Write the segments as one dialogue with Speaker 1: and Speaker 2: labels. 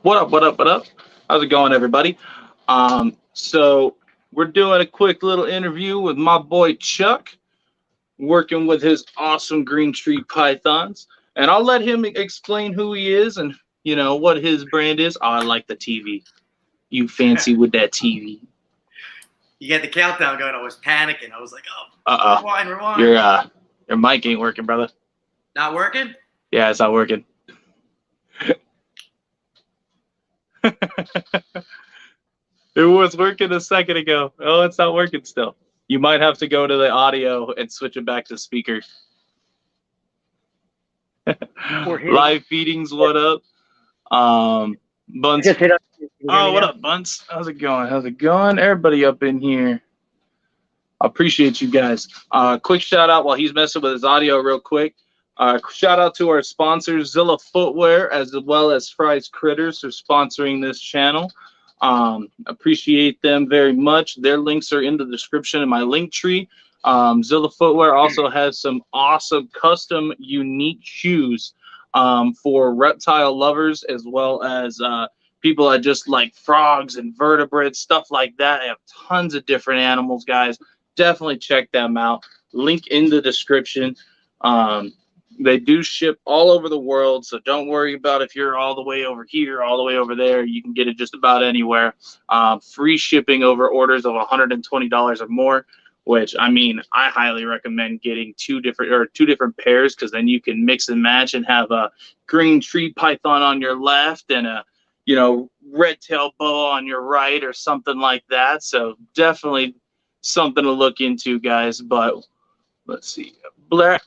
Speaker 1: What up, what up, what up? How's it going, everybody? So we're doing a quick little interview with my boy Chuck, working with his awesome green tree pythons. And I'll let him explain who he is and, what his brand is. Oh, I like the TV. You fancy with that TV.
Speaker 2: You get the countdown going. I was panicking. I was like, rewind.
Speaker 1: Your mic ain't working, brother.
Speaker 2: Not working?
Speaker 1: Yeah, it's not working. It was working a second ago. Oh, it's not working still. You might have to go to the audio and switch it back to speaker. Live feedings, what up? Bunce. Oh, what up, Bunce? How's it going? Everybody up in here. I appreciate you guys. Quick shout out while he's messing with his audio real quick. Shout out to our sponsors, Zilla Footwear, as well as Fry's Critters, for sponsoring this channel. Appreciate them very much. Their links are in the description in my link tree. Zilla Footwear also has some awesome custom unique shoes for reptile lovers, as well as people that just like frogs and vertebrates, stuff like that. They have tons of different animals, guys. Definitely check them out. Link in the description. They do ship all over the world, so don't worry about if you're all the way over here, all the way over there. You can get it just about anywhere. Free shipping over orders of $120 or more, which, I mean, I highly recommend getting two different pairs, because then you can mix and match and have a green tree python on your left and a red tail boa on your right or something like that. So definitely something to look into, guys. But let's see. Brad,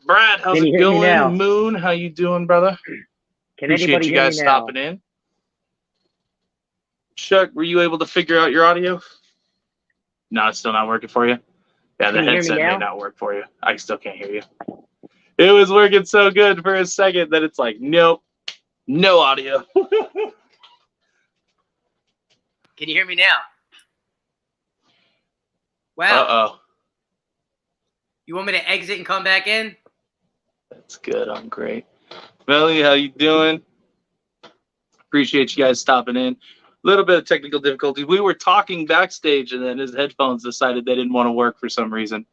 Speaker 1: how's it going? Moon, how you doing, brother? Appreciate you guys stopping in. Chuck, were you able to figure out your audio? No, it's still not working for you? Yeah, the headset may not work for you. I still can't hear you. It was working so good for a second that it's like, nope, no audio.
Speaker 2: Can you hear me now? Wow.
Speaker 1: Uh-oh.
Speaker 2: You want me to exit and come back in?
Speaker 1: That's good. I'm great. Melly, how you doing? Appreciate you guys stopping in. A little bit of technical difficulties. We were talking backstage, and then his headphones decided they didn't want to work for some reason.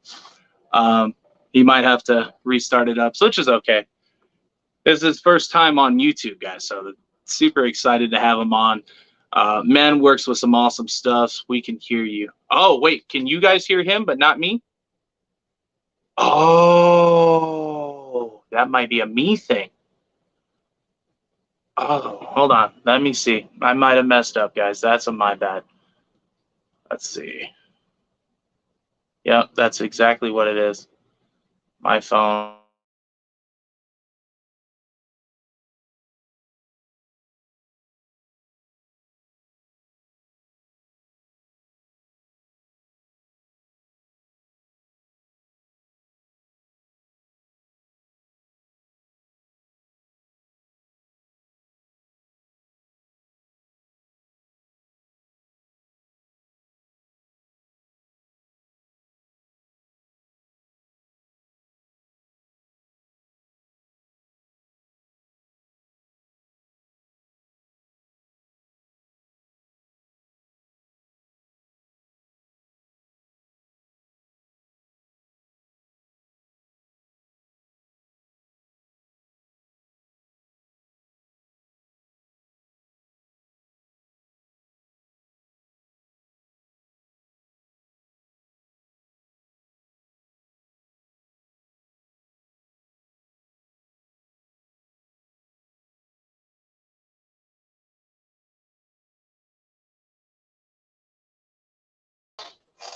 Speaker 1: He might have to restart it up, so which is okay. This is his first time on YouTube, guys, so super excited to have him on. Man works with some awesome stuff. We can hear you. Oh, wait. Can you guys hear him, but not me? Oh, that might be a me thing. Oh, hold on. Let me see. I might have messed up, guys. That's my bad. Let's see. Yep, that's exactly what it is. My phone.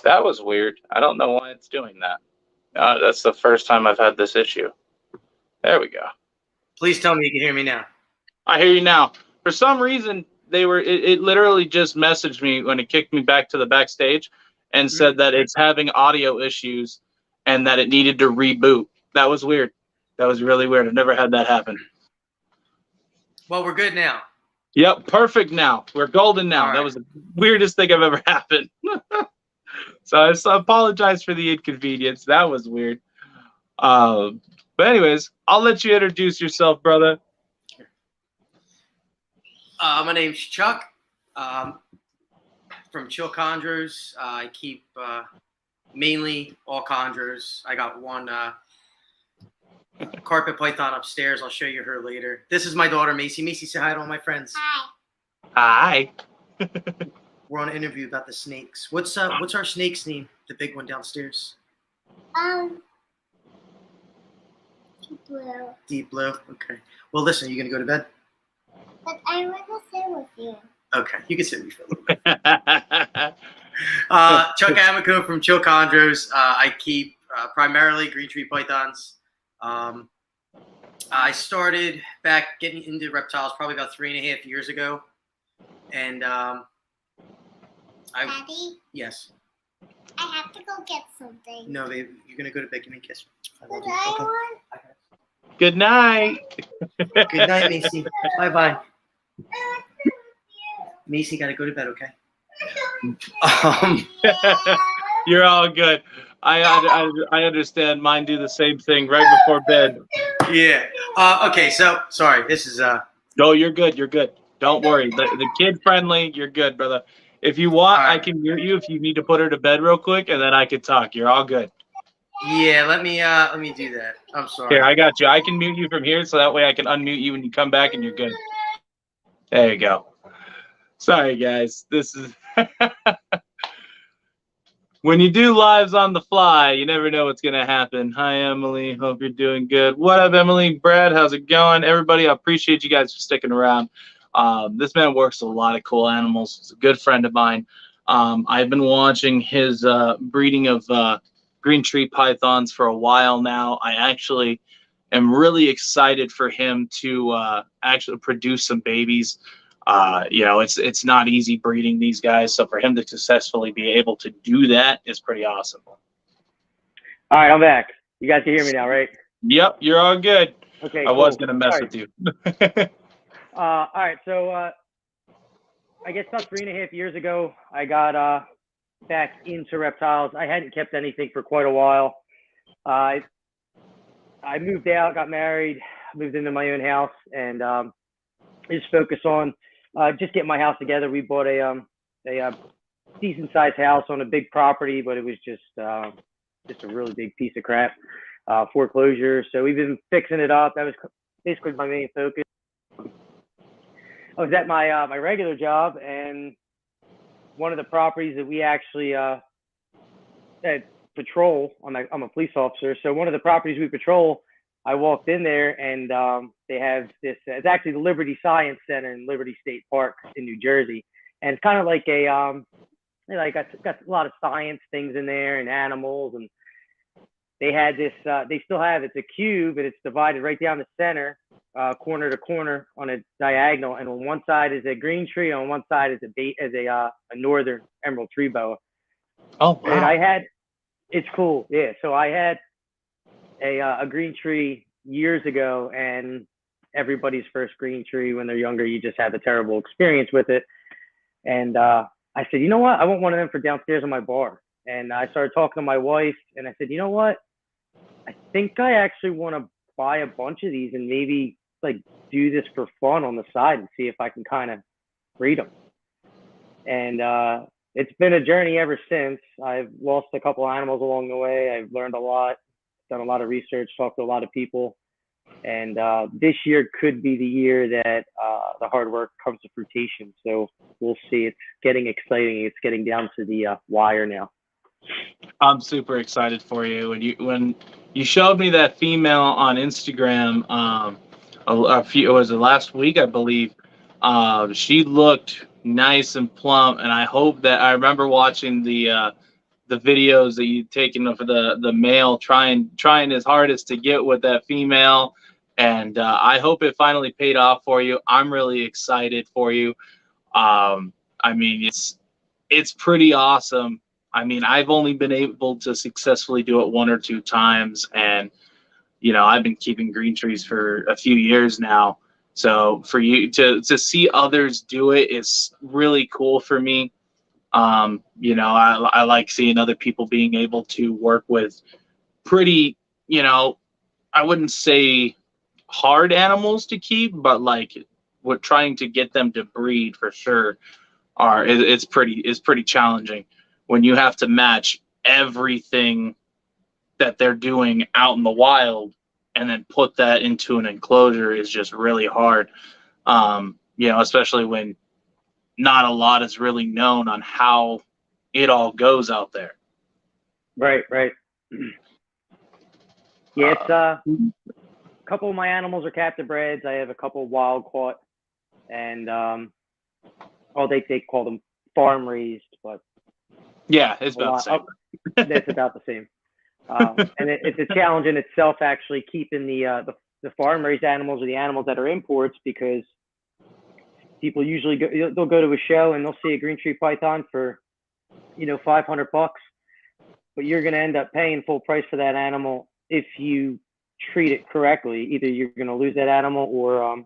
Speaker 1: That was weird. I don't know why it's doing that. That's the first time I've had this issue. There we go.
Speaker 2: Please tell me you can hear me now.
Speaker 1: I hear you now. For some reason, it literally just messaged me when it kicked me back to the backstage and said that it's having audio issues and that it needed to reboot. That was weird. That was really weird. I've never had that happen.
Speaker 2: Well, we're good now.
Speaker 1: Yep, perfect now. We're golden now. Right. That was the weirdest thing I've ever happened. So I apologize for the inconvenience. That was weird. But anyways, I'll let you introduce yourself, brother.
Speaker 2: My name's Chuck. From Chill Chondros. I keep mainly all chondros. I got one carpet python upstairs. I'll show you her later. This is my daughter, Macy. Macy, say hi to all my friends.
Speaker 1: Hi.
Speaker 2: We're on an interview about the snakes. What's our snake's name? The big one downstairs.
Speaker 3: Deep Blue.
Speaker 2: Deep Blue. Okay. Well, listen. Are you gonna go to bed?
Speaker 3: But I want to sit with you.
Speaker 2: Okay, you can sit with me for a little bit. Chuck Amico from Chill Chondros. I keep primarily green tree pythons. I started back getting into reptiles probably about 3.5 years ago, and
Speaker 3: Daddy?
Speaker 2: Yes.
Speaker 3: I have to go get something.
Speaker 2: No, babe, you're gonna go to bed. Give me a kiss.
Speaker 3: But I want.
Speaker 1: Good night.
Speaker 2: Good night, Macy. Bye bye.
Speaker 3: I want to sit with
Speaker 2: Macy, gotta go to bed, okay?
Speaker 3: you.
Speaker 1: You're all good. I understand. Mine do the same thing right before bed.
Speaker 2: Yeah. Okay. So sorry. This is
Speaker 1: No, you're good. You're good. Don't worry. The kid friendly. You're good, brother. If you want,
Speaker 2: All right.
Speaker 1: I can mute you if you need to put her to bed real quick, and then I can talk. You're all good.
Speaker 2: Yeah. Let me do that. I'm sorry.
Speaker 1: Here, I got you. I can mute you from here, so that way I can unmute you when you come back, and you're good. There you go. Sorry, guys. This is when you do lives on the fly, you never know what's gonna happen. Hi, Emily. Hope you're doing good. What up, Emily? Brad, how's it going? Everybody, I appreciate you guys for sticking around. This man works with a lot of cool animals. He's a good friend of mine. I've been watching his breeding of green tree pythons for a while now. I actually am really excited for him to actually produce some babies. It's not easy breeding these guys, so for him to successfully be able to do that is pretty awesome.
Speaker 4: All right, I'm back. You guys can hear me now, right?
Speaker 1: Yep, you're all good.
Speaker 4: Okay.
Speaker 1: I was gonna mess with you.
Speaker 4: All right, so I guess about 3.5 years ago, I got back into reptiles. I hadn't kept anything for quite a while. I moved out, got married, moved into my own house, and just focus on just getting my house together. We bought a decent sized house on a big property, but it was just a really big piece of crap. Foreclosure. So we've been fixing it up. That was basically my main focus. I was at my regular job, and one of the properties that we actually patrol. I'm a police officer, so one of the properties we patrol, I walked in there, and they have this. It's actually the Liberty Science Center in Liberty State Park in New Jersey, and it's kind of like a got a lot of science things in there and animals, and they had this. They still have it's a cube, and it's divided right down the center, corner to corner on a diagonal, and on one side is a green tree, on one side is a northern emerald tree boa.
Speaker 1: Oh, wow.
Speaker 4: And it's cool, yeah. So I had a green tree years ago, and everybody's first green tree when they're younger, you just have a terrible experience with it. And I said, you know what? I want one of them for downstairs in my bar. And I started talking to my wife, and I said, you know what? I think I actually want to buy a bunch of these and maybe like do this for fun on the side and see if I can kind of breed them. And it's been a journey ever since. I've lost a couple animals along the way. I've learned a lot, done a lot of research, talked to a lot of people. And this year could be the year that the hard work comes to fruition. So we'll see. It's getting exciting. It's getting down to the wire now.
Speaker 1: I'm super excited for you. When you showed me that female on Instagram, it was last week, I believe. She looked nice and plump, and I hope that I remember watching the videos that you'd taken of the male trying his hardest to get with that female, and I hope it finally paid off for you. I'm really excited for you. I mean, it's pretty awesome. I mean, I've only been able to successfully do it 1 or 2 times, and I've been keeping green trees for a few years now. So for you to see others do it is really cool for me. I like seeing other people being able to work with pretty, I wouldn't say hard animals to keep, but like trying to get them to breed for sure it's pretty challenging when you have to match everything that they're doing out in the wild and then put that into an enclosure is just really hard. Especially when not a lot is really known on how it all goes out there.
Speaker 4: Right. Yeah, it's a couple of my animals are captive breds. I have a couple wild caught, and they call them farm raised, but
Speaker 1: yeah, it's about the same.
Speaker 4: It's about the same. And it's a challenge in itself actually keeping the farm raised animals or the animals that are imports, because people usually they'll go to a show and they'll see a green tree python for $500, but you're going to end up paying full price for that animal if you treat it correctly. Either you're going to lose that animal, or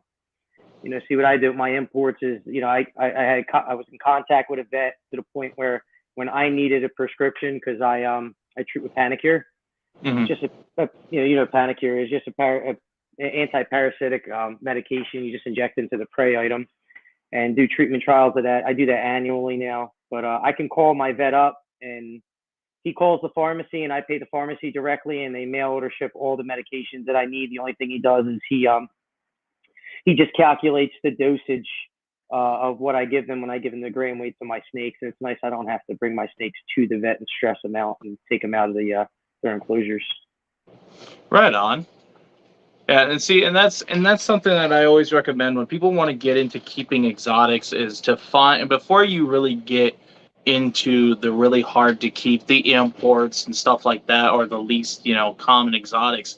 Speaker 4: see what I do with my imports is I was in contact with a vet to the point where when I needed a prescription, because I treat with Panicure.
Speaker 1: Mm-hmm.
Speaker 4: Just Panicure is just an anti-parasitic medication you just inject into the prey item and do treatment trials of that. I do that annually now, but I can call my vet up and he calls the pharmacy and I pay the pharmacy directly, and they mail order ship all the medications that I need. The only thing he does is he just calculates the dosage of what I give them when I give them the gram weights of my snakes. And it's nice I don't have to bring my snakes to the vet and stress them out and take them out of their enclosures.
Speaker 1: Right on. Yeah, and that's something that I always recommend when people want to get into keeping exotics, is to find, before you really get into the really hard to keep, the imports and stuff like that, or the least common exotics,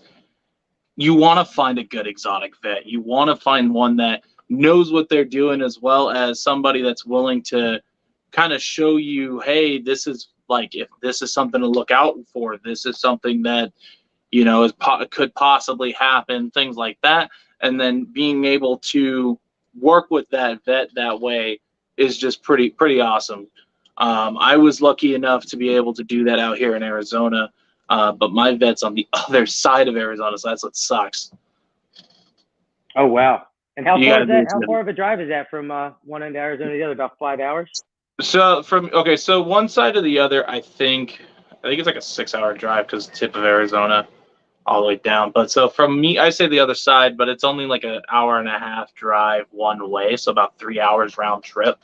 Speaker 1: you want to find a good exotic vet. You want to find one that knows what they're doing, as well as somebody that's willing to kind of show you, hey, this is if this is something to look out for, this is something that could possibly happen, things like that. And then being able to work with that vet that way is just pretty awesome. I was lucky enough to be able to do that out here in Arizona, but my vet's on the other side of Arizona, so that's what sucks.
Speaker 4: Oh, wow. And how far is that? How far of a drive is that from one end of Arizona to the other? About 5 hours?
Speaker 1: So so one side to the other, I think it's like a 6-hour drive, because tip of Arizona all the way down. But so from me, I say the other side, but it's only like an hour and a half drive one way, so about 3 hours round trip.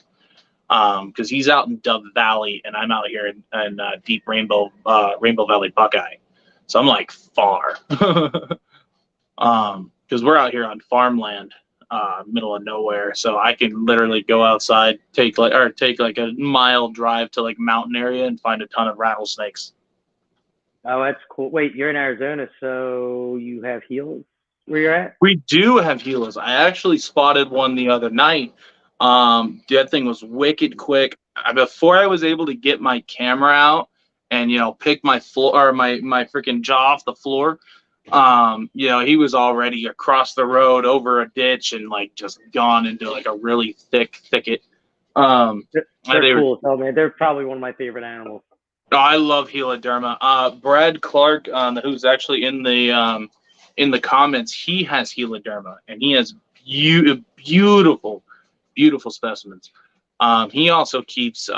Speaker 1: Because he's out in Dove Valley and I'm out here in deep Rainbow Valley Buckeye, so I'm like far. Because we're out here on farmland, middle of nowhere, so I can literally go outside, take like a mile drive to like mountain area and find a ton of rattlesnakes.
Speaker 4: Oh, that's cool. Wait, you're in Arizona, so you have Gilas where you're at?
Speaker 1: We do have Gilas. I actually spotted one the other night. That thing was wicked quick. Before I was able to get my camera out and pick my floor, or my freaking jaw off the floor, he was already across the road, over a ditch, and like just gone into like a really thick thicket.
Speaker 4: They're cool, man. They're probably one of my favorite animals.
Speaker 1: Oh, I love Heloderma. Brad Clark, who's actually in the comments, he has Heloderma, and he has beautiful specimens. He also keeps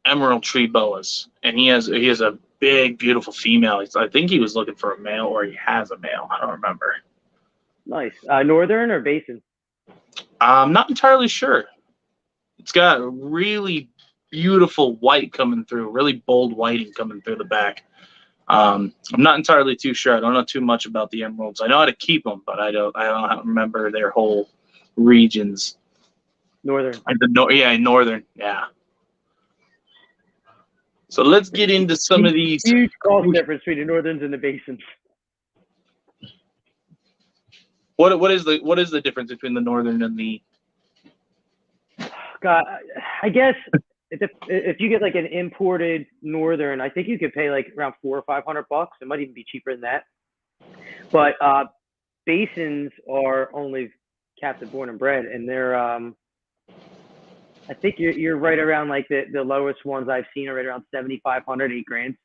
Speaker 1: emerald tree boas, and he has a big, beautiful female. I think he was looking for a male, or he has a male. I don't remember.
Speaker 4: Nice. Northern or basin?
Speaker 1: I'm not entirely sure. It's got really beautiful white coming through, really bold whiting coming through the back. I'm not entirely too sure. I don't know too much about the emeralds. I know how to keep them, but I don't remember their whole regions.
Speaker 4: Northern.
Speaker 1: Northern. Yeah. So let's get into some of these.
Speaker 4: Huge cost difference between the northerns and the basins.
Speaker 1: What is the difference between the northern and the?
Speaker 4: God, I guess if you get like an imported northern, I think you could pay like around $400 or $500. It might even be cheaper than that. But basins are only captive born and bred, and they're I think you're right around like the lowest ones I've seen are right around $7,500, $8,000.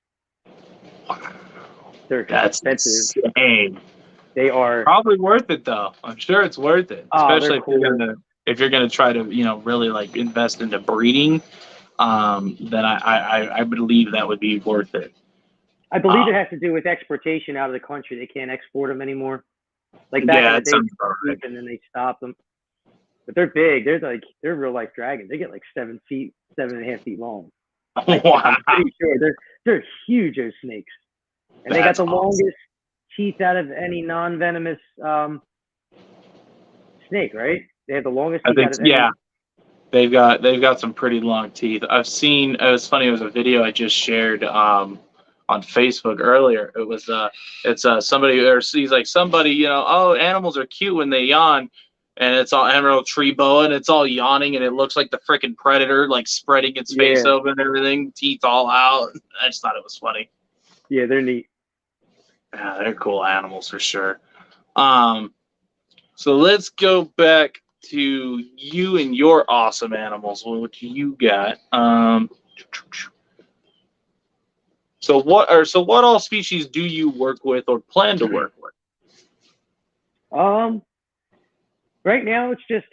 Speaker 4: They're
Speaker 1: That's
Speaker 4: expensive.
Speaker 1: insane.
Speaker 4: They are
Speaker 1: Probably worth it though. I'm sure it's worth it,
Speaker 4: they're
Speaker 1: especially
Speaker 4: cool.
Speaker 1: if you're gonna try to really like invest into breeding. Then I believe that would be worth it.
Speaker 4: I believe it
Speaker 1: Um,
Speaker 4: has to do with exportation out of the country. They can't export them anymore. Like back
Speaker 1: yeah,
Speaker 4: in the
Speaker 1: that
Speaker 4: day,
Speaker 1: sounds
Speaker 4: they
Speaker 1: about
Speaker 4: were
Speaker 1: right.
Speaker 4: cheap and then they stopped them. But they're big. They're real life dragons. They get like 7.5 feet long.
Speaker 1: Wow,
Speaker 4: I'm pretty sure they're huge, those snakes, and they got
Speaker 1: that's
Speaker 4: the
Speaker 1: awesome.
Speaker 4: longest teeth out of any non-venomous snake. Right? They have the longest
Speaker 1: I
Speaker 4: teeth
Speaker 1: think
Speaker 4: out of any.
Speaker 1: yeah, they've got some pretty long teeth. I've seen. It was funny. It was a video I just shared on Facebook earlier. It's somebody or he's like somebody oh, animals are cute when they yawn, and it's all emerald tree boa and it's all yawning and it looks like the freaking predator like spreading its face
Speaker 4: Yeah,
Speaker 1: open and everything, teeth all out. I just thought it was funny.
Speaker 4: yeah, they're neat.
Speaker 1: Yeah, they're cool animals for sure. So let's go back to you and your awesome animals. What you got? So what all species do you work with or plan to work with?
Speaker 4: Right now it's just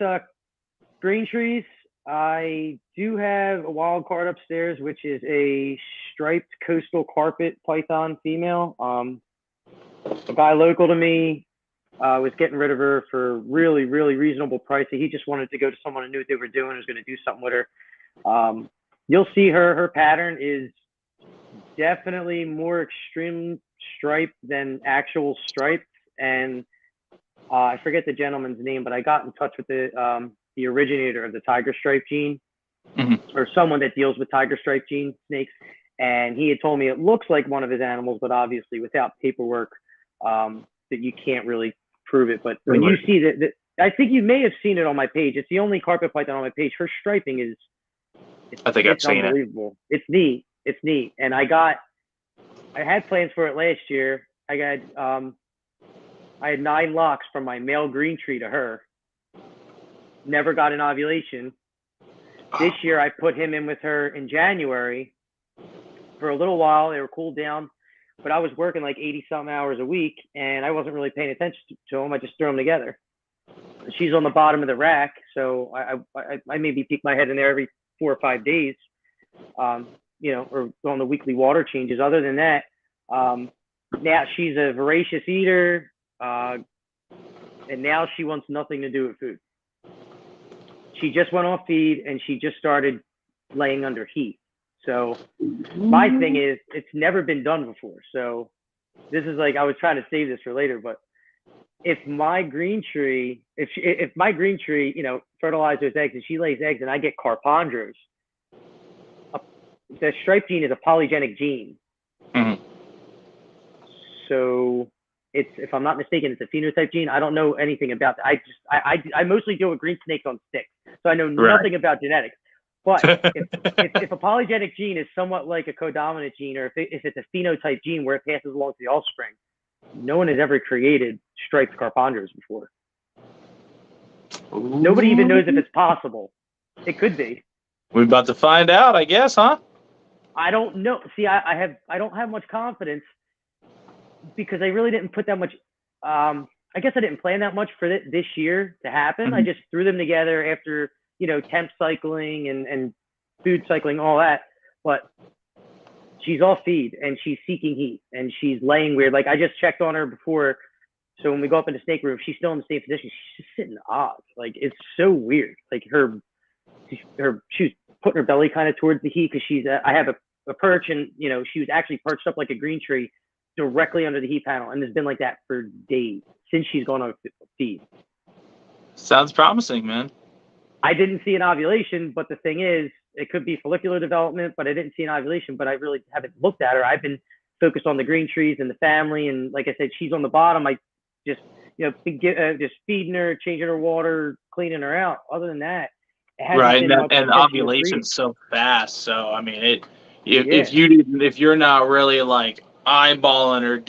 Speaker 4: green trees. I do have a wild card upstairs, which is a striped coastal carpet python female. A guy local to me was getting rid of her for really, really reasonable price. He just wanted to go to someone who knew what they were doing, was going to do something with her. You'll see her pattern is definitely more extreme striped than actual striped. And I forget the gentleman's name, but I got in touch with the originator of the tiger stripe gene, or someone that deals with tiger stripe gene snakes. And he had told me it looks like one of his animals, but obviously without paperwork, that you can't really prove it. But when you see that, I think you may have seen it on my page. It's the only carpet python on my page. Her striping is,
Speaker 1: I think I've
Speaker 4: it's
Speaker 1: seen it.
Speaker 4: unbelievable. It's neat. It's neat. And I had plans for it last year. I had 9 locks from my male green tree to her. Never got an ovulation. This year I put him in with her in January for a little while. They were cooled down, but I was working like 80 some hours a week and I wasn't really paying attention to them. I just threw them together. She's on the bottom of the rack, so I maybe peek my head in there every 4 or 5 days, or on the weekly water changes. Other than that, now she's a voracious eater, and now she wants nothing to do with food. She just went off feed and she just started laying under heat. So my thing is, it's never been done before. So this is like, I was trying to save this for later, but if my green tree, fertilizes those eggs and she lays eggs and I get carpondros, the stripe gene is a polygenic gene.
Speaker 1: Mm-hmm.
Speaker 4: So if I'm not mistaken, it's a phenotype gene. I don't know anything about that. I mostly deal with green snakes on sticks, so I know nothing about genetics. But if a polygenic gene is somewhat like a codominant gene, or if it's a phenotype gene where it passes along to the offspring, no one has ever created striped carpondros before.
Speaker 1: Ooh.
Speaker 4: Nobody even knows if it's possible. It could be.
Speaker 1: We're about to find out, I guess, huh?
Speaker 4: I don't know. See, I don't have much confidence because I really didn't put that much. I guess I didn't plan that much for this year to happen. Mm-hmm. I just threw them together after temp cycling and food cycling, all that. But she's off feed and she's seeking heat and she's laying weird. Like I just checked on her before. So when we go up in the snake room, she's still in the same position. She's just sitting odd. Like it's so weird. Like she was putting her belly kind of towards the heat because I have a perch and she was actually perched up like a green tree directly under the heat panel, and it's been like that for days since she's gone on feed.
Speaker 1: Sounds promising, man.
Speaker 4: I didn't see an ovulation, but the thing is, it could be follicular development, but I didn't see an ovulation, but I really haven't looked at her. I've been focused on the green trees and the family, and like I said, she's on the bottom. I just just feeding her, changing her water, cleaning her out. Other than that, it hasn't
Speaker 1: right,
Speaker 4: been much
Speaker 1: and ovulation's so fast. So I mean, if you're not really like eyeballing her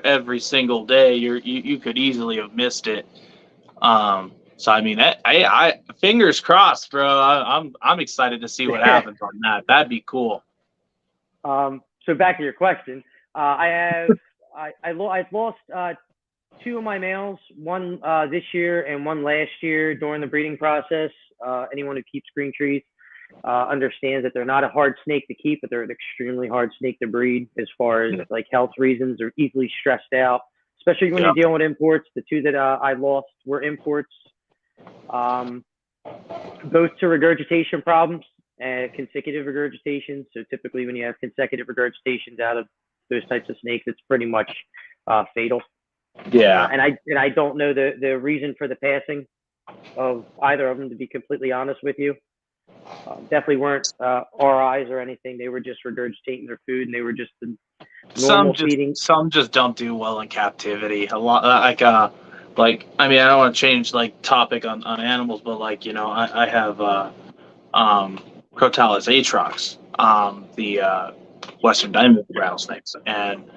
Speaker 1: every single day, you could easily have missed it. So I mean, I fingers crossed, bro. I'm excited to see what happens on that. That'd be cool.
Speaker 4: So back to your question, I've lost two of my males, one this year and one last year during the breeding process. Anyone who keeps green trees understands that they're not a hard snake to keep, but they're an extremely hard snake to breed as far as like health reasons. They're easily stressed out, especially when you're dealing with imports. The two that I lost were imports, both to regurgitation problems and consecutive regurgitation. So typically when you have consecutive regurgitations out of those types of snakes, it's pretty much fatal.
Speaker 1: Yeah.
Speaker 4: And I don't know the reason for the passing of either of them, to be completely honest with you. Definitely weren't RIs or anything. They were just regurgitating their food, and they were just the normal feeding.
Speaker 1: Some just don't do well in captivity. A lot like I mean, I don't want to change like topic on animals, but like, you know, I have Crotalus atrox, the Western diamond rattlesnakes, and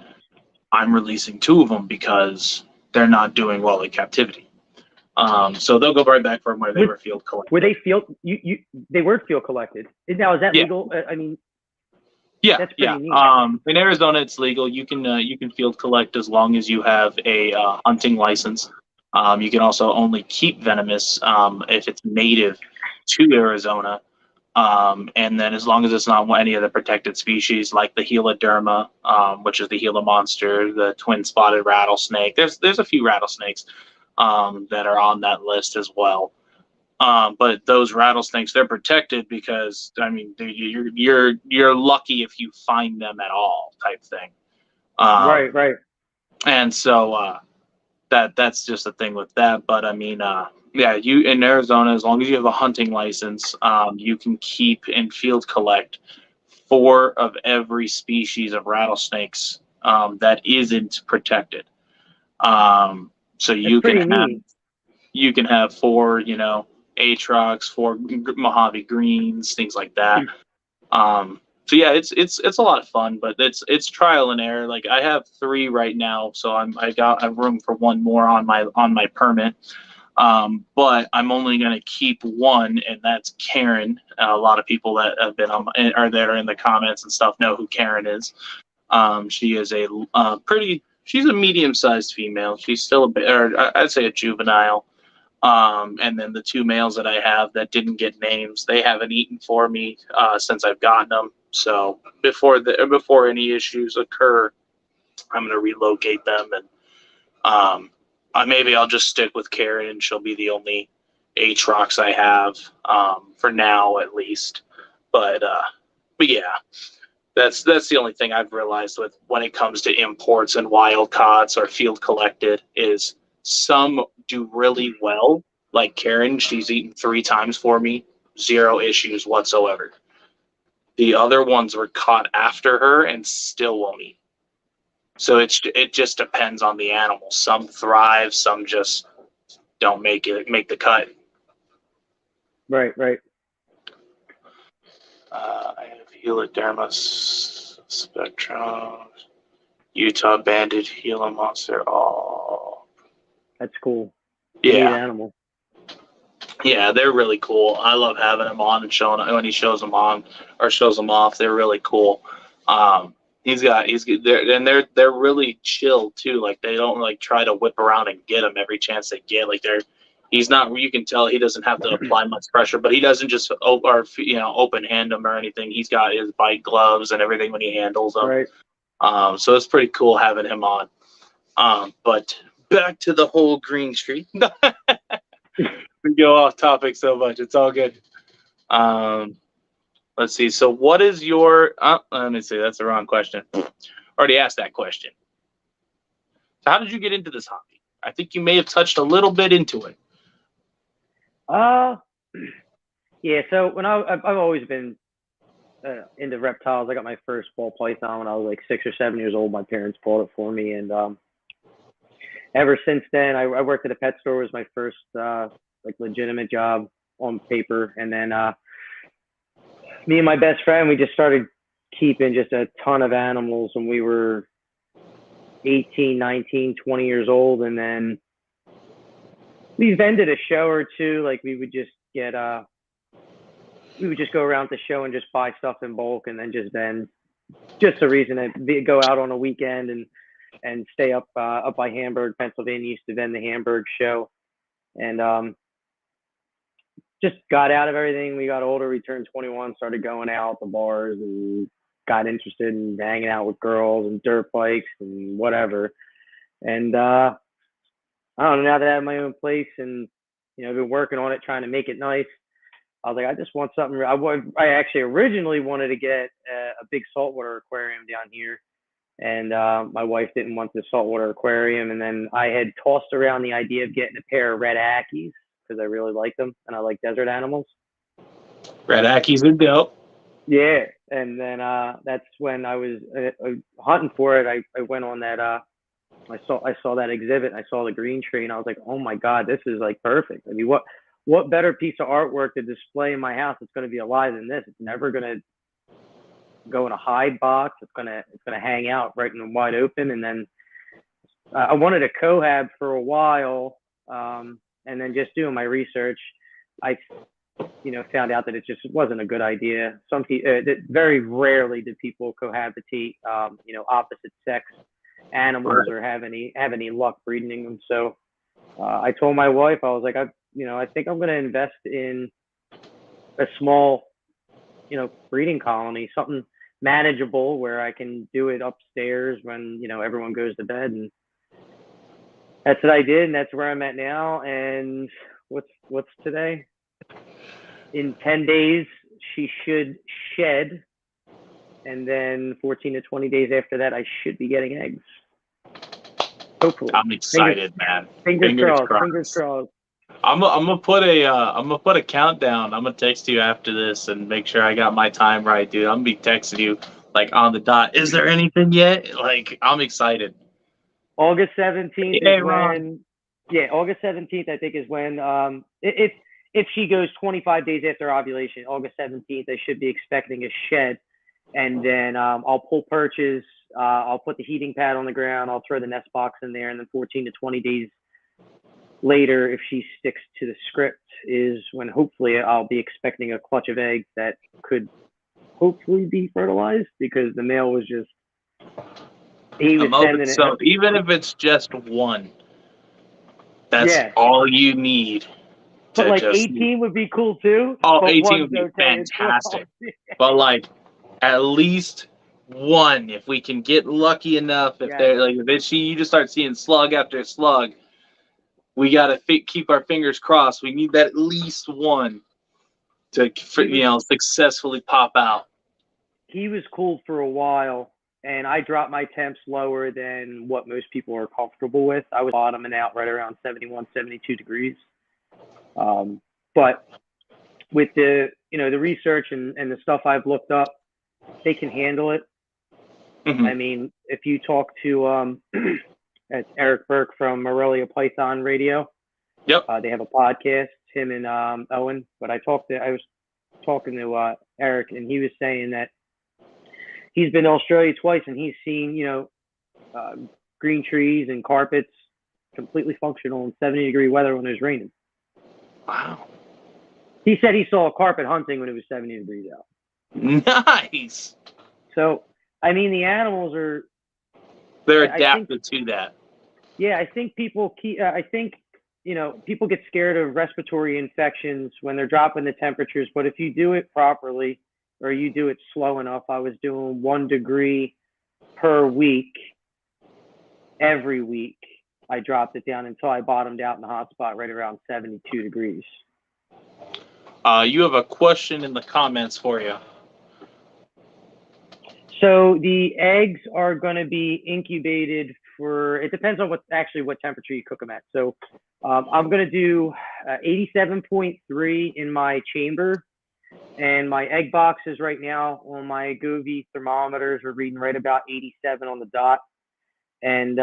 Speaker 1: I'm releasing two of them because they're not doing well in captivity. So they'll go right back from where they were field collected.
Speaker 4: Were they field? They were field collected. Now is that legal? I mean, that's pretty neat.
Speaker 1: In Arizona, it's legal. You can field collect as long as you have a hunting license. You can also only keep venomous if it's native to Arizona. And then as long as it's not any of the protected species like the Heloderma, which is the Gila monster, the twin spotted rattlesnake. There's a few rattlesnakes that are on that list as well. But those rattlesnakes, they're protected because I mean you're lucky if you find them at all, type thing.
Speaker 4: Right.
Speaker 1: And so that's just the thing with that. But I mean, you in Arizona, as long as you have a hunting license, you can keep and field collect 4 of every species of rattlesnakes that isn't protected. So you can have 4, you know, Atrox, 4 Mojave Greens, things like that. So yeah, it's a lot of fun, but it's trial and error. Like I have 3 right now, so I got a room for 1 more on my permit. But I'm only going to keep 1, and that's Karen. A lot of people that have been on or that are in the comments and stuff know who Karen is. She is she's a medium-sized female. She's still a bit, or I'd say a juvenile. And then the 2 males that I have that didn't get names, they haven't eaten for me since I've gotten them. So before any issues occur, I'm going to relocate them, and maybe I'll just stick with Karen, and she'll be the only Atrox I have for now, at least. But yeah, that's the only thing I've realized with when it comes to imports and wild caughts or field collected is some do really well. Like Karen, she's eaten 3 times for me, 0 issues whatsoever. The other ones were caught after her and still won't eat. So it just depends on the animal. Some thrive, some just don't make the cut.
Speaker 4: Right.
Speaker 1: I have Heloderma Spectrum, Utah Banded Gila Monster. Oh,
Speaker 4: that's cool.
Speaker 1: Yeah.
Speaker 4: Neat animal.
Speaker 1: Yeah, they're really cool. I love having them on and showing when he shows them on or shows them off. They're really cool. They're really chill too. Like they don't like try to whip around and get them every chance they get. Like he's not. You can tell he doesn't have to apply much pressure, but he doesn't just open hand them or anything. He's got his bite gloves and everything when he handles them.
Speaker 4: Right.
Speaker 1: So it's pretty cool having him on. But back to the whole green tree. We go off topic so much. It's all good. Let's see. So what is your... let me see. That's the wrong question. Already asked that question. So how did you get into this hobby? I think you may have touched a little bit into it.
Speaker 4: Yeah, so when I've always been into reptiles. I got my first ball python when I was like 6 or 7 years old. My parents bought it for me. And ever since then, I worked at a pet store. It was my first like legitimate job on paper. And then me and my best friend, we just started keeping just a ton of animals when we were 18, 19, 20 years old. And then we vended a show or two. Like we would just get, we would just go around the show and just buy stuff in bulk. And then just a reason to go out on a weekend and and stay up by Hamburg, Pennsylvania. Used to vend the Hamburg show, and just got out of everything. We got older. We turned 21, started going out to bars, and got interested in hanging out with girls and dirt bikes and whatever. And I don't know. Now that I have my own place and I've been working on it, trying to make it nice. I was like, I just want something. I actually originally wanted to get a big saltwater aquarium down here, and my wife didn't want the saltwater aquarium. And then I had tossed around the idea of getting a pair of red Ackies because I really like them and I like desert animals.
Speaker 1: Red Ackies are dope.
Speaker 4: Yeah, and then that's when I was hunting for it. I went on that. I saw that exhibit. And I saw the green tree, and I was like, oh my god, this is like perfect. I mean, what better piece of artwork to display in my house that's going to be alive than this? It's never going to go in a hide box. It's gonna hang out right in the wide open. And then I wanted a cohab for a while, and then just doing my research, I found out that it just wasn't a good idea. Some people, very rarely do people cohabitate, opposite sex animals or have any luck breeding them. So I told my wife, I was like, I think I'm going to invest in a small, breeding colony, something manageable where I can do it upstairs when, everyone goes to bed. And that's what I did. And that's where I'm at now. And what's today? In 10 days, she should shed. And then 14 to 20 days after that, I should be getting eggs. Hopefully.
Speaker 1: I'm excited, man.
Speaker 4: Fingers crossed.
Speaker 1: I'm gonna put a countdown. I'm gonna text you after this and make sure I got my time right, dude. I'm gonna be texting you like on the dot. Is there anything yet? Like, I'm excited.
Speaker 4: August 17th is when. Yeah, August 17th I think is when. If she goes 25 days after ovulation, August 17th I should be expecting a shed, and then I'll pull perches. I'll put the heating pad on the ground. I'll throw the nest box in there, and then 14 to 20 days later, if she sticks to the script, is when hopefully I'll be expecting a clutch of eggs that could hopefully be fertilized, because the male was just sending it.
Speaker 1: So even if it's just one, that's all you need.
Speaker 4: But like 18 would be cool too.
Speaker 1: Oh, 18 would be fantastic. But like at least one, if we can get lucky enough, if they're like, you just start seeing slug after slug, we gotta keep our fingers crossed. We need that at least one to successfully pop out.
Speaker 4: He was cool for a while, and I dropped my temps lower than what most people are comfortable with. I was bottoming out right around 71, 72 degrees. But with the the research and the stuff I've looked up, they can handle it. Mm-hmm. I mean, if you talk to it's Eric Burke from Morelia Python Radio.
Speaker 1: Yep.
Speaker 4: They have a podcast, him and Owen. But I was talking to Eric, and he was saying that he's been to Australia twice, and he's seen green trees and carpets completely functional in 70-degree weather when there's raining.
Speaker 1: Wow.
Speaker 4: He said he saw a carpet hunting when it was 70 degrees out.
Speaker 1: Nice.
Speaker 4: So, I mean, the animals are...
Speaker 1: They're adapted to that.
Speaker 4: Yeah, I think people people get scared of respiratory infections when they're dropping the temperatures, but if you do it properly or you do it slow enough, I was doing 1 degree per week, every week. I dropped it down until I bottomed out in the hot spot right around 72 degrees.
Speaker 1: You have a question in the comments for you.
Speaker 4: So the eggs are going to be incubated it depends on what temperature you cook them at. So I'm going to do 87.3 in my chamber, and my egg boxes right now on my Govee thermometers are reading right about 87 on the dot. And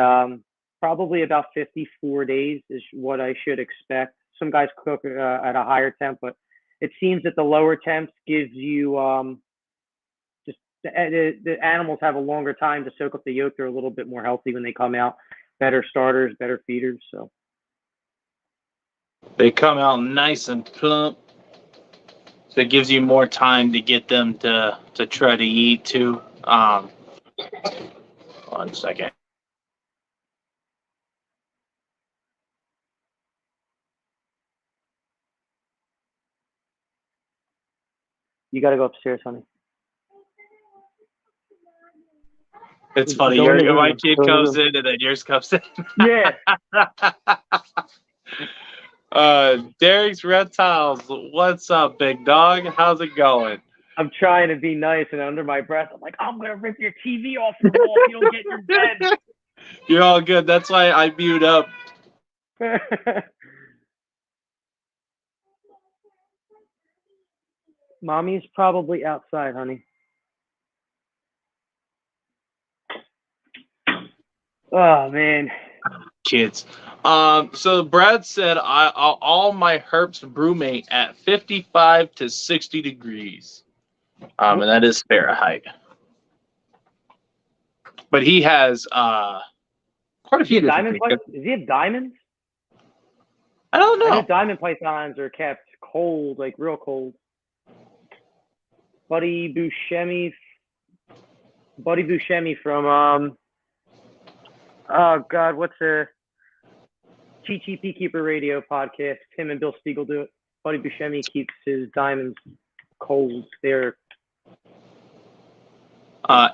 Speaker 4: probably about 54 days is what I should expect. Some guys cook at a higher temp, but it seems that the lower temps gives you the animals have a longer time to soak up the yolk. They're a little bit more healthy when they come out. Better starters, better feeders. So
Speaker 1: they come out nice and plump. So it gives you more time to get them to try to eat too. 1 second.
Speaker 4: You got to go upstairs, honey.
Speaker 1: It's funny.
Speaker 4: Go in the
Speaker 1: My
Speaker 4: room.
Speaker 1: kid
Speaker 4: Go in the
Speaker 1: comes
Speaker 4: room.
Speaker 1: in and then yours comes in.
Speaker 4: Yeah.
Speaker 1: Derek's Reptiles. What's up, big dog? How's it going?
Speaker 4: I'm trying to be nice, and under my breath, I'm like, I'm going to rip your TV off the wall if you don't get in your bed.
Speaker 1: You're all good. That's why I mute up.
Speaker 4: Mommy's probably outside, honey. Oh, man.
Speaker 1: Kids. So Brad said all my herps brewmate at 55 to 60 degrees. And that is Fahrenheit. But he has quite a few different things.
Speaker 4: Does he have diamonds?
Speaker 1: I don't
Speaker 4: I know
Speaker 1: know.
Speaker 4: diamond pythons are kept cold, like real cold. Buddy Buscemi from oh God, what's the Chi Beekeeper Radio podcast? Him and Bill Stiegel do it. Buddy Buscemi keeps his diamonds cold. They're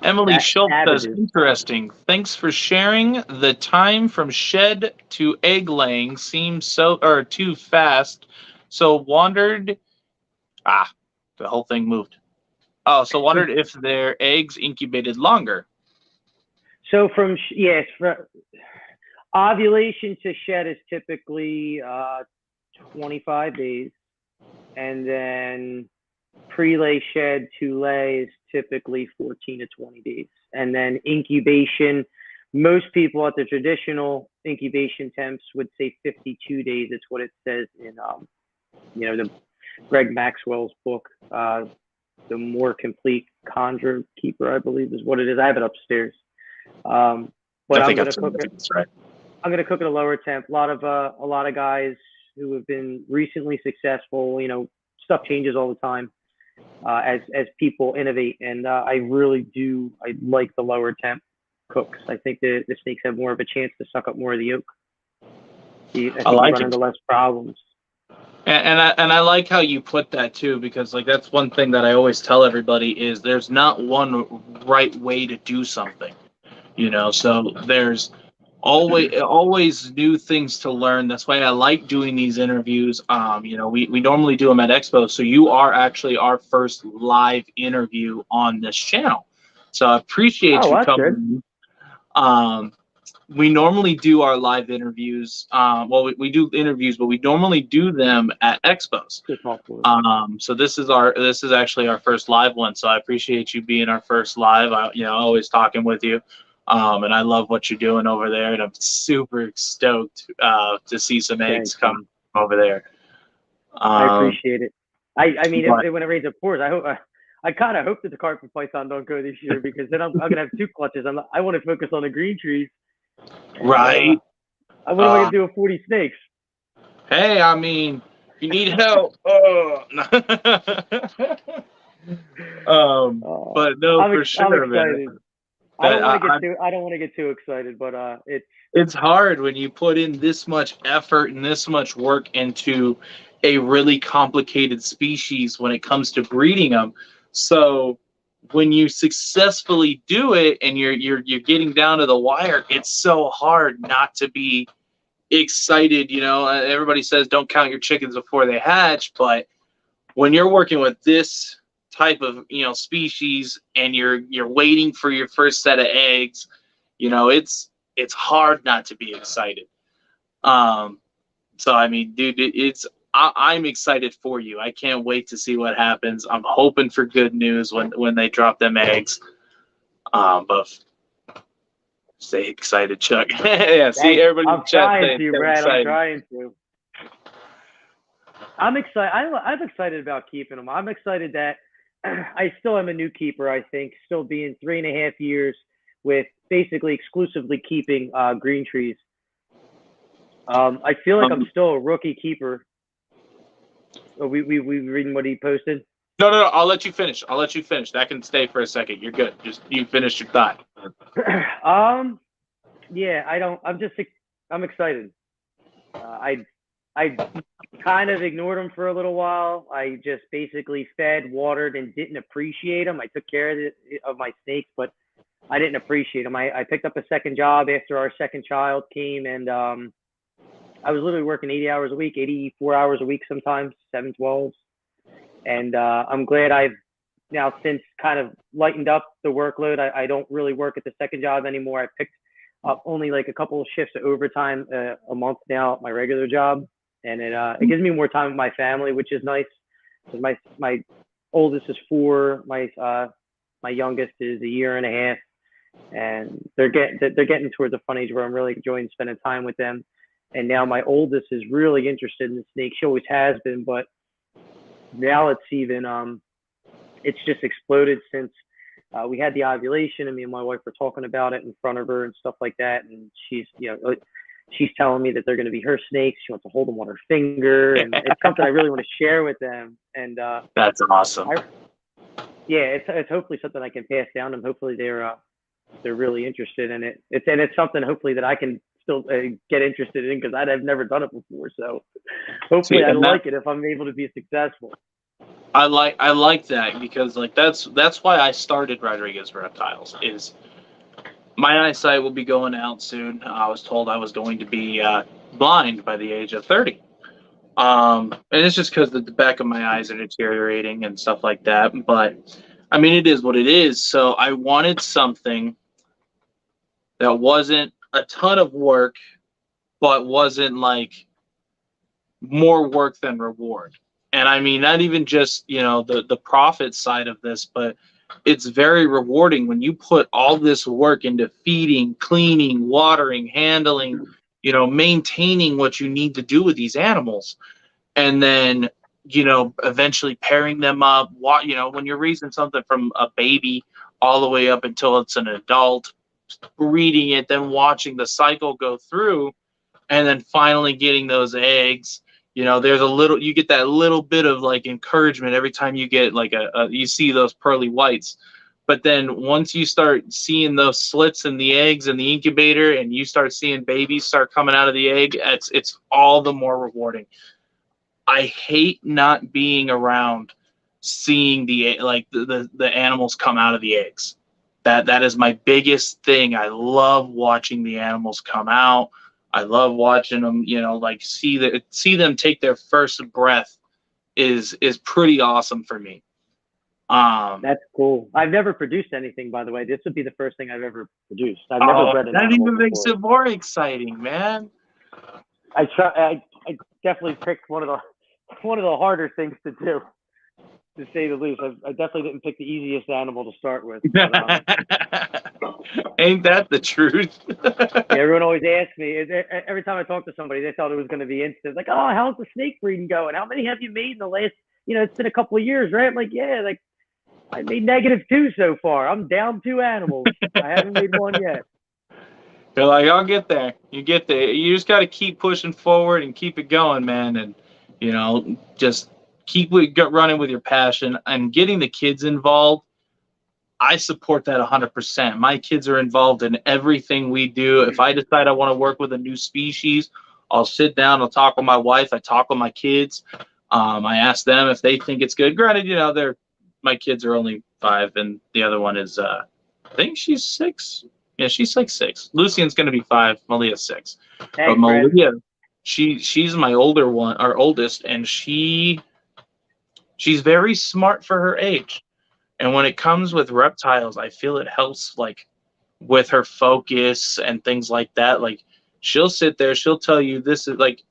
Speaker 1: Emily Schultz says,
Speaker 4: savages.
Speaker 1: interesting. Thanks for sharing. The time from shed to egg laying seems too fast. So wondered. The whole thing moved. Oh, so wondered if their eggs incubated longer.
Speaker 4: So from ovulation to shed is typically 25 days, and then pre-lay shed to lay is typically 14 to 20 days, and then incubation. Most people at the traditional incubation temps would say 52 days. It's what it says in the Greg Maxwell's book, The More Complete Conjure Keeper, I believe is what it is. I have it upstairs. But I'm going to cook it. That's right. I'm going to cook at a lower temp. A lot of guys who have been recently successful. Stuff changes all the time as people innovate, and I like the lower temp cooks. I think the snakes have more of a chance to suck up more of the yolk. I think you run into less problems.
Speaker 1: And I like how you put that too, because like that's one thing that I always tell everybody is there's not one right way to do something, so there's always new things to learn. That's why I like doing these interviews. We normally do them at Expo, so you are actually our first live interview on this channel, so I appreciate you coming. We normally do our live interviews. We do interviews, but we normally do them at expos. So this is actually our first live one. So I appreciate you being our first live. Always talking with you, and I love what you're doing over there. And I'm super stoked to see some eggs come over there.
Speaker 4: I appreciate it. I mean, when it rains, it pours. I kind of hope that the carpet python don't go this year, because then I'm gonna have two clutches. I want to focus on the green trees.
Speaker 1: Right.
Speaker 4: What am I gonna do with 40 snakes?
Speaker 1: Hey, I mean, you need help. But no, for sure,
Speaker 4: I'm excited.
Speaker 1: man.
Speaker 4: I don't want to get too excited, but
Speaker 1: it's hard when you put in this much effort and this much work into a really complicated species when it comes to breeding them. So when you successfully do it and you're getting down to the wire, it's so hard not to be excited. Everybody says don't count your chickens before they hatch, but when you're working with this type of species and you're waiting for your first set of eggs, it's hard not to be excited. So I mean, dude, I'm excited for you. I can't wait to see what happens. I'm hoping for good news when they drop them eggs. But stay excited, Chuck. Yeah, see everybody in the chat.
Speaker 4: I'm trying to, Brad. I'm trying to. I'm excited. I'm excited about keeping them. I'm excited that I still am a new keeper. I think still being 3.5 years with basically exclusively keeping green trees. I feel like I'm still a rookie keeper. We reading what he posted?
Speaker 1: No. I'll let you finish. That can stay for a second. You're good. Just you finish your thought.
Speaker 4: Yeah. I'm excited. I kind of ignored them for a little while. I just basically fed, watered, and didn't appreciate them. I took care of my snakes, but I didn't appreciate them. I picked up a second job after our second child came, and I was literally working 80 hours a week, 84 hours a week sometimes, 712s. And I'm glad I've now since kind of lightened up the workload. I don't really work at the second job anymore. I picked up only like a couple of shifts of overtime a month now at my regular job. And it gives me more time with my family, which is nice. My oldest is 4, my youngest is a year and a half, and they're getting towards the fun age where I'm really enjoying spending time with them. And now my oldest is really interested in the snake. She always has been, but now it's just exploded since we had the ovulation, and me and my wife were talking about it in front of her and stuff like that. And she's telling me that they're going to be her snakes. She wants to hold them on her finger, and it's something I really want to share with them. And
Speaker 1: that's awesome.
Speaker 4: It's hopefully something I can pass down, and hopefully they're really interested in it. It's something hopefully that I can still get interested in, because I've never done it before. So hopefully I like it if I'm able to be successful.
Speaker 1: I like that, because like that's why I started Rodriguez Reptiles. Is my eyesight will be going out soon. I was told I was going to be blind by the age of 30. And it's just because the back of my eyes are deteriorating and stuff like that. But I mean, it is what it is. So I wanted something that wasn't a ton of work, but wasn't like more work than reward. And I mean, not even just, the profit side of this, but it's very rewarding when you put all this work into feeding, cleaning, watering, handling, maintaining what you need to do with these animals. And then, eventually pairing them up, when you're raising something from a baby all the way up until it's an adult, breeding it, then watching the cycle go through, and then finally getting those eggs. There's you get that little bit of like encouragement every time you get like you see those pearly whites. But then once you start seeing those slits in the eggs in the incubator, and you start seeing babies start coming out of the egg, it's all the more rewarding. I hate not being around seeing the animals come out of the eggs. That is my biggest thing. I love watching the animals come out. I love watching them, see them take their first breath is pretty awesome for me.
Speaker 4: That's cool. I've never produced anything, by the way. This would be the first thing I've ever produced. I've never bred an animal.
Speaker 1: That even makes it more exciting, man.
Speaker 4: I definitely picked one of the harder things to do, to say the least. I definitely didn't pick the easiest animal to start with. But,
Speaker 1: ain't that the truth?
Speaker 4: Everyone always asks me, every time I talk to somebody, they thought it was going to be instant. Like, oh, how's the snake breeding going? How many have you made in the last, it's been a couple of years, right? I'm like, yeah, like I made -2 so far. I'm down 2 animals. I haven't made one yet.
Speaker 1: You're like, I'll get there. You get there. You just got to keep pushing forward and keep it going, man. And, just keep running with your passion and getting the kids involved. I support that 100%. My kids are involved in everything we do. If I decide I want to work with a new species, I'll sit down, I'll talk with my wife, I talk with my kids. I ask them if they think it's good. Granted, my kids are only 5, and the other one is, I think she's 6. Yeah, she's like 6. Lucian's going to be 5. Malia's 6.
Speaker 4: Hey,
Speaker 1: but Malia, she's my older one, our oldest, and she's very smart for her age. And when it comes with reptiles, I feel it helps like with her focus and things like that. Like she'll sit there, she'll tell you this is like,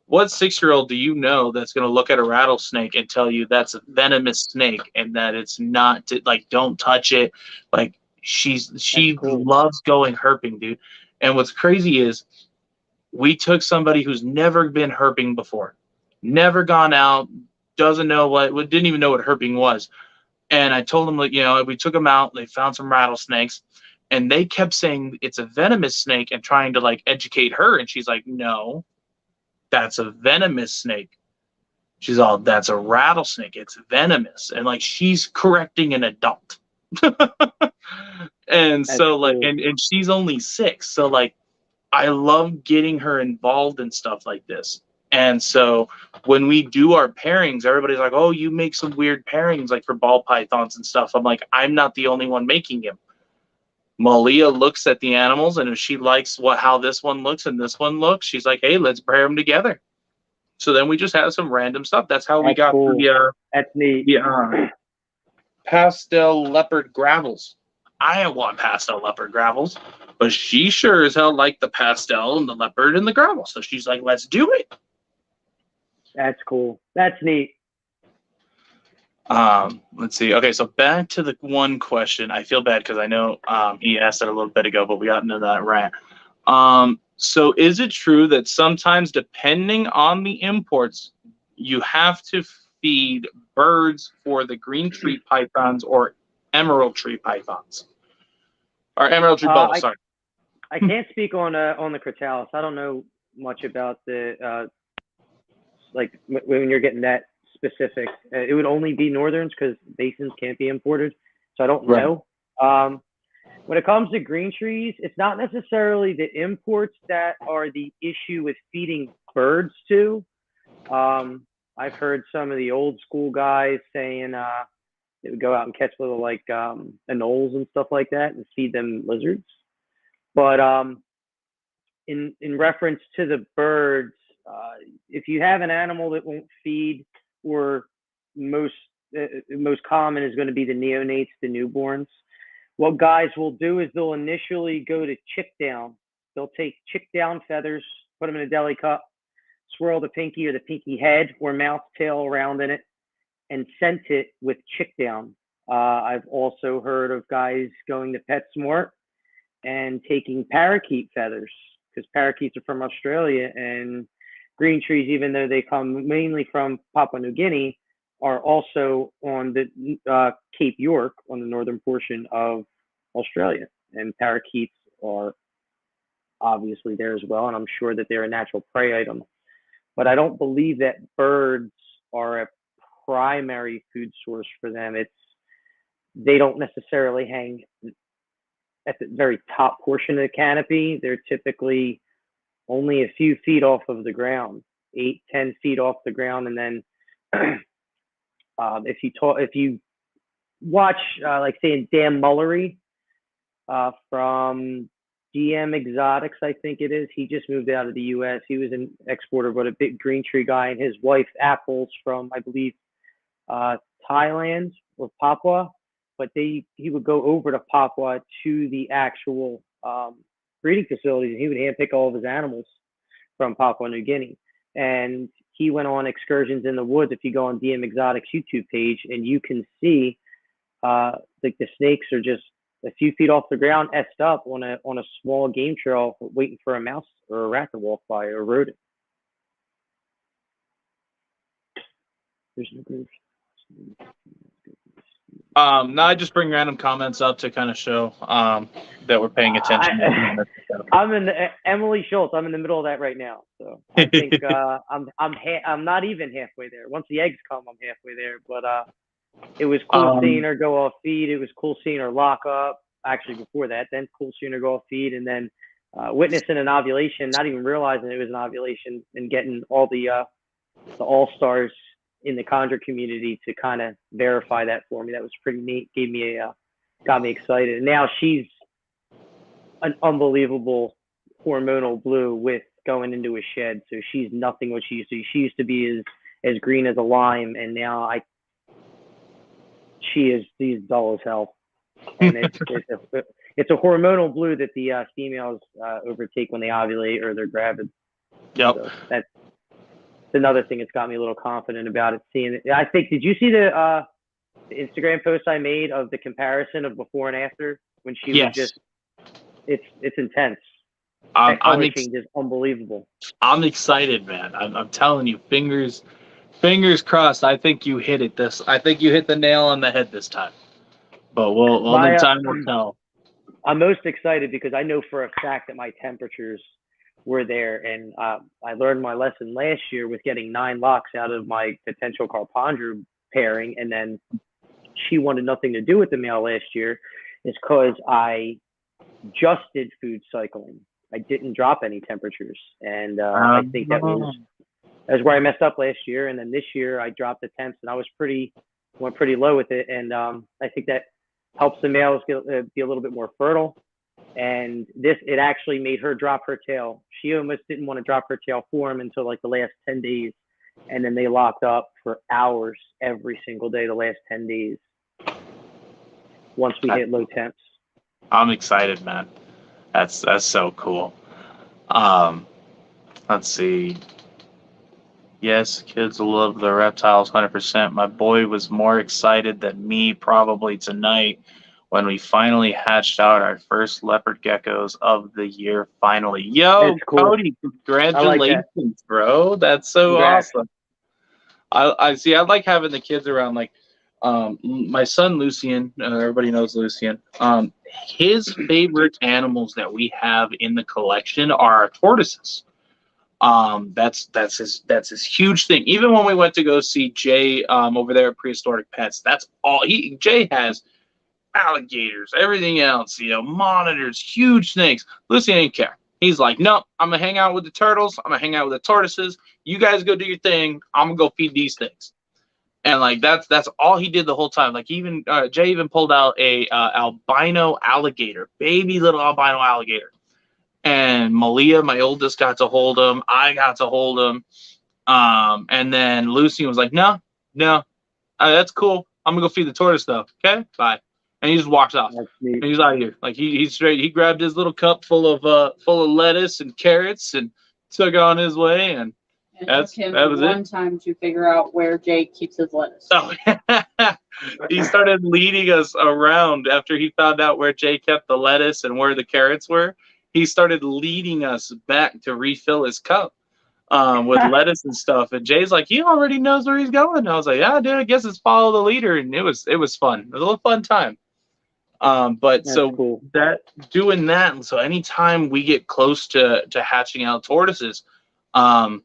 Speaker 1: what 6-year-old do you know that's going to look at a rattlesnake and tell you that's a venomous snake and that it's not don't touch it. Like she cool. Loves going herping, dude. And what's crazy is we took somebody who's never been herping before, never gone out, doesn't know didn't even know what herping was. And I told them, we took them out, they found some rattlesnakes, and they kept saying it's a venomous snake and trying to educate her. And she's like, no, that's a venomous snake. She's all, that's a rattlesnake. It's venomous. And she's correcting an adult. And that's so cool. And she's only 6. So I love getting her involved in stuff like this. And so when we do our pairings, everybody's like, oh, you make some weird pairings like for ball pythons and stuff. I'm like, I'm not the only one making them. Malia looks at the animals, and if she likes how this one looks and this one looks, she's like, hey, let's pair them together. So then we just have some random stuff. That's how we got
Speaker 4: cool. That's neat.
Speaker 1: the pastel leopard gravels. I don't want pastel leopard gravels, but she sure as hell liked the pastel and the leopard and the gravel. So she's like, let's do it.
Speaker 4: That's cool. That's neat.
Speaker 1: Let's see. Okay, so back to the one question. I feel bad because I know he asked it a little bit ago, but we got into that rant. So is it true that sometimes, depending on the imports, you have to feed birds for the green tree pythons or emerald tree pythons? Or emerald tree bubbles, sorry.
Speaker 4: I can't speak on the Cratalis. I don't know much about the like when you're getting that specific. It would only be northerns because basins can't be imported. So I don't know. When it comes to green trees, it's not necessarily the imports that are the issue with feeding birds to. I've heard some of the old school guys saying they would go out and catch little like anoles and stuff like that and feed them lizards. But in reference to the birds, if you have an animal that won't feed, or most common is going to be the neonates, the newborns. What guys will do is they'll initially go to chick down. They'll take chick down feathers, put them in a deli cup, swirl the pinky or the pinky head or mouth tail around in it, and scent it with chick down. I've also heard of guys going to PetSmart and taking parakeet feathers, because parakeets are from Australia, and green trees, even though they come mainly from Papua New Guinea, are also on the Cape York, on the northern portion of Australia. And parakeets are obviously there as well, and I'm sure that they're a natural prey item. But I don't believe that birds are a primary food source for them. They don't necessarily hang at the very top portion of the canopy. They're typically only a few feet off of the ground, 8-10 feet off the ground. And then if you watch like say Dan Mullery from DM Exotics, I think it is, he just moved out of the US. He was an exporter, but a big green tree guy, and his wife Apple's from, I believe, Thailand or Papua, but he would go over to Papua to the actual breeding facilities, and he would handpick all of his animals from Papua New Guinea. And he went on excursions in the woods. If you go on DM Exotics YouTube page, and you can see like the snakes are just a few feet off the ground, etched up on a small game trail, waiting for a mouse or a rat to walk by, or a rodent. There's no groups.
Speaker 1: No, I just bring random comments up to kind of show that we're paying attention.
Speaker 4: I'm in Emily Schultz. I'm in the middle of that right now, so I think I'm not even halfway there. Once the eggs come, I'm halfway there. But it was cool seeing her go off feed. It was cool seeing her lock up. Actually, before that, then cool seeing her go off feed, and then witnessing an ovulation, not even realizing it was an ovulation, and getting all the all-stars in the chondro community to kind of verify that for me. That was pretty neat. Got me excited. And now she's an unbelievable hormonal blue with going into a shed. So she's nothing what she used to be. She used to be as green as a lime, and now she's dull as hell. And it's a hormonal blue that the females overtake when they ovulate or they're gravid.
Speaker 1: Yep.
Speaker 4: So that's another thing that's got me a little confident about it. Seeing it, I think, did you see the Instagram post I made of the comparison of before and after when she was just? It's intense. That color change is unbelievable.
Speaker 1: I'm excited, man. I'm telling you, fingers crossed. I think you hit it. I think you hit the nail on the head this time. But only time will tell. I'm
Speaker 4: most excited because I know for a fact that my temperatures were there, and I learned my lesson last year with getting 9 locks out of my potential Carpondra pairing, and then she wanted nothing to do with the male last year, is because I just did food cycling. I didn't drop any temperatures, and I think that was That's where I messed up last year, and then this year I dropped the temps, and I went pretty low with it, and I think that helps the males be a little bit more fertile. And it actually made her drop her tail. She almost didn't want to drop her tail for him until like the last 10 days, and then they locked up for hours every single day the last 10 days. Once we hit low temps.
Speaker 1: I'm excited, man. That's so cool. Let's see. Yes, kids love the reptiles 100%. My boy was more excited than me probably tonight when we finally hatched out our first leopard geckos of the year. Finally, yo,
Speaker 4: That's cool.
Speaker 1: Cody, congratulations, bro. That's so
Speaker 4: Congrats.
Speaker 1: awesome. I see. I like having the kids around. Like, my son Lucian. Everybody knows Lucian. His favorite animals that we have in the collection are our tortoises. That's his huge thing. Even when we went to go see Jay over there at Prehistoric Pets, that's all Jay has. Alligators, everything else, monitors, huge snakes. Lucy didn't care. He's like, no, I'm gonna hang out with the turtles. I'm gonna hang out with the tortoises. You guys go do your thing. I'm gonna go feed these things. And like that's all he did the whole time. Like even Jay even pulled out a albino alligator, baby little albino alligator. And Malia, my oldest, got to hold him. I got to hold him. And then Lucy was like, no, that's cool. I'm gonna go feed the tortoise though. Okay, bye. And he just walks off. And he's out of here. Like he's straight. He grabbed his little cup full of lettuce and carrots and took on his way. And
Speaker 5: that was one time to figure out where Jay keeps his lettuce.
Speaker 1: Oh, he started leading us around after he found out where Jay kept the lettuce and where the carrots were. He started leading us back to refill his cup with lettuce and stuff. And Jay's like, he already knows where he's going. And I was like, yeah, dude, I guess it's follow the leader. And it was fun. It was a little fun time. But that's so cool. Doing that. And so anytime we get close to hatching out tortoises, I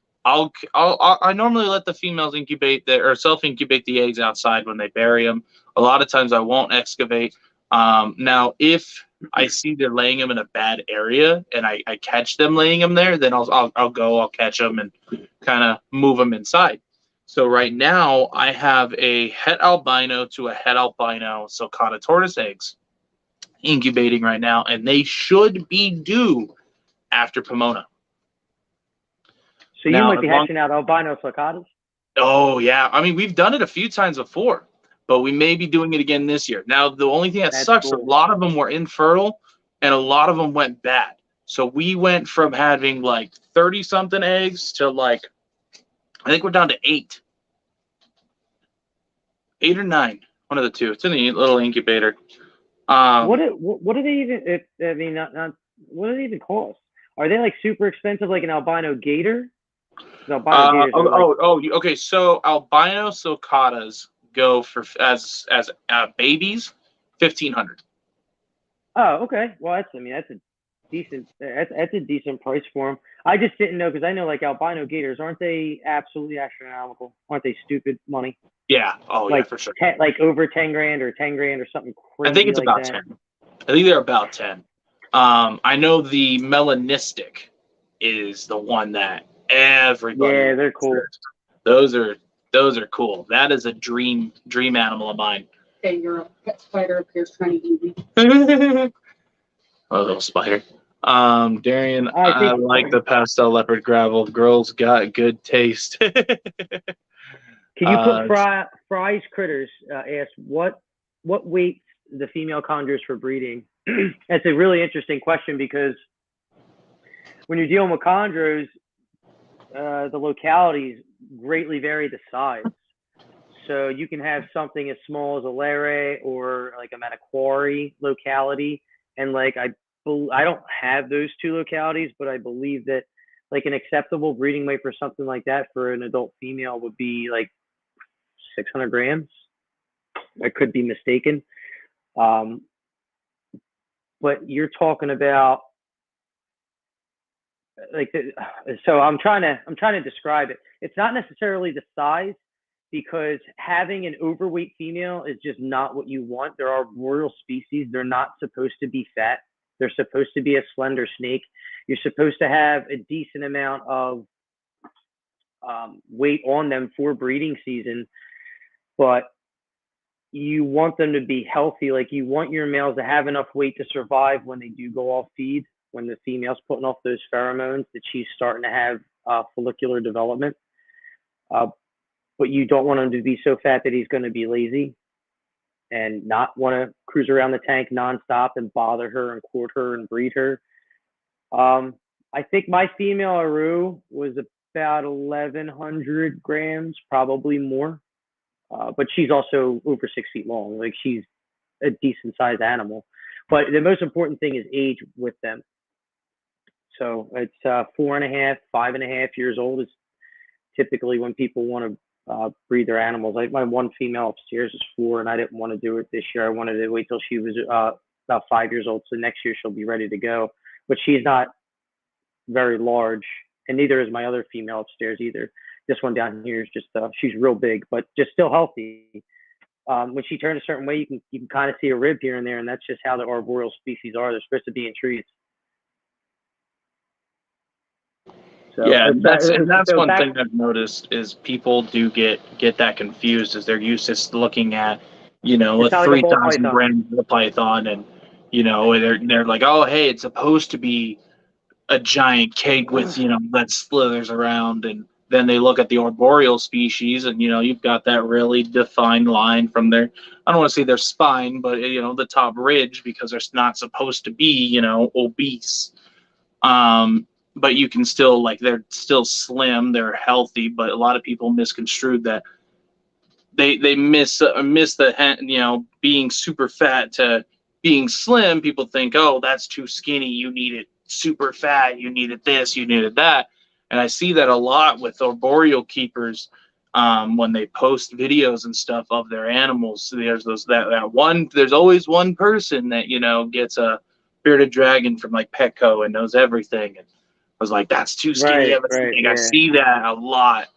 Speaker 1: normally let the females incubate or self-incubate the eggs outside when they bury them. A lot of times I won't excavate. Now, if I see they're laying them in a bad area and I catch them laying them there, then I'll catch them and kind of move them inside. So right now I have a het albino to a het albino sulcata tortoise eggs incubating right now, and they should be due after Pomona.
Speaker 4: So you might be hatching out albino sulcatas?
Speaker 1: Oh yeah, I mean we've done it a few times before, but we may be doing it again this year. Now the only thing that sucks, cool. A lot of them were infertile, and a lot of them went bad. So we went from having like 30-something eggs to like, I think we're down to 8 or 9, one of the two. It's in the little incubator.
Speaker 4: What do they even? What do they even cost? Are they like super expensive, like an albino gator?
Speaker 1: Okay. So albino sulcatas go for as babies, $1,500.
Speaker 4: Oh, okay. Well, that's a decent price for them. I just didn't know because I know like albino gators, aren't they absolutely astronomical? Aren't they stupid money?
Speaker 1: Yeah. Oh,
Speaker 4: like,
Speaker 1: yeah, for sure.
Speaker 4: Like over 10 grand or 10 grand or something crazy.
Speaker 1: I think it's
Speaker 4: like
Speaker 1: about
Speaker 4: that.
Speaker 1: 10. I think they're about 10. I know the melanistic is the one that everybody.
Speaker 4: Yeah, they're cool.
Speaker 1: Those are cool. That is a dream animal of mine.
Speaker 5: Hey, your pet spider appears trying to eat me.
Speaker 1: A little spider. Darian, I like the pastel leopard gravel. Girls got good taste.
Speaker 4: Can you put Fry's Critters asked what weights the female chondros for breeding? That's a really interesting question because when you're dealing with chondros, the localities greatly vary the size. So you can have something as small as a Lere or like a Manaquari locality, and like I don't have those two localities, but I believe that like an acceptable breeding weight for something like that for an adult female would be like 600 grams. I could be mistaken. But you're talking about like, so I'm trying to describe it. It's not necessarily the size, because having an overweight female is just not what you want. There are royal species. They're not supposed to be fat. They're supposed to be a slender snake. You're supposed to have a decent amount of weight on them for breeding season, but you want them to be healthy. Like, you want your males to have enough weight to survive when they do go off feed, when the female's putting off those pheromones, that she's starting to have follicular development. But you don't want him to be so fat that he's going to be lazy and not want to cruise around the tank nonstop and bother her and court her and breed her. I think my female Aru was about 1,100 grams, probably more. But she's also over 6 feet long. Like, she's a decent sized animal. But the most important thing is age with them. So it's 4.5, 5.5 years old is typically when people want to breed their animals. Like, my one female upstairs is 4, and I didn't want to do it this year. I wanted to wait till she was about 5 years old. So next year she'll be ready to go. But she's not very large, and neither is my other female upstairs either. This one down here is just she's real big, but just still healthy. When she turns a certain way, you can kind of see a rib here and there, and that's just how the arboreal species are. They're supposed to be in trees. So,
Speaker 1: Yeah, that's
Speaker 4: so
Speaker 1: one thing I've noticed is people do get that confused, as they're used to looking at, you know, a
Speaker 4: It's not like a ball
Speaker 1: 3,000
Speaker 4: python.
Speaker 1: gram python, and you know, they're like, oh, hey, it's supposed to be a giant cake with, you know, that slithers around, and then they look at the arboreal species, and you know, you've got that really defined line from their, I don't want to say their spine, but you know, the top ridge, because they're not supposed to be, you know, obese. But you can still, like, they're still slim, they're healthy, but a lot of people misconstrued that. They miss the, you know, being super fat to being slim. People think, oh, that's too skinny, you need it super fat, you needed this, you needed that. And I see that a lot with arboreal keepers, when they post videos and stuff of their animals. There's there's always one person that, you know, gets a bearded dragon from like Petco and knows everything, and was like, that's too skinny of a snake.
Speaker 4: yeah.
Speaker 1: I see that a lot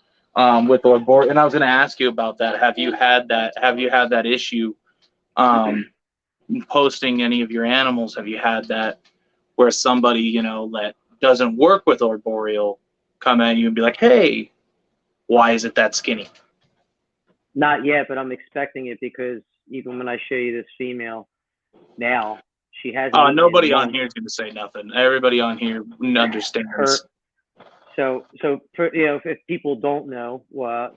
Speaker 1: with arboreal. And I was going to ask you about that. Have you had that issue posting any of your animals? Have you had that where somebody, you know, that doesn't work with arboreal come at you and be like, hey, why is it that skinny?
Speaker 4: Not yet, but I'm expecting it, because even when I show you this female now, she has.
Speaker 1: Nobody on here is going to say nothing. Everybody on here understands.
Speaker 4: So for, you know, if people don't know,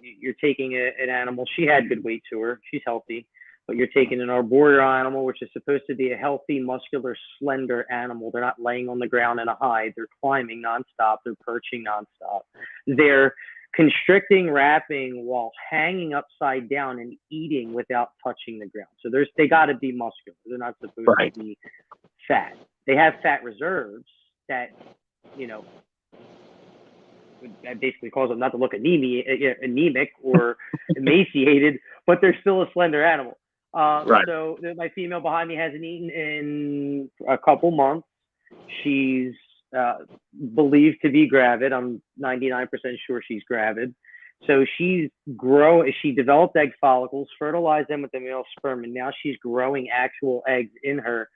Speaker 4: you're taking an animal. She had good weight to her. She's healthy. But you're taking an arboreal animal, which is supposed to be a healthy, muscular, slender animal. They're not laying on the ground in a hide. They're climbing nonstop. They're perching nonstop. They're constricting, wrapping while hanging upside down and eating without touching the ground. So they got to be muscular. They're not supposed to be fat. They have fat reserves that, you know, that basically cause them not to look anemic or emaciated, but they're still a slender animal. So my female behind me hasn't eaten in a couple months. She's believed to be gravid. I'm 99% sure she's gravid. So she developed egg follicles, fertilized them with the male sperm, and now she's growing actual eggs in her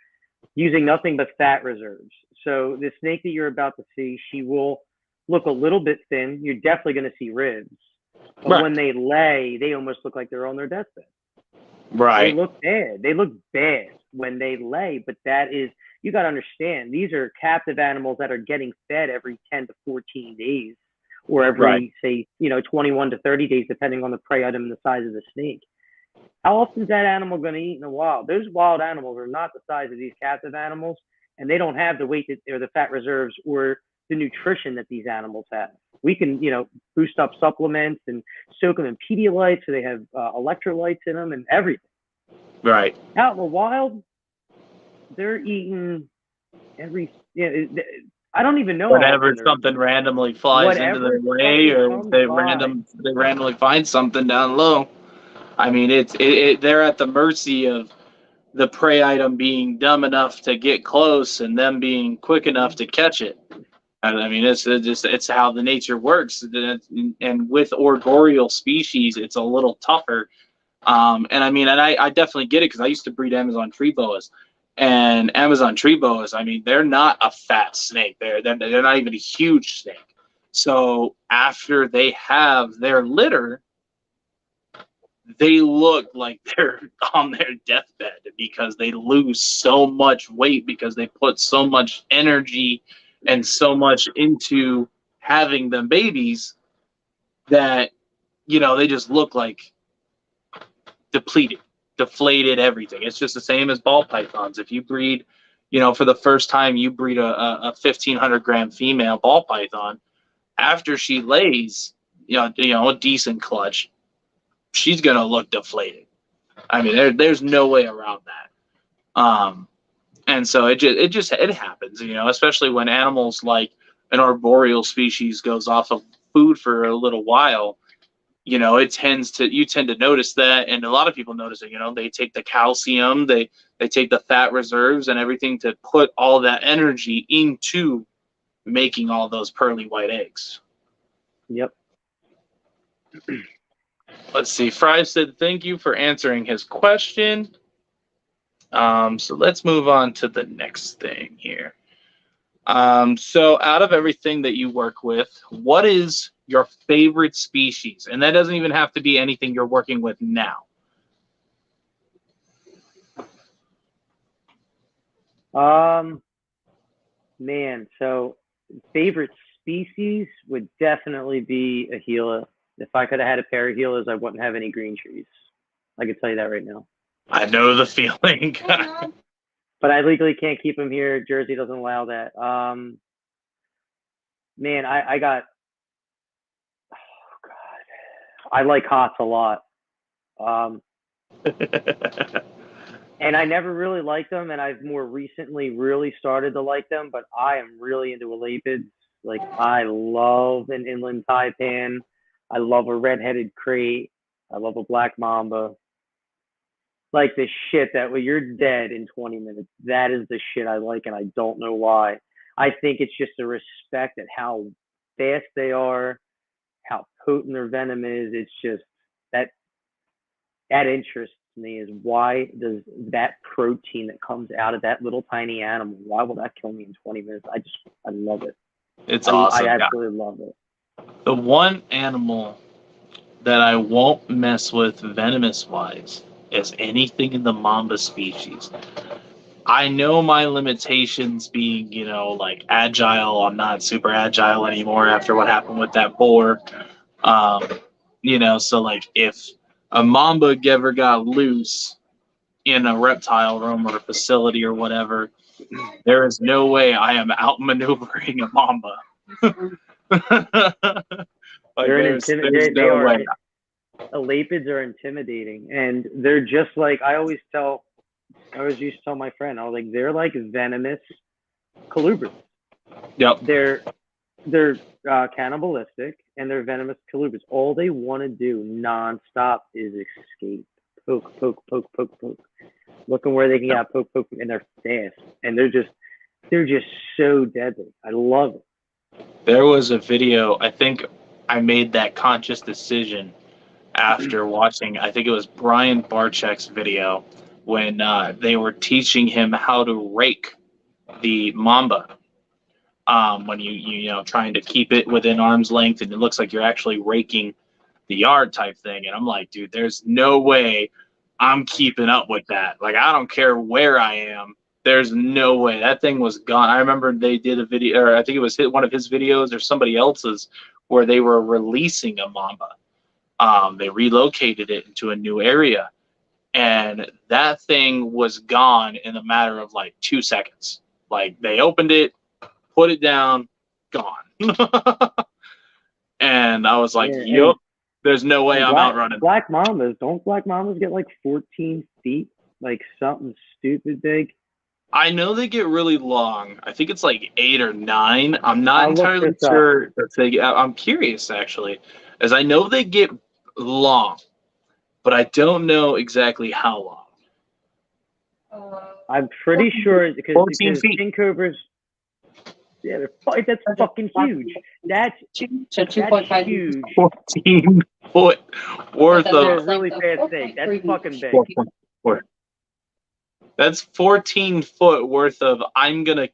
Speaker 4: using nothing but fat reserves. So the snake that you're about to see, she will look a little bit thin. You're definitely going to see ribs. But when they lay, they almost look like they're on their deathbed.
Speaker 1: Right.
Speaker 4: They look bad. They look bad when they lay, but that is, you got to understand, these are captive animals that are getting fed every 10 to 14 days, or every, say, 21 to 30 days, depending on the prey item and the size of the snake. How often is that animal going to eat in the wild? Those wild animals are not the size of these captive animals, and they don't have the weight or the fat reserves or the nutrition that these animals have. We can, boost up supplements and soak them in Pedialyte so they have electrolytes in them and everything.
Speaker 1: Right.
Speaker 4: Out in the wild, they're eating I don't even know.
Speaker 1: Whenever something randomly flies into their way, or they randomly find something down low. I mean, they're at the mercy of the prey item being dumb enough to get close and them being quick enough to catch it. I mean, it's how the nature works. And with arboreal species, it's a little tougher. And I definitely get it, because I used to breed Amazon tree boas. And Amazon tree boas, I mean, they're not a fat snake. They're not even a huge snake. So after they have their litter, they look like they're on their deathbed because they lose so much weight because they put so much energy and so much into having them babies that, you know, they just look like depleted, deflated, everything. It's just the same as ball pythons. If you breed, you know, for the first time you breed a 1,500 gram female ball python, after she lays, you know, a decent clutch, she's gonna look deflated. I mean, there's no way around that. And so it happens, you know, especially when animals like an arboreal species goes off of food for a little while. You know, you tend to notice that, and a lot of people notice it. You know, they take the calcium, they take the fat reserves and everything to put all that energy into making all those pearly white eggs.
Speaker 4: Yep.
Speaker 1: Let's see. Fry said, thank you for answering his question. So let's move on to the next thing here. So out of everything that you work with, what is your favorite species? And that doesn't even have to be anything you're working with now.
Speaker 4: Man, so favorite species would definitely be a Gila. If I could have had a pair of Gilas, I wouldn't have any green trees. I can tell you that right now.
Speaker 1: I know the feeling.
Speaker 4: But I legally can't keep them here. Jersey doesn't allow that. Man, I got, oh God, I like hots a lot. And I never really liked them, and I've more recently really started to like them, but I am really into elapids. Like, I love an inland taipan. I love a red-headed crate. I love a black mamba. Like the shit that when you're dead in 20 minutes, that is the shit I like, and I don't know why. I think it's just a respect at how fast they are, how potent their venom is. It's just that interests me is why does that protein that comes out of that little tiny animal, why will that kill me in 20 minutes? I love it.
Speaker 1: It's awesome.
Speaker 4: I absolutely love it.
Speaker 1: The one animal that I won't mess with venomous wise is anything in the mamba species. I know my limitations being, you know, like agile. I'm not super agile anymore after what happened with that boar. You know, so like if a mamba ever got loose in a reptile room or a facility or whatever, there is no way I am outmaneuvering a mamba. Like, there's no way.
Speaker 4: Elapids are intimidating, and they're just like I always used to tell my friend, I was like, they're like venomous colubrids.
Speaker 1: Yep.
Speaker 4: They're cannibalistic, and they're venomous colubrids. All they want to do nonstop is escape. Poke, poke, poke, poke, poke. Looking where they can get poke, poke, and they're fast, and they're just so deadly. I love it.
Speaker 1: There was a video, I think I made that conscious decision after watching, I think it was Brian Barczyk's video, when they were teaching him how to rake the mamba. When you know, trying to keep it within arm's length, and it looks like you're actually raking the yard type thing. And I'm like, dude, there's no way I'm keeping up with that. Like, I don't care where I am. There's no way. That thing was gone. I remember they did a video, or I think it was one of his videos or somebody else's, where they were releasing a mamba. They relocated it into a new area, and that thing was gone in a matter of like 2 seconds. Like, they opened it, put it down, gone. And I was like, yup, there's no way I'm outrunning.
Speaker 4: Black mambas, don't black mambas get like 14 feet? Like something stupid big?
Speaker 1: I know they get really long. I think it's like 8 or 9. I'm not entirely sure if they get, I'm curious actually, as I know they get long, but I don't know exactly how long.
Speaker 4: I'm pretty sure because
Speaker 1: 14 feet.
Speaker 4: king cobras, yeah, that's fucking huge. That's
Speaker 5: 2.5
Speaker 4: huge.
Speaker 1: 14 foot worth
Speaker 4: For a
Speaker 1: of.
Speaker 4: really fast snake, that's fucking big.
Speaker 1: 4.4. That's 14 foot worth of I'm gonna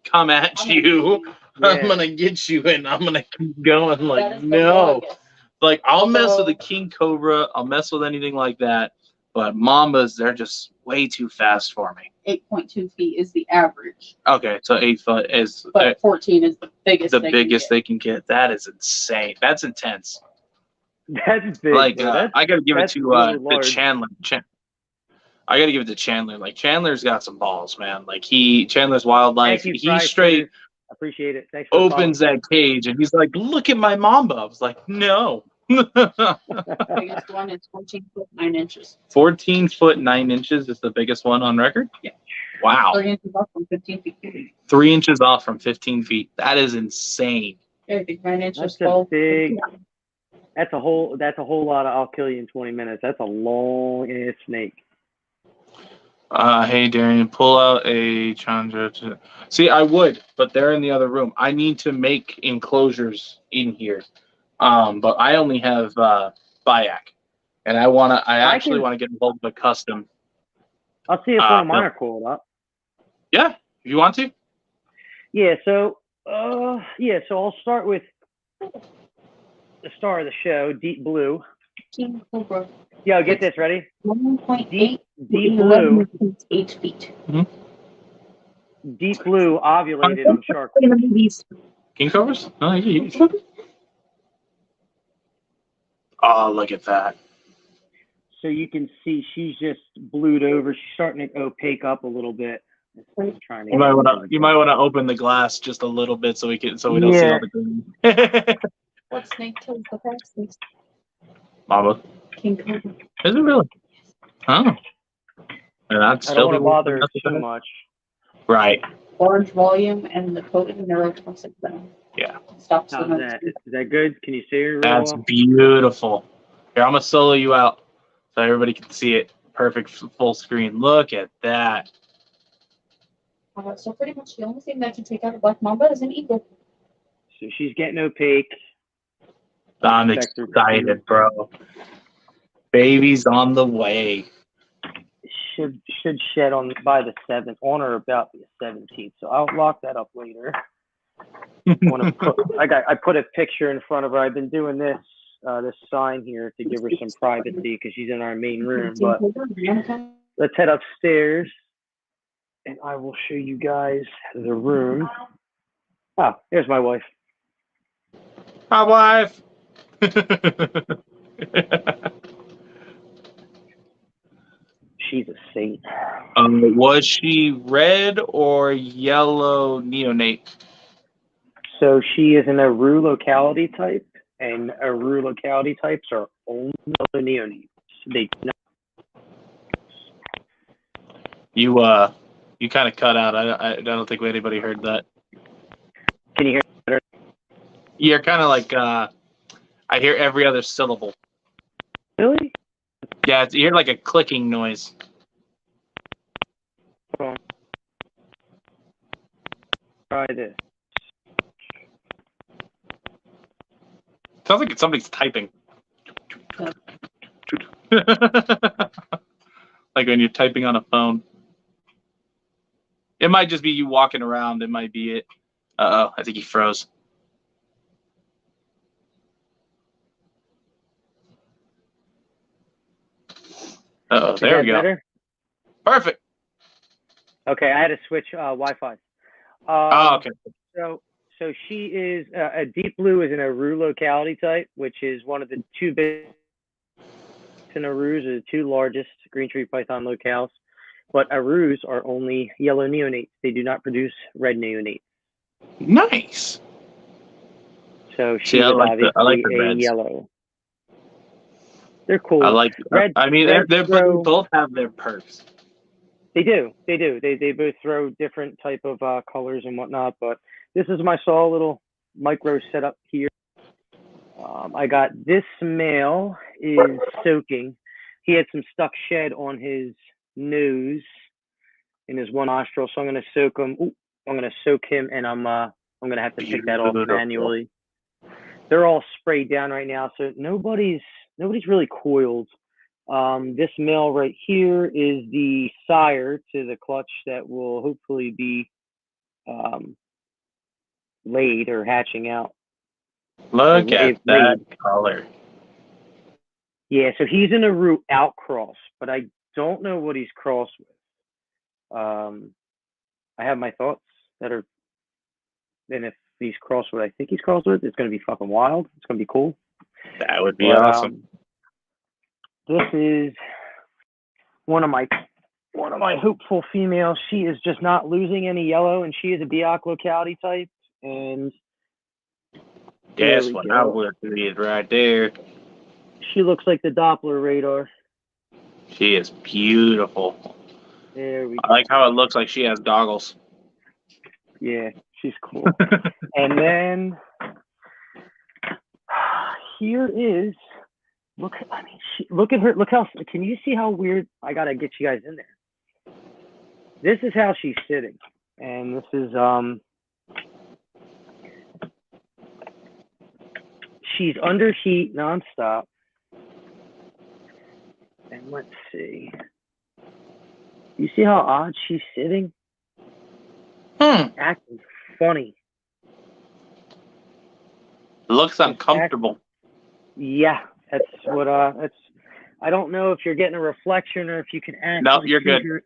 Speaker 1: come at you I'm gonna get you, and I'm gonna keep going.
Speaker 5: That
Speaker 1: Like,
Speaker 5: is the
Speaker 1: no.
Speaker 5: longest.
Speaker 1: Like, I'll mess with
Speaker 5: So-
Speaker 1: a king cobra. I'll mess with anything like that. But mambas, they're just way too fast for me.
Speaker 5: 8.2 feet is the average,
Speaker 1: Okay, so 8 foot is
Speaker 5: but 14 is the biggest.
Speaker 1: the
Speaker 5: they
Speaker 1: biggest
Speaker 5: can
Speaker 1: they can get. That is insane. That's intense.
Speaker 4: That's big.
Speaker 1: Like,
Speaker 4: bro.
Speaker 1: I gotta give it
Speaker 4: that's
Speaker 1: to
Speaker 4: really
Speaker 1: to
Speaker 4: large.
Speaker 1: Chandler. I gotta give it to Chandler. Like, Chandler's got some balls, man. Like, Chandler's wildlife.
Speaker 4: Thank you,
Speaker 1: He
Speaker 4: Fry
Speaker 1: straight
Speaker 4: Food. Appreciate it. Thanks for
Speaker 1: opens that cage, and he's like, "Look at my mamba." I was like, "No."
Speaker 5: The biggest one is 14 foot 9 inches.
Speaker 1: 14 foot 9 inches is the biggest one on record.
Speaker 5: Yeah.
Speaker 1: Wow.
Speaker 5: 3 inches off from 15 feet.
Speaker 1: 3 inches off from 15 feet. That is insane.
Speaker 5: Yeah, I think 9 inches.
Speaker 4: That's a
Speaker 5: 12.
Speaker 4: big. That's a whole lot of I'll kill you in 20 minutes. That's a long ass snake.
Speaker 1: Hey Darian, pull out a Chandra. See, I would, but they're in the other room. I need to make enclosures in here. But I only have Bayak, and I actually want to get involved with a custom.
Speaker 4: I'll see if one of mine are coiled up.
Speaker 1: Yeah, if you want to.
Speaker 4: Yeah, so I'll start with the star of the show, Deep Blue.
Speaker 5: King Cobra.
Speaker 4: Yo, get this, ready?
Speaker 5: 1.8
Speaker 4: Deep Blue.
Speaker 5: 8 feet.
Speaker 4: Deep Blue ovulated on shark.
Speaker 1: King covers? Oh, yeah. Oh, look at that.
Speaker 4: So you can see she's just blued over. She's starting to opaque up a little bit. Trying to
Speaker 1: You might want to open the glass just a little bit so we don't see all the green.
Speaker 5: What snake kills the fastest?
Speaker 1: Mama.
Speaker 5: King Cobra.
Speaker 1: Is it really? Oh. And that's
Speaker 4: I don't want to bother too much.
Speaker 1: Right.
Speaker 5: Large volume and the potent neurotoxic venom.
Speaker 1: Yeah.
Speaker 5: Stops
Speaker 4: How's
Speaker 5: the
Speaker 4: that? Is that good? Can you see her real
Speaker 1: That's
Speaker 4: well?
Speaker 1: beautiful. Here, I'm gonna solo you out so everybody can see it. Perfect full screen. Look at that.
Speaker 5: So pretty much the only thing that can take out a black mamba is an eagle.
Speaker 4: So she's getting opaque.
Speaker 1: I'm excited, bro. Baby's on the way.
Speaker 4: Should shed by the 7th, on or about the 17th. So I'll lock that up later. I put a picture in front of her. I've been doing this sign here to give her some privacy because she's in our main room. But let's head upstairs, and I will show you guys the room. Oh, there's my wife.
Speaker 1: Hi, wife.
Speaker 4: She's a saint.
Speaker 1: Was she red or yellow neonate?
Speaker 4: So she is an Aru locality type, and Aru locality types are only yellow neonates. They do not.
Speaker 1: You kind of cut out. I don't think anybody heard that.
Speaker 4: Can you hear better?
Speaker 1: You're kind of like I hear every other syllable.
Speaker 4: Really?
Speaker 1: Yeah, you hear like a clicking noise.
Speaker 4: Hold on. Try this.
Speaker 1: Sounds like somebody's typing. Like when you're typing on a phone. It might just be you walking around. It might be it. Uh-oh, I think he froze. Uh-oh, there we go.
Speaker 4: Better?
Speaker 1: Perfect.
Speaker 4: Okay, I had to switch Wi-Fi.
Speaker 1: Okay.
Speaker 4: So she is a Deep Blue is an Aru locality type, which is one of the two biggest Arus, are the two largest green tree python locales. But Arus are only yellow neonates. They do not produce red neonates.
Speaker 1: Nice.
Speaker 4: So she is obviously a
Speaker 1: reds.
Speaker 4: yellow. They're cool.
Speaker 1: I like.
Speaker 4: Red,
Speaker 1: I mean, they both have their perks.
Speaker 4: They do. They both throw different type of colors and whatnot. But this is my small little micro setup here. I got this male is soaking. He had some stuck shed on his nose in his one nostril, so I'm gonna soak him. I'm gonna soak him, and I'm gonna have to pick that off manually. They're all sprayed down right now, so nobody's really coiled. This male right here is the sire to the clutch that will hopefully be laid or hatching out.
Speaker 1: Look at
Speaker 4: It's
Speaker 1: that
Speaker 4: laid.
Speaker 1: color.
Speaker 4: Yeah, so he's in a root outcross, but I don't know what he's crossed with. I have my thoughts that are, and if he's crossed what I think he's crossed with, it's going to be fucking wild. It's going to be cool.
Speaker 1: That would be
Speaker 4: But,
Speaker 1: awesome.
Speaker 4: This is one of my hopeful females. She is just not losing any yellow, and she is a Biak locality type. And
Speaker 1: Guess what I would read right there.
Speaker 4: she looks like the Doppler radar.
Speaker 1: She is beautiful.
Speaker 4: There we go.
Speaker 1: I like how it looks like she has goggles.
Speaker 4: Yeah, she's cool. And then here is look at her. Look how, can you see how weird? I gotta get you guys in there. This is how she's sitting, and this is she's under heat nonstop. And let's see. You see how odd she's sitting? Acting funny.
Speaker 1: Looks uncomfortable.
Speaker 4: Yeah, that's what that's. I don't know if you're getting a reflection or if you can actually.
Speaker 1: No, you're good.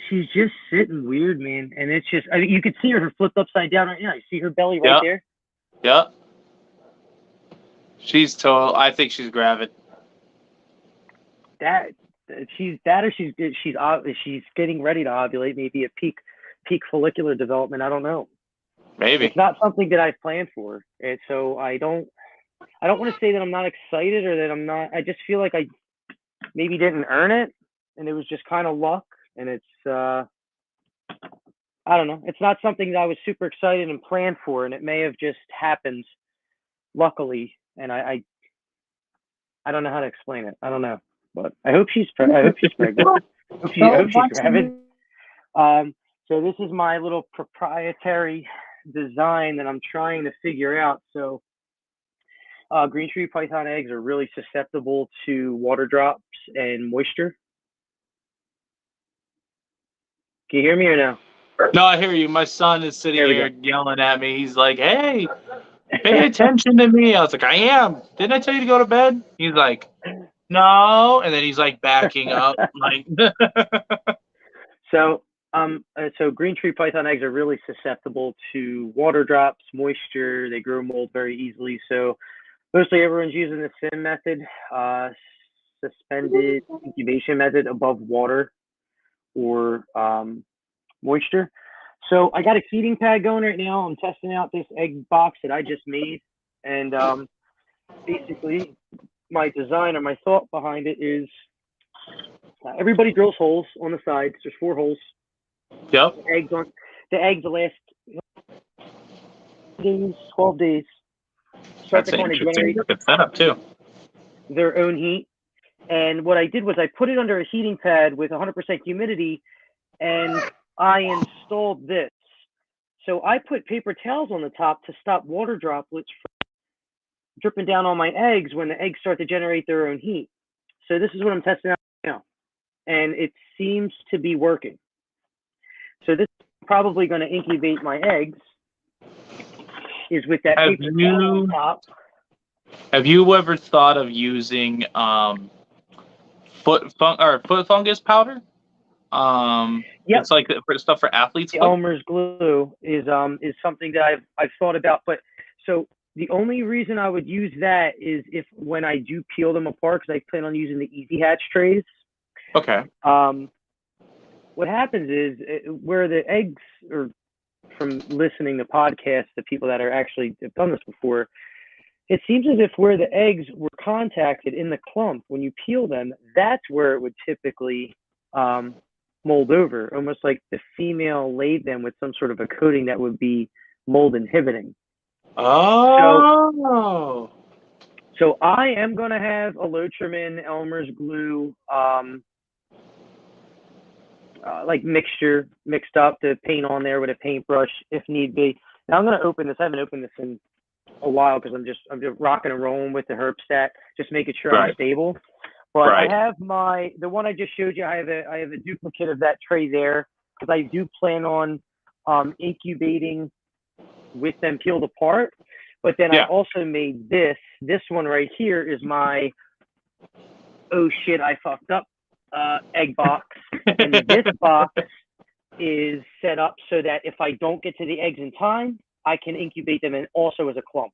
Speaker 4: She's just sitting weird, man, and it's just. I mean, you could see her flipped upside down right now. You see her belly right there.
Speaker 1: Yep. She's total. I think she's gravid.
Speaker 4: She's getting ready to ovulate. Maybe a peak follicular development. I don't know.
Speaker 1: Maybe
Speaker 4: it's not something that I've planned for, and so I don't want to say that I'm not excited or that I'm not. I just feel like I maybe didn't earn it, and it was just kind of luck. And it's I don't know. It's not something that I was super excited and planned for, and it may have just happened luckily. And I don't know how to explain it. I don't know, but I hope she's pregnant. I hope she's gravid. So this is my little proprietary design that I'm trying to figure out. So green tree python eggs are really susceptible to water drops and moisture. Can you hear me or no?
Speaker 1: No, I hear you. My son is sitting here
Speaker 4: go.
Speaker 1: yelling at me. He's like, "Hey, pay attention to me." I was like, "I am. Didn't I tell you to go to bed?" He's like, "No," and then he's like backing up, like.
Speaker 4: So green tree python eggs are really susceptible to water drops, moisture. They grow mold very easily. So mostly everyone's using the SIM method, suspended incubation method above water or moisture. So I got a heating pad going right now. I'm testing out this egg box that I just made. And basically my design or my thought behind it is everybody drills holes on the sides. There's 4 holes.
Speaker 1: Yep.
Speaker 4: The eggs will last 12 days.
Speaker 1: That's an interesting looking setup too.
Speaker 4: Their own heat. And what I did was I put it under a heating pad with 100% humidity, and I installed this. So I put paper towels on the top to stop water droplets from dripping down on my eggs when the eggs start to generate their own heat. So this is what I'm testing out now, and it seems to be working. So this is probably going to incubate my eggs. Is with that paper towel on top.
Speaker 1: Have you ever thought of using foot fungus powder? Yep. It's like for stuff for athletes.
Speaker 4: The Elmer's glue is something that I've thought about, but so the only reason I would use that is if when I do peel them apart, because I plan on using the Easy Hatch trays.
Speaker 1: Okay.
Speaker 4: What happens is where the eggs, or from listening to podcasts, the people that are actually have done this before, it seems as if where the eggs were contacted in the clump, when you peel them, that's where it would typically mold over, almost like the female laid them with some sort of a coating that would be mold inhibiting.
Speaker 1: Oh.
Speaker 4: So I am going to have a Lotrimin Elmer's glue like mixture mixed up to paint on there with a paintbrush if need be. Now I'm going to open this. I haven't opened this in a while because I'm just rocking and rolling with the Herbstat, just making sure I'm stable. But I have the one I just showed you. I have a duplicate of that tray there because I do plan on incubating with them peeled apart. But then I
Speaker 1: Yeah.
Speaker 4: also made this. This one right here is my, oh shit, I fucked up, egg box. And this box is set up so that if I don't get to the eggs in time, I can incubate them and also as a clump.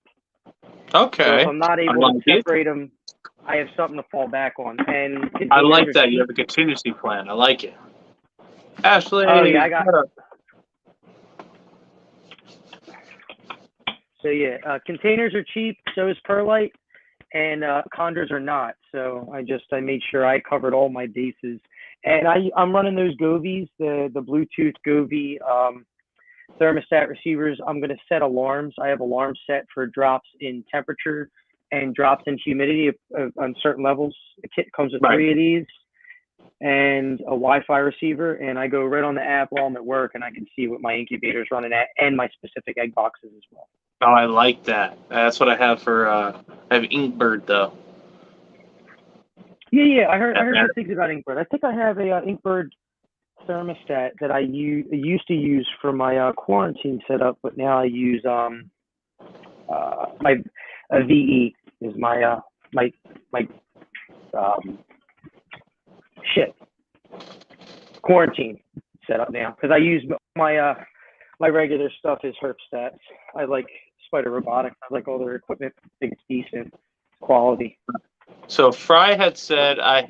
Speaker 4: So
Speaker 1: Okay.
Speaker 4: if I'm not able to separate them, I have something to fall back on. And
Speaker 1: I like that. You have a contingency plan. I like it. Ashley.
Speaker 4: Oh yeah, I got. So yeah, containers are cheap. So is perlite, and chondros are not. So I made sure I covered all my bases. And I'm running those Govies, the Bluetooth Govie thermostat receivers. I'm going to set alarms. I have alarms set for drops in temperature and drops in humidity on certain levels. The kit comes with 3 of these and a Wi-Fi receiver. And I go right on the app while I'm at work, and I can see what my incubator's running at and my specific egg boxes as well.
Speaker 1: Oh, I like that. That's what I have for. I have Inkbird though.
Speaker 4: Yeah. I heard good things about Inkbird. I think I have a Inkbird thermostat that I used to use for my quarantine setup, but now I use my VE is my quarantine setup now, because I use my my regular stuff is Herpstats. I like Spider Robotics. I like all their equipment. I think it's decent quality.
Speaker 1: So Fry had said I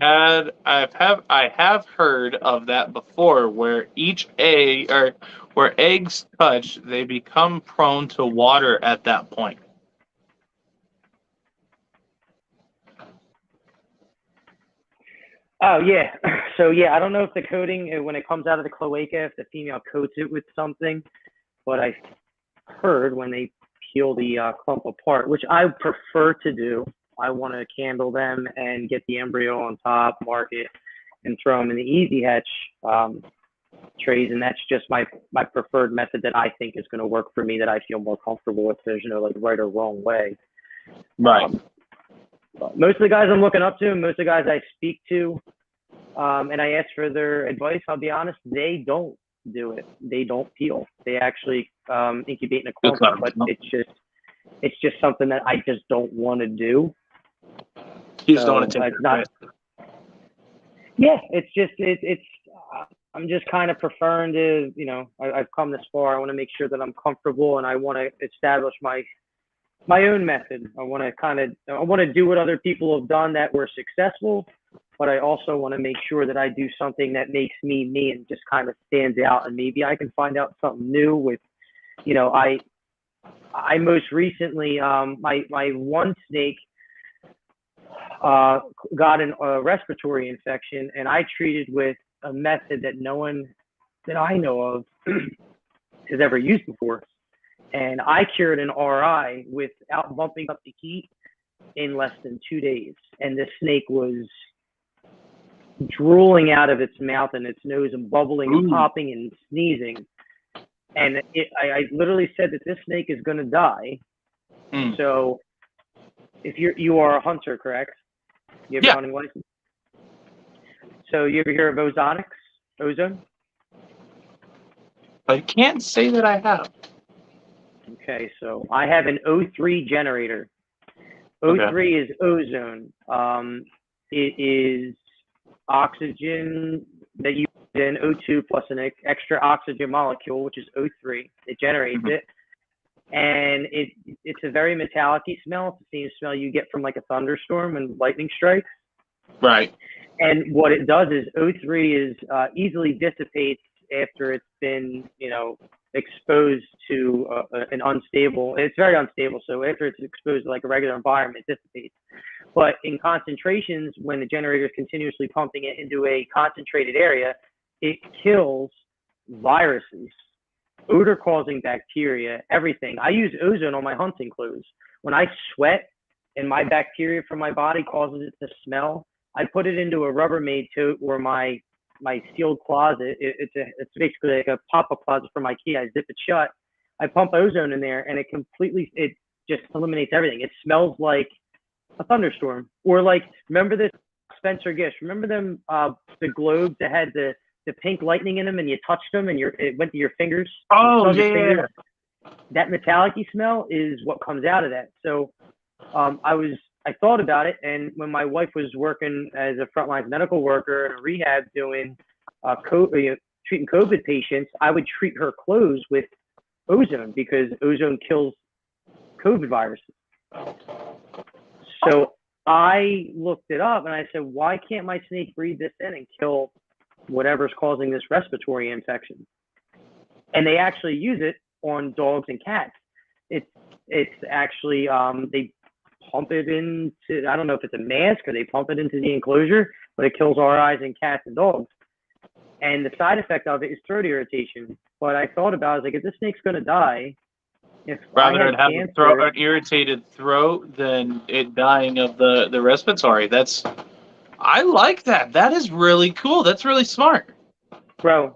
Speaker 1: have heard of that before, where each egg or where eggs touch, they become prone to water at that point.
Speaker 4: Oh yeah. So yeah, I don't know if the coating, when it comes out of the cloaca, if the female coats it with something, but I heard when they peel the clump apart, which I prefer to do. I want to candle them and get the embryo on top, mark it, and throw them in the Easy Hatch trays. And that's just my preferred method that I think is going to work for me, that I feel more comfortable with. There's no like right or wrong way.
Speaker 1: Right.
Speaker 4: Most of the guys I'm looking up to, most of the guys I speak to, and I ask for their advice, I'll be honest, they don't do it. They don't peel. They actually incubate in a clump, but it's just something that I just don't want to do.
Speaker 1: You just don't want to take it.
Speaker 4: Yeah, it's I'm just kind of preferring to, I've come this far. I want to make sure that I'm comfortable, and I want to establish my own method. I want to do what other people have done that were successful, but I also want to make sure that I do something that makes me me and just kind of stands out. And maybe I can find out something new with, I most recently, my one snake got a respiratory infection, and I treated with a method that no one that I know of has ever used before. And I cured an RI without bumping up the heat in less than 2 days. And the snake was drooling out of its mouth and its nose and bubbling and popping and sneezing. And I literally said that this snake is going to die. So if you are a hunter, correct? You have a hunting license? So you ever hear of ozone?
Speaker 1: I can't say that I have.
Speaker 4: Okay, so I have an O3 generator. O3 is ozone. It is oxygen that you put in, O2 plus an extra oxygen molecule, which is O3. It generates it. And it's a very metallic-y smell. It's the same smell you get from like a thunderstorm when lightning strikes. Right. And what it does is O3 is easily dissipates after it's been, exposed to an unstable. It's very unstable. So after it's exposed to like a regular environment, it dissipates. But in concentrations, when the generator is continuously pumping it into a concentrated area, it kills viruses, odor-causing bacteria, everything. I use ozone on my hunting clothes. When I sweat and my bacteria from my body causes it to smell, I put it into a Rubbermaid tote or my sealed closet. It's basically like a pop-up closet for my key. I zip it shut. I pump ozone in there, and it just eliminates everything. It smells like a thunderstorm. Or like, remember this Spencer Gish? Remember them the globes that had the pink lightning in them, and you touched them, and it went to your fingers?
Speaker 1: Oh yeah.
Speaker 4: that metallic-y smell is what comes out of that. So I thought about it, and when my wife was working as a frontline medical worker in a rehab doing treating COVID patients, I would treat her clothes with ozone because ozone kills COVID viruses. So I looked it up and I said, why can't my snake breathe this in and kill whatever's causing this respiratory infection? And they actually use it on dogs and cats. It's actually they pump it into, I don't know if it's a mask or they pump it into the enclosure, but it kills RIs in cats and dogs. And the side effect of it is throat irritation. But I thought about it, I was like, if this snake's going to die, if
Speaker 1: Rather
Speaker 4: I
Speaker 1: than
Speaker 4: had
Speaker 1: have
Speaker 4: cancer,
Speaker 1: an irritated throat than it dying of the respiratory. I like that. That is really cool. That's really smart.
Speaker 4: bro,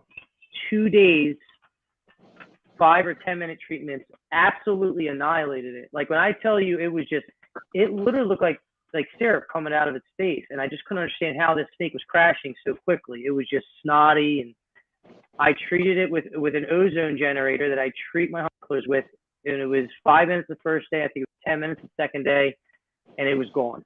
Speaker 4: 2 days, 5 or 10 minute treatments absolutely annihilated it. Like when I tell you it literally looked like syrup coming out of its face. And I just couldn't understand how this snake was crashing so quickly. It was just snotty. And I treated it with an ozone generator that I treat my hummingbirds with. And it was 5 minutes the first day, I think it was 10 minutes the second day, and it was gone.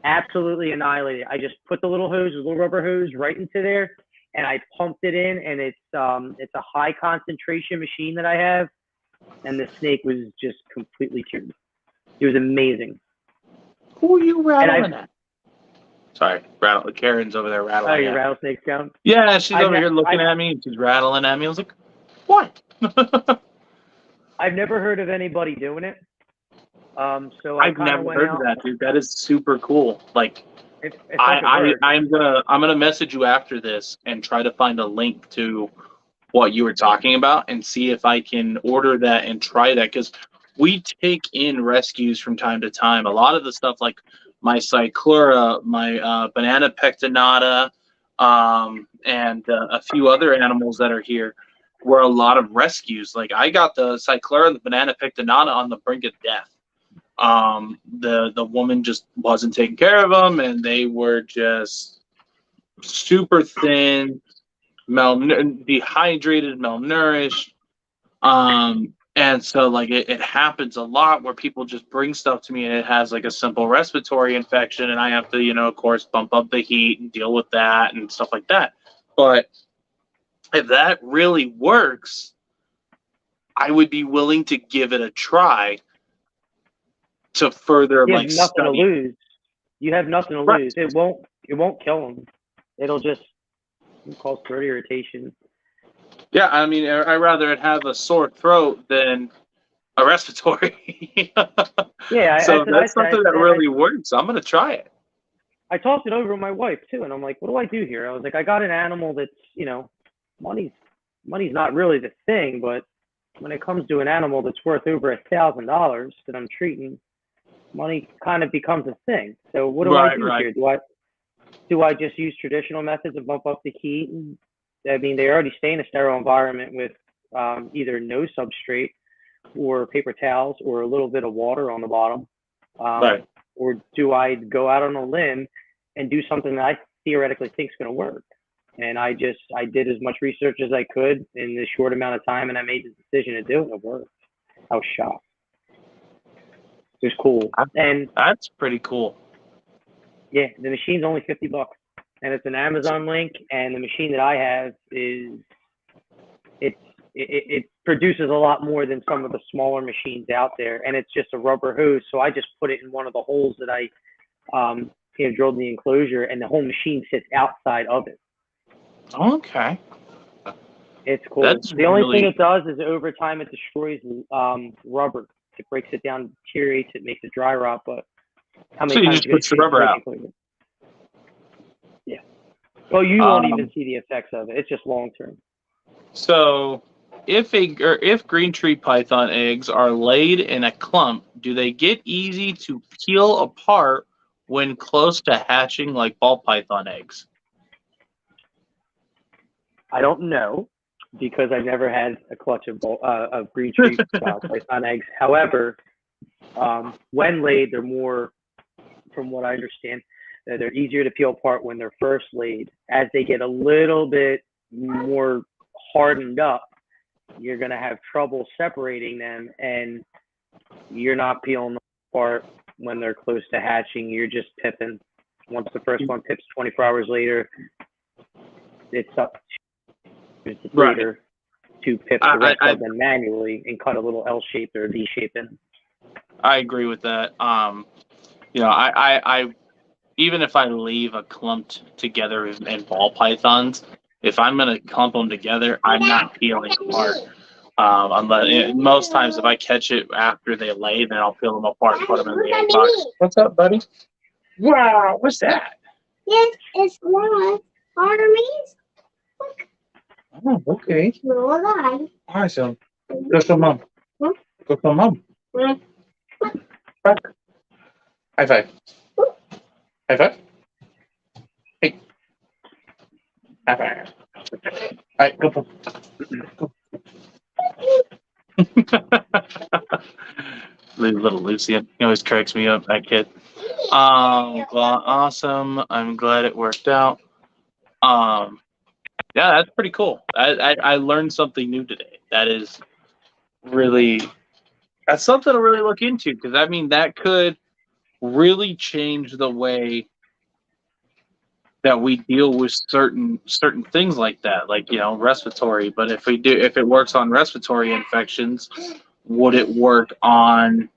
Speaker 4: Absolutely annihilated. I just put the little rubber hose right into there, and I pumped it in, and it's a high concentration machine that I have, and the snake was just completely cured. It was amazing.
Speaker 1: Who are you rattling at? Sorry, Karen's over there rattling.
Speaker 4: Oh, your rattlesnake's down?
Speaker 1: Yeah, she's over here looking at me and she's rattling at me. I was like, what?
Speaker 4: I've never heard of anybody doing it. So
Speaker 1: I've never heard of that, dude. That is super cool. Like, I'm gonna message you after this and try to find a link to what you were talking about and see if I can order that and try that, because we take in rescues from time to time. A lot of the stuff like my cyclura, my banana pectinata, and a few other animals that are here were a lot of rescues. Like I got the cyclura and the banana pectinata on the brink of death. The woman just wasn't taking care of them, and they were just super thin, dehydrated, malnourished. And so like it happens a lot where people just bring stuff to me and it has like a simple respiratory infection, and I have to, of course, bump up the heat and deal with that and stuff like that. But if that really works, I would be willing to give it a try to further
Speaker 4: you have nothing
Speaker 1: study.
Speaker 4: to lose. You have nothing to lose. It won't kill them. It'll just cause throat irritation.
Speaker 1: Yeah, I mean, I'd rather it have a sore throat than a respiratory.
Speaker 4: Yeah,
Speaker 1: so that's something that really works. I'm gonna try it.
Speaker 4: I talked it over with my wife too, and I'm like, what do I do here? I was like, I got an animal that's, money's not really the thing, but when it comes to an animal that's worth over $1,000 that I'm treating, money kind of becomes a thing. So what do I do here? Do I just use traditional methods and bump up the heat? I mean, they already stay in a sterile environment with either no substrate or paper towels or a little bit of water on the bottom. Or do I go out on a limb and do something that I theoretically think is going to work? And I did as much research as I could in this short amount of time, and I made the decision to do it, and it worked. I was shocked. It was cool. And
Speaker 1: that's pretty cool.
Speaker 4: Yeah, the machine's only $50, and it's an Amazon link. And the machine that I have it produces a lot more than some of the smaller machines out there, and it's just a rubber hose. So I just put it in one of the holes that I drilled in the enclosure, and the whole machine sits outside of it.
Speaker 1: Okay.
Speaker 4: It's cool. The only thing it does is over time it destroys rubber. It breaks it down, deteriorates it, makes it dry rot. But how many times
Speaker 1: just put the rubber out?
Speaker 4: Yeah. Well, you won't even see the effects of it. It's just long term.
Speaker 1: So, if green tree python eggs are laid in a clump, do they get easy to peel apart when close to hatching like ball python eggs?
Speaker 4: I don't know, because I've never had a clutch of green tree python eggs. However, when laid, they're more, from what I understand, they're easier to peel apart when they're first laid. As they get a little bit more hardened up, you're going to have trouble separating them, and you're not peeling them apart when they're close to hatching. You're just pipping. Once the first one pips 24 hours later, it's up to the breeder to pip the rest of them manually and cut a little L shape or V shape in.
Speaker 1: I agree with that. You know, I even if I leave a clumped together in ball pythons, if I'm gonna clump them together, I'm not peeling apart. Unless most times if I catch it after they lay, then I'll peel them apart and put them in the egg box. What's up, buddy? Wow, what's that?
Speaker 3: Yes, it's one. Artemis.
Speaker 1: Oh, okay.
Speaker 3: No lie.
Speaker 1: Awesome. Go show mom.
Speaker 3: Hmm?
Speaker 1: Go show mom. Back. High five. High five. Hey. High five. All right, go. Go. Little Lucian. He always cracks me up, that kid. Awesome. I'm glad it worked out. Yeah, that's pretty cool. I learned something new today. That's something to really look into, because I mean that could really change the way that we deal with certain things like that, like, you know, respiratory. But if it works on respiratory infections, would it work on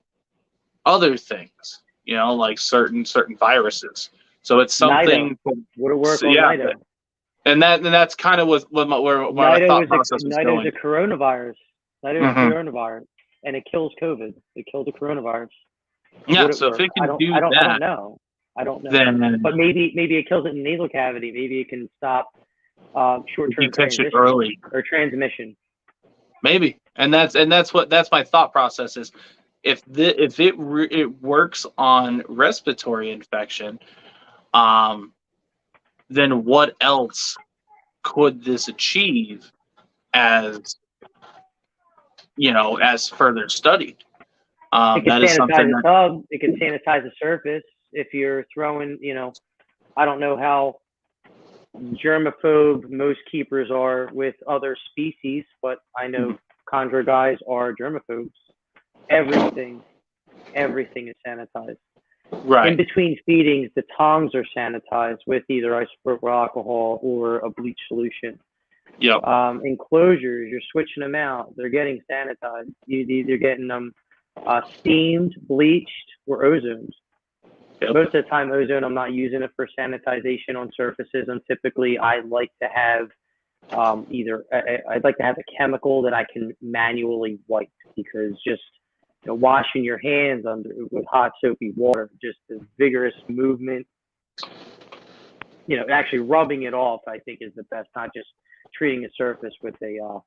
Speaker 1: other things? You know, like certain viruses. So it's something.
Speaker 4: Would it work on Nido?
Speaker 1: And that's kind of where my thought process was going.
Speaker 4: Nido's a coronavirus. Nido's a coronavirus, and it kills COVID. It kills the coronavirus.
Speaker 1: Yeah, so if it can do that,
Speaker 4: I don't know.
Speaker 1: Then,
Speaker 4: but maybe it kills it in the nasal cavity. Maybe it can stop short-term
Speaker 1: transmission early
Speaker 4: or transmission.
Speaker 1: Maybe, and that's my thought process is, if it works on respiratory infection, then what else could this achieve as, you know, as further studied?
Speaker 4: It can sanitize the tub. It can sanitize the surface. If you're throwing, you know, I don't know how germaphobe most keepers are with other species, but I know chondro guys are germaphobes. Everything is sanitized.
Speaker 1: Right.
Speaker 4: In between feedings, the tongs are sanitized with either isopropyl alcohol or a bleach solution.
Speaker 1: Yep.
Speaker 4: Enclosures, you're switching them out. They're getting sanitized. You're either getting them steamed, bleached, or ozoned.
Speaker 1: Yep.
Speaker 4: Most of the time, ozone, I'm not using it for sanitization on surfaces. I like to have I'd like to have a chemical that I can manually wipe, because just, you know, washing your hands with hot soapy water, just the vigorous movement, you know, actually rubbing it off, I think is the best, not just treating a surface with a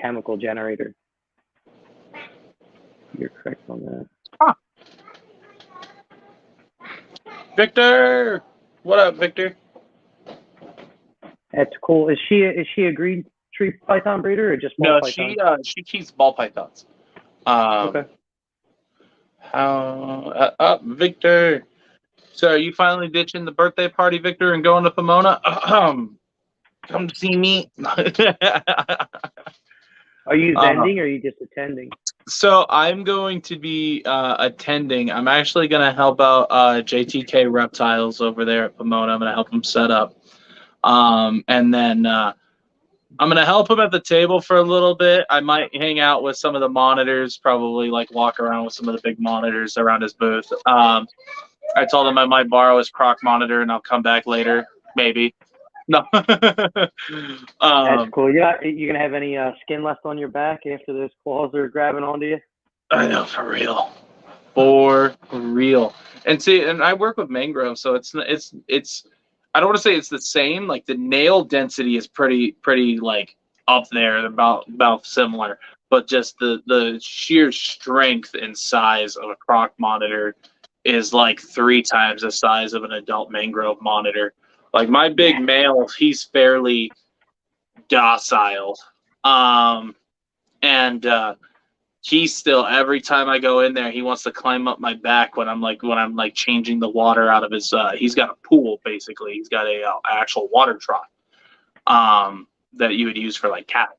Speaker 4: chemical generator. You're correct on that.
Speaker 1: Huh. Victor, what up, Victor?
Speaker 4: That's cool. Is she a green tree python breeder or just ball pythons?
Speaker 1: No, she keeps ball pythons.
Speaker 4: Okay.
Speaker 1: Victor. So are you finally ditching the birthday party, Victor, and going to Pomona? Come see me.
Speaker 4: Are you vending or are you just attending?
Speaker 1: So I'm going to be attending. I'm actually going to help out JTK Reptiles over there at Pomona. I'm going to help them set up. And then I'm going to help him at the table for a little bit. I might hang out with some of the monitors, probably like walk around with some of the big monitors around his booth. I told him I might borrow his croc monitor and I'll come back later, maybe. No.
Speaker 4: That's cool. You gonna have any skin left on your back after those claws are grabbing onto you?
Speaker 1: I know, for real. For real. And see, and I work with Mangrove, so it's I don't want to say it's the same. Like the nail density is pretty like up there, about similar, but just the sheer strength and size of a croc monitor is like 3 times the size of an adult Mangrove monitor. Like my big male, he's fairly docile, and he's still, every time I go in there, he wants to climb up my back when I'm like changing the water out of his. He's got a pool basically. He's got a actual water trough that you would use for like cats.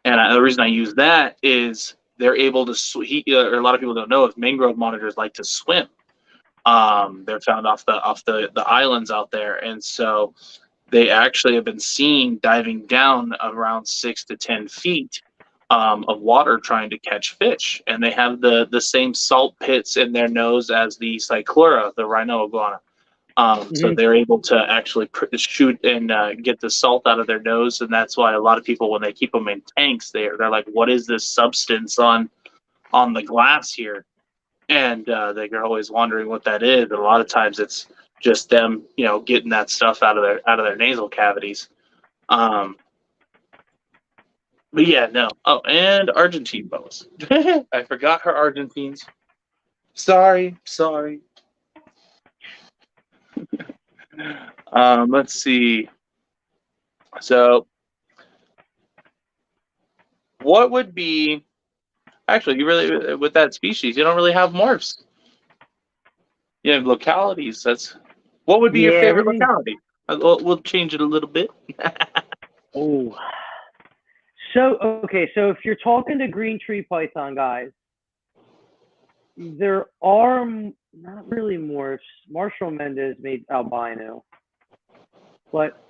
Speaker 1: And the reason I use that is they're able to or a lot of people don't know if mangrove monitors like to swim. They're found off the islands out there, and so they actually have been seen diving down around 6 to 10 feet of water trying to catch fish, and they have the same salt pits in their nose as the cyclura, the rhino iguana. So they're able to actually shoot and get the salt out of their nose, and that's why a lot of people, when they keep them in tanks, they're like, "What is this substance on the glass here?" And they're always wondering what that is. And a lot of times it's just them, getting that stuff out of their nasal cavities. But yeah, no. Oh, and Argentine boas. I forgot her Argentines. Sorry. Let's see. So, what would be actually you with that species? You don't really have morphs. You have localities. What would be your favorite locality? We'll change it a little bit.
Speaker 4: Oh. So if you're talking to green tree python guys, there are not really morphs. Marshall Mendez made albino. But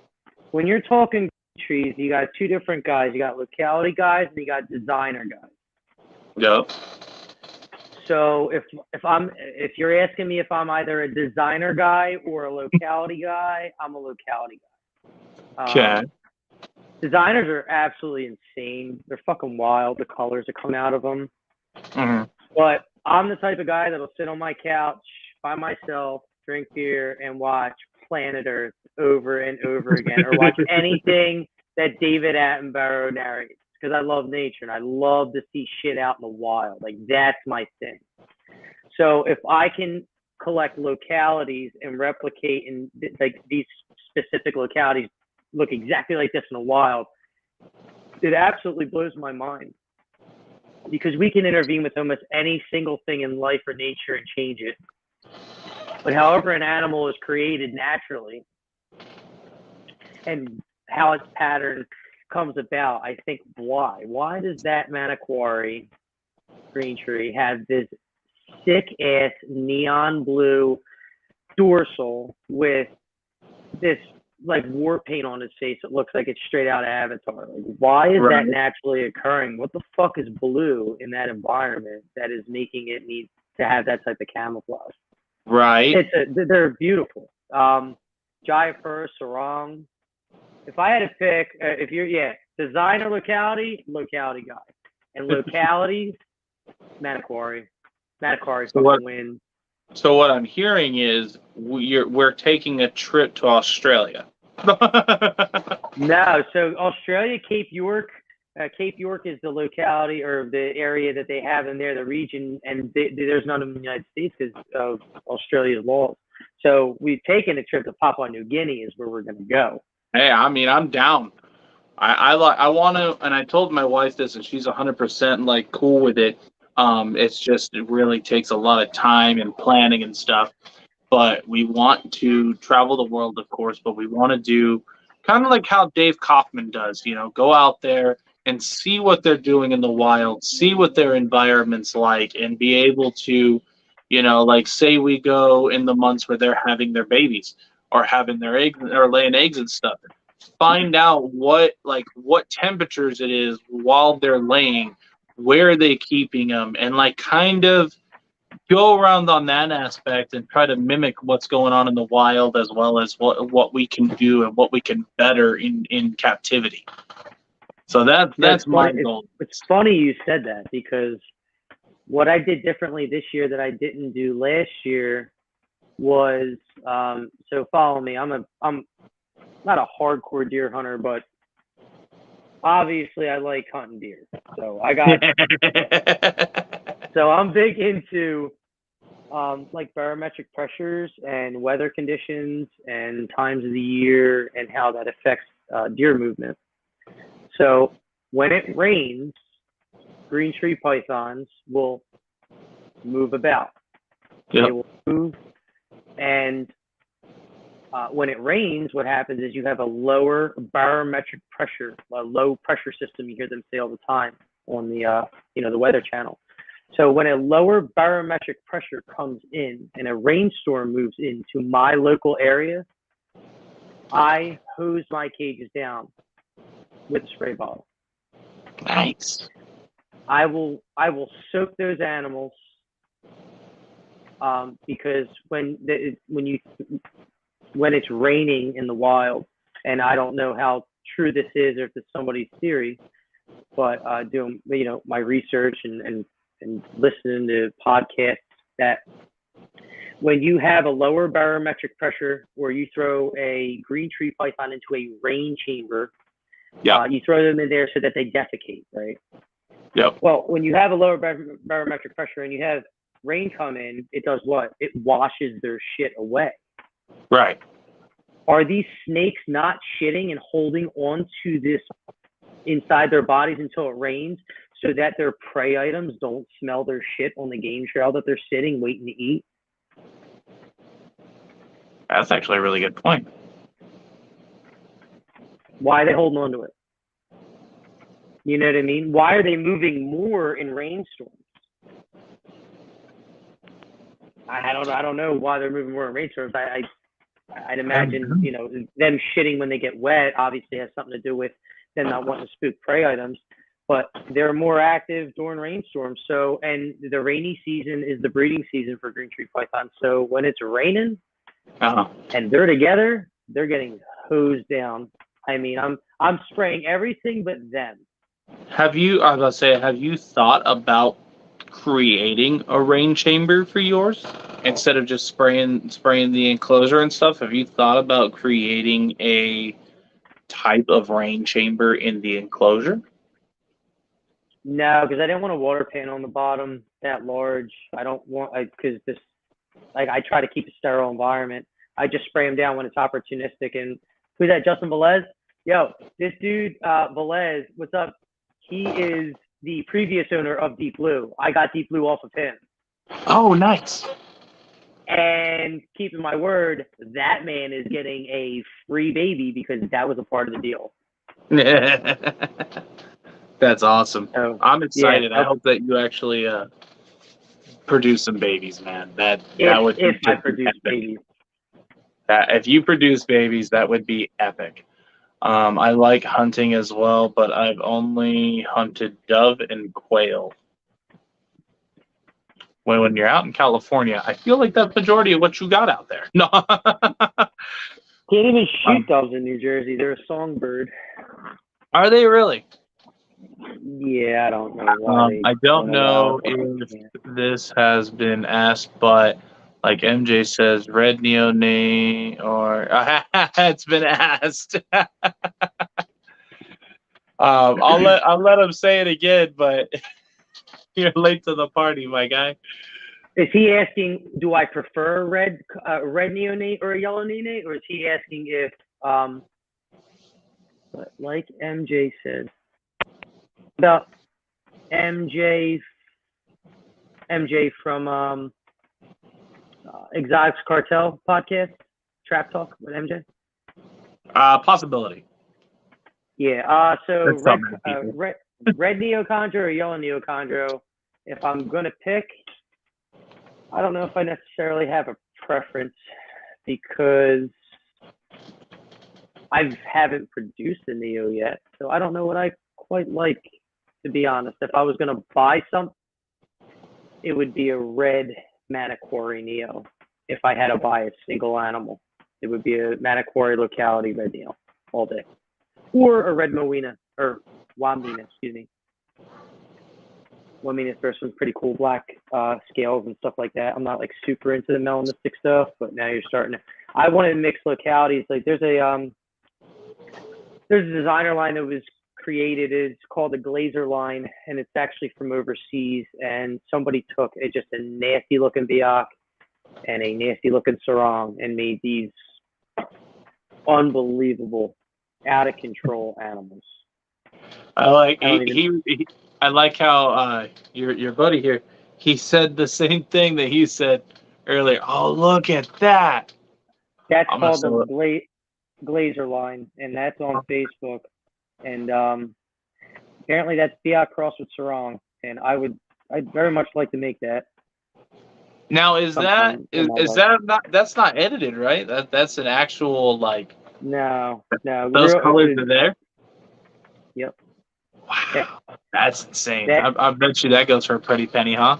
Speaker 4: when you're talking trees, you got two different guys. You got locality guys and you got designer guys.
Speaker 1: Yep.
Speaker 4: So if you're asking me if I'm either a designer guy or a locality guy, I'm a locality guy.
Speaker 1: Okay.
Speaker 4: Designers are absolutely insane. They're fucking wild, the colors that come out of them.
Speaker 1: Mm-hmm.
Speaker 4: But I'm the type of guy that'll sit on my couch by myself, drink beer, and watch Planet Earth over and over again, or watch anything that David Attenborough narrates, because I love nature and I love to see shit out in the wild. Like, that's my thing. So if I can collect localities and replicate in like these specific localities look exactly like this in the wild, it absolutely blows my mind, because we can intervene with almost any single thing in life or nature and change it. But however an animal is created naturally and how its pattern comes about, I think why does that Manokwari green tree have this sick ass neon blue dorsal with this like war paint on his face? It looks like it's straight out of Avatar. Like, why is that naturally occurring? What the fuck is blue in that environment that is making it need to have that type of camouflage?
Speaker 1: Right.
Speaker 4: They're beautiful. Jaipur, Sarong. If I had to pick, designer locality guy, and localities, Manokwari fucking wins.
Speaker 1: So what I'm hearing is we're taking a trip to Australia.
Speaker 4: No, so Australia, Cape York. Cape York is the locality or the area that they have in there, the region, and there's none in the United States because of Australia's laws. So we've taken a trip to Papua New Guinea is where we're going to go.
Speaker 1: Hey, I mean, I'm down. I want to, and I told my wife this, and she's 100% like cool with it. It's just, it really takes a lot of time and planning and stuff. But we want to travel the world, of course, but we want to do kind of like how Dave Kaufman does, go out there and see what they're doing in the wild, see what their environment's like, and be able to, like say we go in the months where they're having their babies or having their eggs or laying eggs and stuff. Find out what temperatures it is while they're laying, where are they keeping them, and like kind of go around on that aspect and try to mimic what's going on in the wild, as well as what we can do and what we can better in captivity. So that's my goal.
Speaker 4: It's funny you said that, because what I did differently this year that I didn't do last year was so follow me. I'm not a hardcore deer hunter, but obviously I like hunting deer. So so I'm big into like barometric pressures and weather conditions and times of the year and how that affects deer movement. So when it rains, green tree pythons will move about.
Speaker 1: Yep.
Speaker 4: They will move, and When it rains, what happens is you have a lower barometric pressure, a low pressure system. You hear them say all the time on the the Weather Channel. So when a lower barometric pressure comes in and a rainstorm moves into my local area, I hose my cages down with a spray bottle.
Speaker 1: Nice.
Speaker 4: I will soak those animals because when it's raining in the wild, and I don't know how true this is or if it's somebody's theory, but doing my research and listening to podcasts, that when you have a lower barometric pressure or you throw a green tree python into a rain chamber, you throw them in there so that they defecate, right?
Speaker 1: Yep.
Speaker 4: Well, when you have a lower barometric pressure and you have rain come in, it does what? It washes their shit away.
Speaker 1: Right.
Speaker 4: Are these snakes not shitting and holding on to this inside their bodies until it rains so that their prey items don't smell their shit on the game trail that they're sitting waiting to eat?
Speaker 1: That's actually a really good point.
Speaker 4: Why are they holding on to it? You know what I mean? Why are they moving more in rainstorms? I don't know why they're moving more in rainstorms. I'd imagine, them shitting when they get wet obviously has something to do with them not wanting to spook prey items, but they're more active during rainstorms. So, and the rainy season is the breeding season for green tree python. So when it's raining and they're together, they're getting hosed down. I mean, I'm spraying everything but them.
Speaker 1: Have you thought about creating a rain chamber for yours instead of just spraying the enclosure and stuff? Have you thought about creating a type of rain chamber in the enclosure?
Speaker 4: No, because I didn't want a water pan on the bottom that large. I don't want, because I try to keep a sterile environment. I just spray them down when it's opportunistic. And who's that, Justin Velez? Yo, this dude, Velez, what's up? He is the previous owner of Deep Blue. I got Deep Blue off of him.
Speaker 1: Oh, nice.
Speaker 4: And keeping my word, that man is getting a free baby because that was a part of the deal.
Speaker 1: That's awesome.
Speaker 4: So,
Speaker 1: I'm excited.
Speaker 4: Yeah,
Speaker 1: I hope that you actually produce some babies, man. That would be
Speaker 4: if I
Speaker 1: epic.
Speaker 4: produce babies.
Speaker 1: If you produce babies, that would be epic. I like hunting as well, but I've only hunted dove and quail. When you're out in California, I feel like that's the majority of what you got out there. No.
Speaker 4: Can't even shoot doves in New Jersey. They're a songbird.
Speaker 1: Are they really?
Speaker 4: Yeah, I don't know why.
Speaker 1: I don't know if this has been asked, but like MJ says, red neonate or it's been asked. I'll let him say it again, but you're late to the party, my guy.
Speaker 4: Is he asking, do I prefer red neonate or a yellow neonate, or is he asking if, like MJ said, about MJ from Exotics Cartel podcast, Trap Talk with MJ?
Speaker 1: Possibility.
Speaker 4: Yeah. So
Speaker 1: That's
Speaker 4: red neochondro or yellow neochondro. If I'm gonna pick, I don't know if I necessarily have a preference because I haven't produced a neo yet, so I don't know what I quite like, to be honest. If I was gonna buy something, it would be a red Maniquarry neo. If I had to buy a single animal, it would be a Maniquarry locality red neo all day, or a red Moena or Wamena, excuse me. Wamena, there's some pretty cool black scales and stuff like that. I'm not like super into the melanistic stuff, but now you're starting to. I want to mix localities. Like there's a designer line that was created. It's called the Glazer line, and it's actually from overseas. And somebody took just a nasty looking Biak and a nasty looking Sarong and made these unbelievable, out of control animals.
Speaker 1: I like how your buddy here, he said the same thing that he said earlier. Oh, look at that.
Speaker 4: That's
Speaker 1: I'm gonna
Speaker 4: called
Speaker 1: sell
Speaker 4: the Glazer line, and that's on Facebook. And apparently that's Fiat crossed with Sarong, and I'd very much like to make that.
Speaker 1: Now, is that
Speaker 4: sometime in my
Speaker 1: is
Speaker 4: life.
Speaker 1: that not that's not edited, right? That's an actual like
Speaker 4: No.
Speaker 1: those colors are there.
Speaker 4: Yep.
Speaker 1: Wow,
Speaker 4: Yeah.
Speaker 1: that's insane.
Speaker 4: That-
Speaker 1: I bet you that goes for a pretty penny, huh?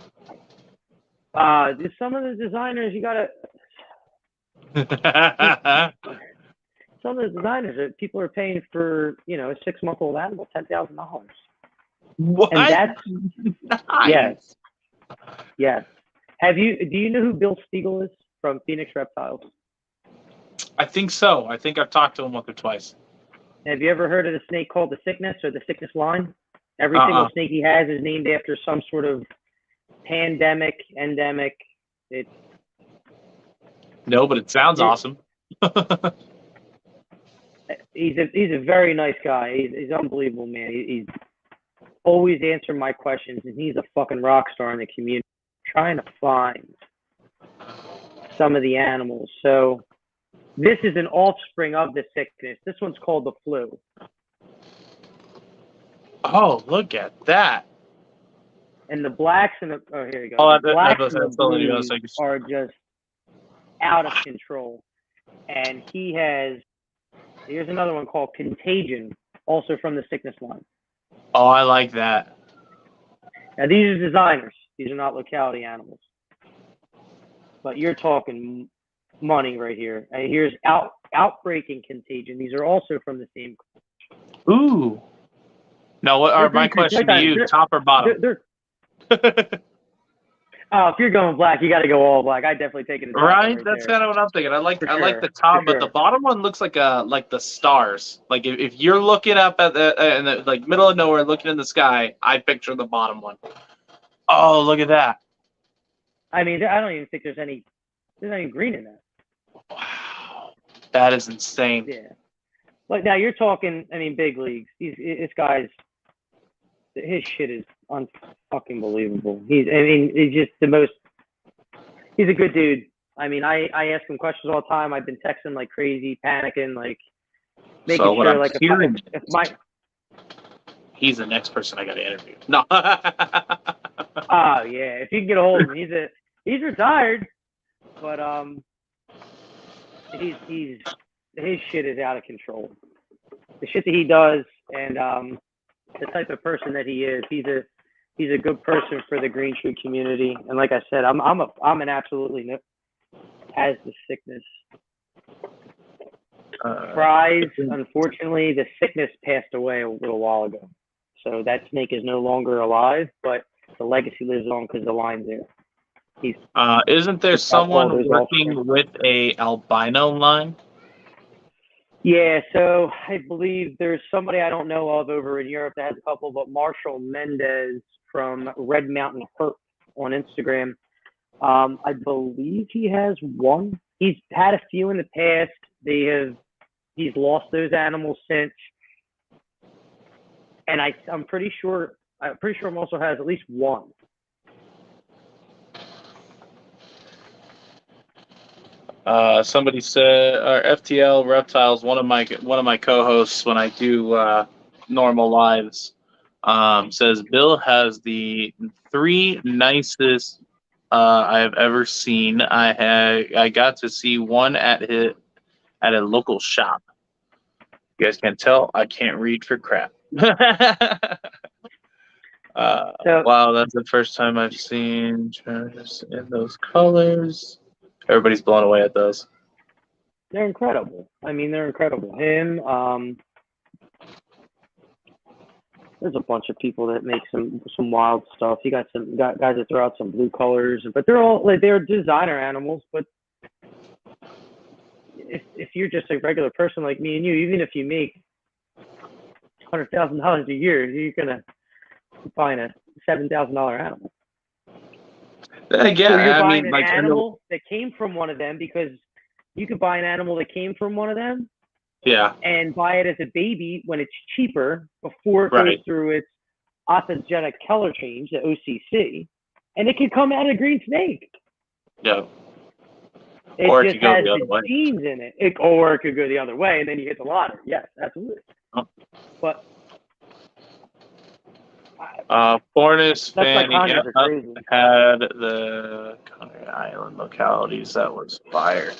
Speaker 4: Just some of the designers some of the designers that people are paying for, a 6-month-old animal, $10,000.
Speaker 1: What?
Speaker 4: And that's
Speaker 1: Nice.
Speaker 4: yes. Do you know who Bill Stiegel is from Phoenix Reptiles?
Speaker 1: I think so. I think I've talked to him once or twice.
Speaker 4: Have you ever heard of the snake called the Sickness or the Sickness line? Every single snake he has is named after some sort of pandemic, endemic.
Speaker 1: No, but it sounds awesome.
Speaker 4: He's a very nice guy. He's unbelievable, man. He's always answering my questions, and he's a fucking rock star in the community. Trying to find some of the animals. So this is an offspring of the Sickness. This one's called the Flu.
Speaker 1: Oh, look at that.
Speaker 4: And the blacks and here you go.
Speaker 1: Oh,
Speaker 4: The blacks and
Speaker 1: that's
Speaker 4: the blues are just out of control. And here's another one called Contagion, also from the Sickness line.
Speaker 1: Oh, I like that.
Speaker 4: Now these are designers. These are not locality animals. But you're talking money right here. And here's Outbreak and Contagion. These are also from the same.
Speaker 1: Ooh. Now, what are my question to you? Top or bottom?
Speaker 4: If you're going black, you got to go all black. I definitely take it.
Speaker 1: Right, that's kind of what I'm thinking. I like the top, but the bottom one looks like the stars. Like if you're looking up at in the like middle of nowhere, looking in the sky, I picture the bottom one. Oh, look at that!
Speaker 4: I mean, I don't even think there's any green in that.
Speaker 1: Wow, that is insane.
Speaker 4: Yeah, like now you're talking. I mean, big leagues. This guy's his shit is unfucking believable. He's just the most. He's a good dude. I mean, I ask him questions all the time. I've been texting like crazy, panicking, like making
Speaker 1: so
Speaker 4: sure like
Speaker 1: he's the next person I got to interview. No.
Speaker 4: Oh yeah, if you can get a hold of him, he's retired, but his shit is out of control. The shit that he does, and the type of person that he is, he's a good person for the green tree community. And like I said, I'm an absolutely has the Sickness. Fries, unfortunately, the Sickness passed away a little while ago, so that snake is no longer alive, but the legacy lives on because the line's there.
Speaker 1: Isn't there someone working with a albino line?
Speaker 4: Yeah, so I believe there's somebody I don't know of over in Europe that has a couple, but Marshall Mendez from Red Mountain Herp on Instagram, I believe he has one. He's had a few in the past. He's lost those animals since, and I'm pretty sure he also has at least one.
Speaker 1: Somebody said, FTL Reptiles, one of my co-hosts when I do normal lives, says Bill has the 3 nicest I have ever seen. I got to see one at a local shop. You guys can't tell, I can't read for crap. Wow, that's the first time I've seen Chargers in those colors. Everybody's blown away at those.
Speaker 4: They're incredible. I mean, they're incredible. Him, there's a bunch of people that make some wild stuff. You got some guys that throw out some blue colors, but they're all like they're designer animals. But if you're just a regular person like me and you, even if you make $100,000 a year, you're gonna find a $7,000 animal.
Speaker 1: Again,
Speaker 4: so you're buying an animal that came from one of them, because you could buy an animal that came from one of them,
Speaker 1: yeah,
Speaker 4: and buy it as a baby when it's cheaper before it goes through its autogenic color change, the OCC, and it can come out a green snake.
Speaker 1: Yeah.
Speaker 4: It
Speaker 1: Or it
Speaker 4: just
Speaker 1: could go
Speaker 4: has
Speaker 1: the other
Speaker 4: the
Speaker 1: way.
Speaker 4: genes in it. Or it could go the other way, and then you hit the lottery. Yes, absolutely.
Speaker 1: Oh.
Speaker 4: But
Speaker 1: Fornus,
Speaker 4: stuff like
Speaker 1: Fanny,
Speaker 4: Conjures are crazy.
Speaker 1: had the Coney Island localities that was fire.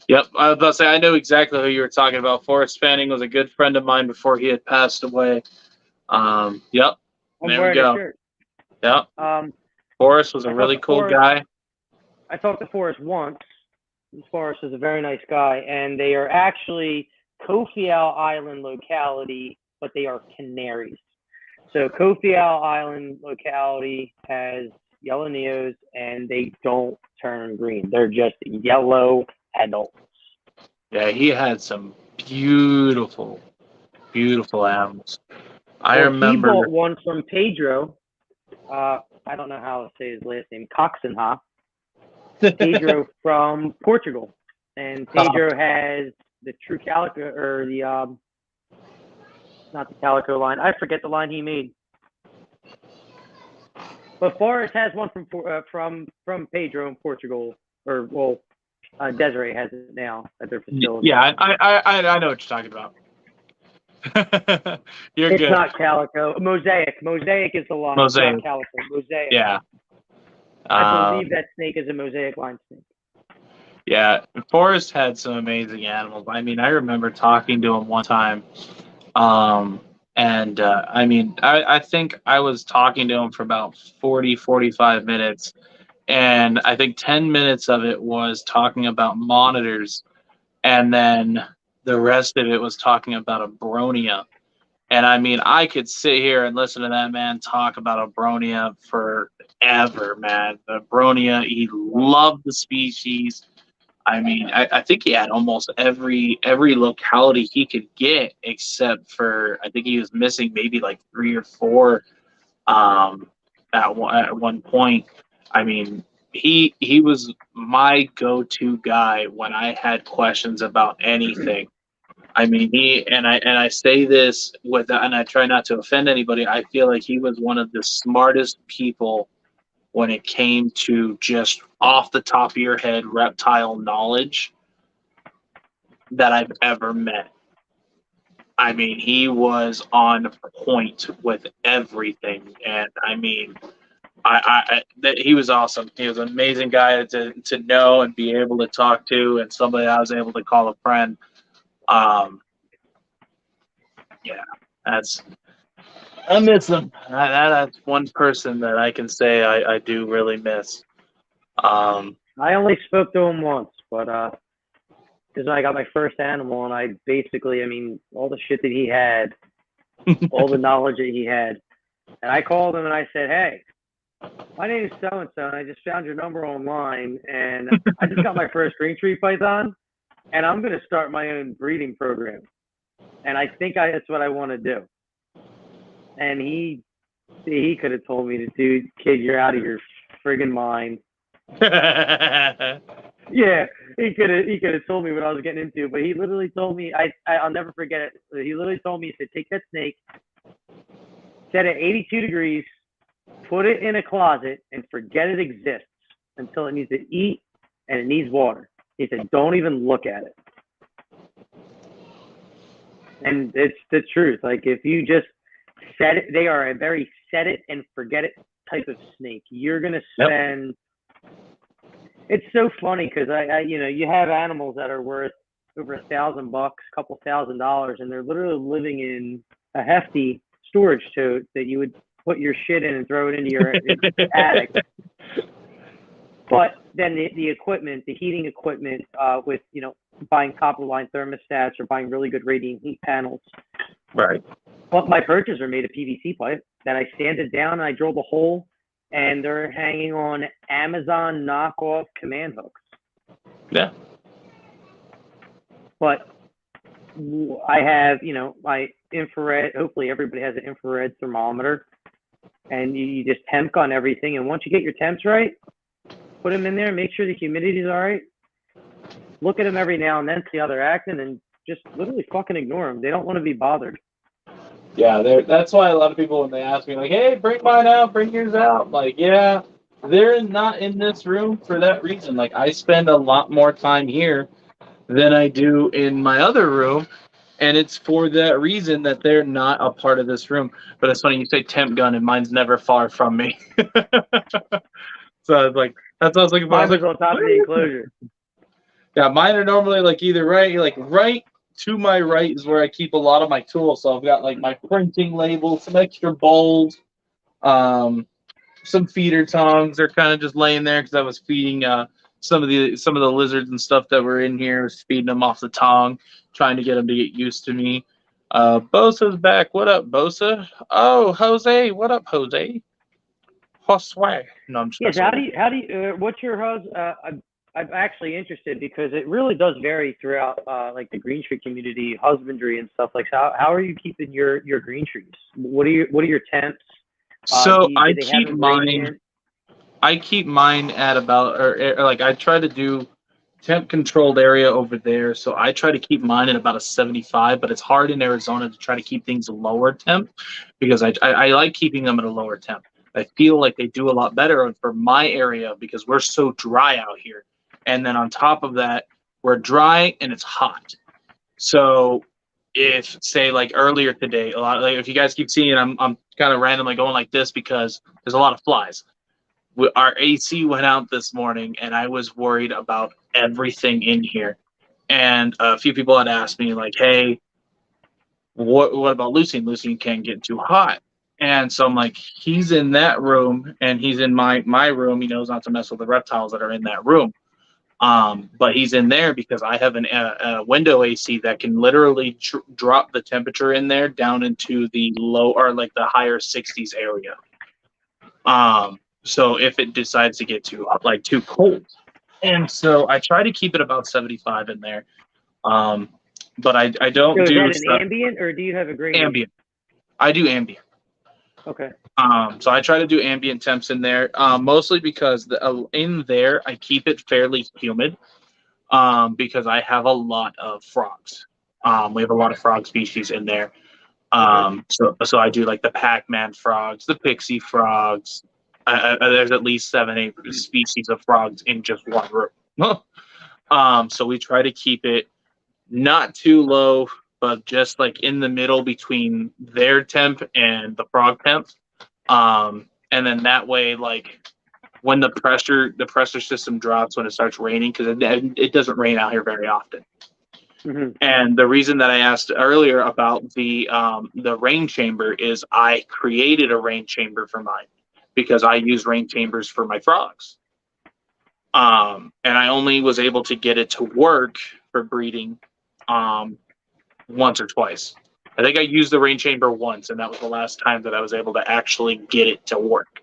Speaker 1: Yep, I was about to say, I know exactly who you were talking about. Forrest Fanning was a good friend of mine before he had passed away. Yep,
Speaker 4: I'm
Speaker 1: there we
Speaker 4: wearing
Speaker 1: go.
Speaker 4: a shirt.
Speaker 1: Yep, Forrest was a
Speaker 4: I
Speaker 1: really
Speaker 4: talked to
Speaker 1: cool
Speaker 4: Forrest-
Speaker 1: guy.
Speaker 4: I talked to Forrest once. Forrest is a very nice guy, and they are actually Kofiau Island locality, but they are canaries. So Kofiau Island locality has yellow neos, and they don't turn green. They're just yellow adults.
Speaker 1: Yeah, he had some beautiful, beautiful animals. I
Speaker 4: Well,
Speaker 1: remember.
Speaker 4: he bought one from Pedro. I don't know how to say his last name. Coxenha. Pedro from Portugal, and Pedro has the true calico, or the not the calico line. I forget the line he made. But Forrest has one from Pedro in Portugal, or well, Desiree has it now at their facility.
Speaker 1: Yeah, I know what you're talking about. You're
Speaker 4: It's
Speaker 1: good.
Speaker 4: not calico. Mosaic. Mosaic is the line. It's
Speaker 1: Mosaic.
Speaker 4: not calico. Mosaic.
Speaker 1: Yeah.
Speaker 4: I believe that snake is a mosaic line snake.
Speaker 1: Yeah, Forrest had some amazing animals. I mean, I remember talking to him one time. I think I was talking to him for about 40, 45 minutes. And I think 10 minutes of it was talking about monitors. And then the rest of it was talking about a Bronia. And I mean, I could sit here and listen to that man talk about a Bronia forever, man. The Bronia, he loved the species. I mean, I think he had almost every locality he could get, except for I think he was missing maybe like 3 or 4 at one point. I mean, he was my go-to guy when I had questions about anything. I mean, I say this and I try not to offend anybody. I feel like he was one of the smartest people when it came to just off the top of your head reptile knowledge that I've ever met. I mean, he was on point with everything, and I mean, he was awesome. He was an amazing guy to know and be able to talk to, and somebody I was able to call a friend. Yeah, I miss him. That's one person that I can say I do really miss.
Speaker 4: I only spoke to him once, but because I got my first animal, and I basically, I mean, all the shit that he had, all the knowledge that he had, and I called him and I said, "Hey, my name is so and so, and I just found your number online, and I just got my first green tree python, and I'm gonna start my own breeding program, and I think that's what I want to do." And he could have told me, "Dude, kid, you're out of your friggin' mind." Yeah, he could have told me what I was getting into, but he literally told me, I'll never forget it. He literally told me, he said, "Take that snake, set it 82 degrees, put it in a closet, and forget it exists until it needs to eat and it needs water." He said, "Don't even look at it." And it's the truth. Like, if you just set it, they are a very set it and forget it type of snake. You're gonna spend. Yep. It's so funny because you have animals that are worth over $1,000, couple $1,000, and they're literally living in a hefty storage tote that you would put your shit in and throw it into your attic. But then the equipment, the heating equipment, with buying copper line thermostats or buying really good radiant heat panels.
Speaker 1: Right.
Speaker 4: But my purchases are made of PVC pipe that I sanded down and I drilled a hole. And they're hanging on Amazon knockoff command hooks.
Speaker 1: Yeah.
Speaker 4: But I have, my infrared. Hopefully, everybody has an infrared thermometer, and you just temp on everything. And once you get your temps right, put them in there. Make sure the humidity is all right. Look at them every now and then, see how they're acting, and just literally fucking ignore them. They don't want to be bothered.
Speaker 1: Yeah, that's why a lot of people, when they ask me, like, "Hey, bring mine out, bring yours out," I'm like, yeah, they're not in this room for that reason. Like I spend a lot more time here than I do in my other room, and it's for that reason that they're not a part of this room. But it's funny you say temp gun, and mine's never far from me. So I was like, that's what I was looking for. I
Speaker 4: Mine
Speaker 1: was
Speaker 4: was
Speaker 1: like,
Speaker 4: on top of the enclosure.
Speaker 1: yeah, mine are normally like either right to my right is where I keep a lot of my tools. So I've got like my printing labels, some extra bowls, some feeder tongs. They're kind of just laying there because I was feeding some of the lizards and stuff that were in here. I was feeding them off the tong, trying to get them to get used to me. Bosa's back. What up, Bosa? Oh, Jose. What up, Jose? Josue. No, I'm just
Speaker 4: Yes.
Speaker 1: messing
Speaker 4: How do you? What's your I'm actually interested because it really does vary throughout like the green tree community, husbandry and stuff like that. How are you keeping your green trees? What are your temps?
Speaker 1: So
Speaker 4: Do
Speaker 1: I
Speaker 4: they have
Speaker 1: keep
Speaker 4: them
Speaker 1: mine.
Speaker 4: radiant?
Speaker 1: I keep mine at about, or like I try to do temp controlled area over there. So I try to keep mine at about a 75, but it's hard in Arizona to try to keep things lower temp because I like keeping them at a lower temp. I feel like they do a lot better for my area because we're so dry out here. And then on top of that, we're dry and it's hot. So if say like earlier today, a lot like if you guys keep seeing, I'm kind of randomly going like this because there's a lot of flies. Our AC went out this morning, and I was worried about everything in here. And a few people had asked me, like, "Hey, what about Lucian? Lucian can't get too hot." And so I'm like, "He's in that room, and he's in my room. He knows not to mess with the reptiles that are in that room. But he's in there because I have a window AC that can literally drop the temperature in there down into the low or like the higher 60s area. So if it decides to get too cold, and so I try to keep it about 75 in there. But I don't
Speaker 4: So is
Speaker 1: do
Speaker 4: that an
Speaker 1: stuff
Speaker 4: ambient or do you have a gradient?
Speaker 1: ambient. I do ambient.
Speaker 4: Okay.
Speaker 1: So I try to do ambient temps in there, mostly because in there I keep it fairly humid, because I have a lot of frogs. We have a lot of frog species in there. So I do like the Pac-Man frogs, the pixie frogs. There's at least 7, 8 species of frogs in just one room. So we try to keep it not too low, but just like in the middle between their temp and the frog temp. And then that way, like when the pressure system drops when it starts raining, because it doesn't rain out here very often.
Speaker 4: Mm-hmm.
Speaker 1: And the reason that I asked earlier about the rain chamber is I created a rain chamber for mine because I use rain chambers for my frogs. And I only was able to get it to work for breeding once or twice. I think I used the rain chamber once, and that was the last time that I was able to actually get it to work.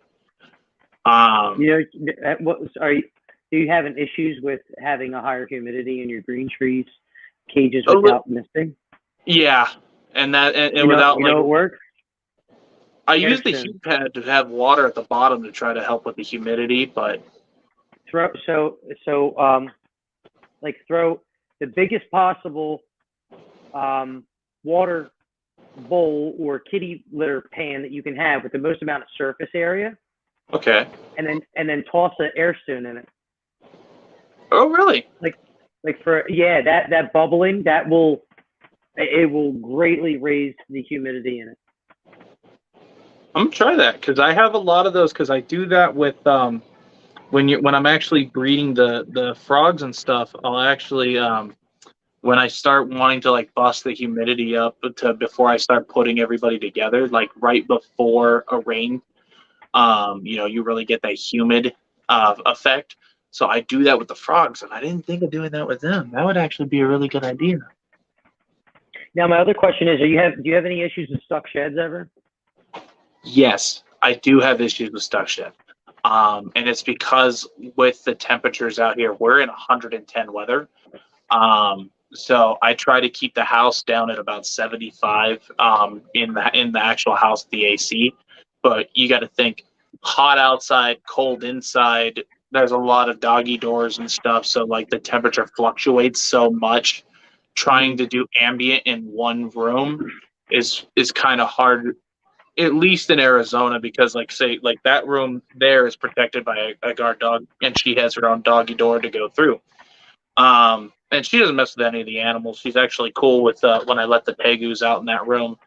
Speaker 4: Do you have any issues with having a higher humidity in your green trees cages without misting?
Speaker 1: Yeah, and without
Speaker 4: it works.
Speaker 1: I use the heat pad to have water at the bottom to try to help with the humidity, but
Speaker 4: throw the biggest possible water bowl or kitty litter pan that you can have with the most amount of surface area.
Speaker 1: Okay.
Speaker 4: And then toss an air stone in it.
Speaker 1: Oh, really?
Speaker 4: That bubbling will greatly raise the humidity in it.
Speaker 1: I'm gonna try that because I have a lot of those because I do that with when I'm actually breeding the frogs and stuff. I'll actually when I start wanting to like bust the humidity up before I start putting everybody together, like right before a rain, you really get that humid effect. So I do that with the frogs, and I didn't think of doing that with them. That would actually be a really good idea.
Speaker 4: Now, my other question is: do you have any issues with stuck sheds ever?
Speaker 1: Yes, I do have issues with stuck shed. And it's because with the temperatures out here, we're in 110 weather. So I try to keep the house down at about 75 in the actual house, the AC. But you got to think hot outside, cold inside. There's a lot of doggy doors and stuff. So like the temperature fluctuates so much. Trying to do ambient in one room is kind of hard. at least in Arizona, because like say like that room there is protected by a guard dog, and she has her own doggy door to go through. And she doesn't mess with any of the animals. She's actually cool with when I let the tegus out in that room.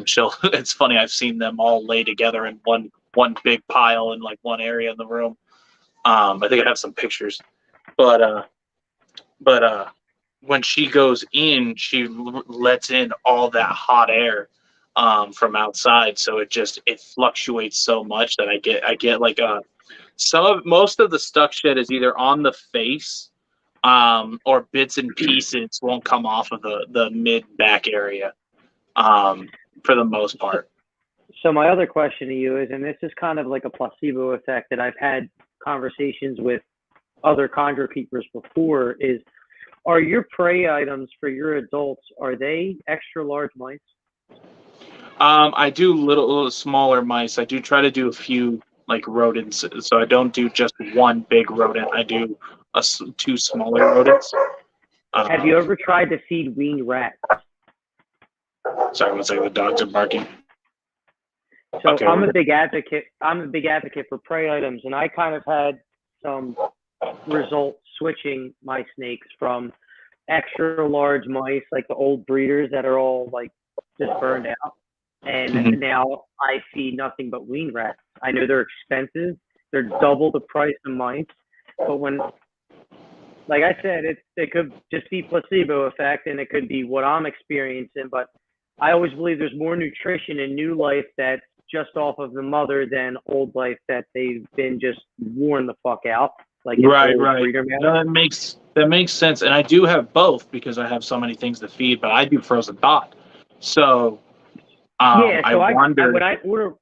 Speaker 1: She'll. It's funny. I've seen them all lay together in one big pile in like one area in the room. I think I have some pictures, but when she goes in, she lets in all that hot air from outside, so it fluctuates so much that I get like most of the stuck shit is either on the face or bits and pieces won't come off of the mid back area for the most part.
Speaker 4: So my other question to you is, and this is kind of like a placebo effect that I've had conversations with other conjure keepers before, is are your prey items for your adults, are they extra large mice?
Speaker 1: I do little smaller mice. I do try to do a few like rodents, so I don't do just one big rodent. I do two smaller rodents.
Speaker 4: Have you ever tried to feed weaned rats?
Speaker 1: Sorry, one second. The dogs are barking.
Speaker 4: So
Speaker 1: Okay,
Speaker 4: I'm a big advocate. I'm a big advocate for prey items, and I kind of had some results switching my snakes from extra large mice, like the old breeders that are all like just burned out, and now I feed nothing but weaned rats. I know they're expensive; they're double the price of mice, but when, like I said, it could just be placebo effect, and it could be what I'm experiencing. But I always believe there's more nutrition in new life that's just off of the mother than old life that they've been just worn the fuck out. Like
Speaker 1: right.
Speaker 4: No,
Speaker 1: that makes sense, and I do have both because I have so many things to feed. But I do frozen thought, so
Speaker 4: yeah. So
Speaker 1: I wonder.
Speaker 4: when I order,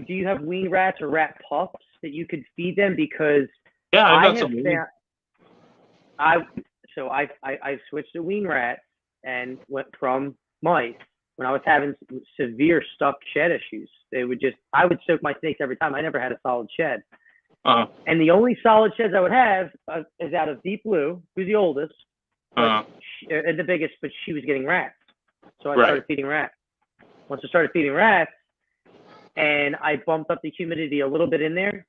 Speaker 4: do you have weaned rats or rat pups that you could feed them? Because
Speaker 1: Yeah,
Speaker 4: I
Speaker 1: I've got
Speaker 4: have
Speaker 1: some.
Speaker 4: found, I switched to weaned rats and went from mice when I was having severe stuck shed issues. I would soak my snakes every time. I never had a solid shed. And the only solid sheds I would have is out of Deep Blue, who's the oldest, and the biggest, but she was getting rats. So I started feeding rats. Once I started feeding rats, and I bumped up the humidity a little bit in there,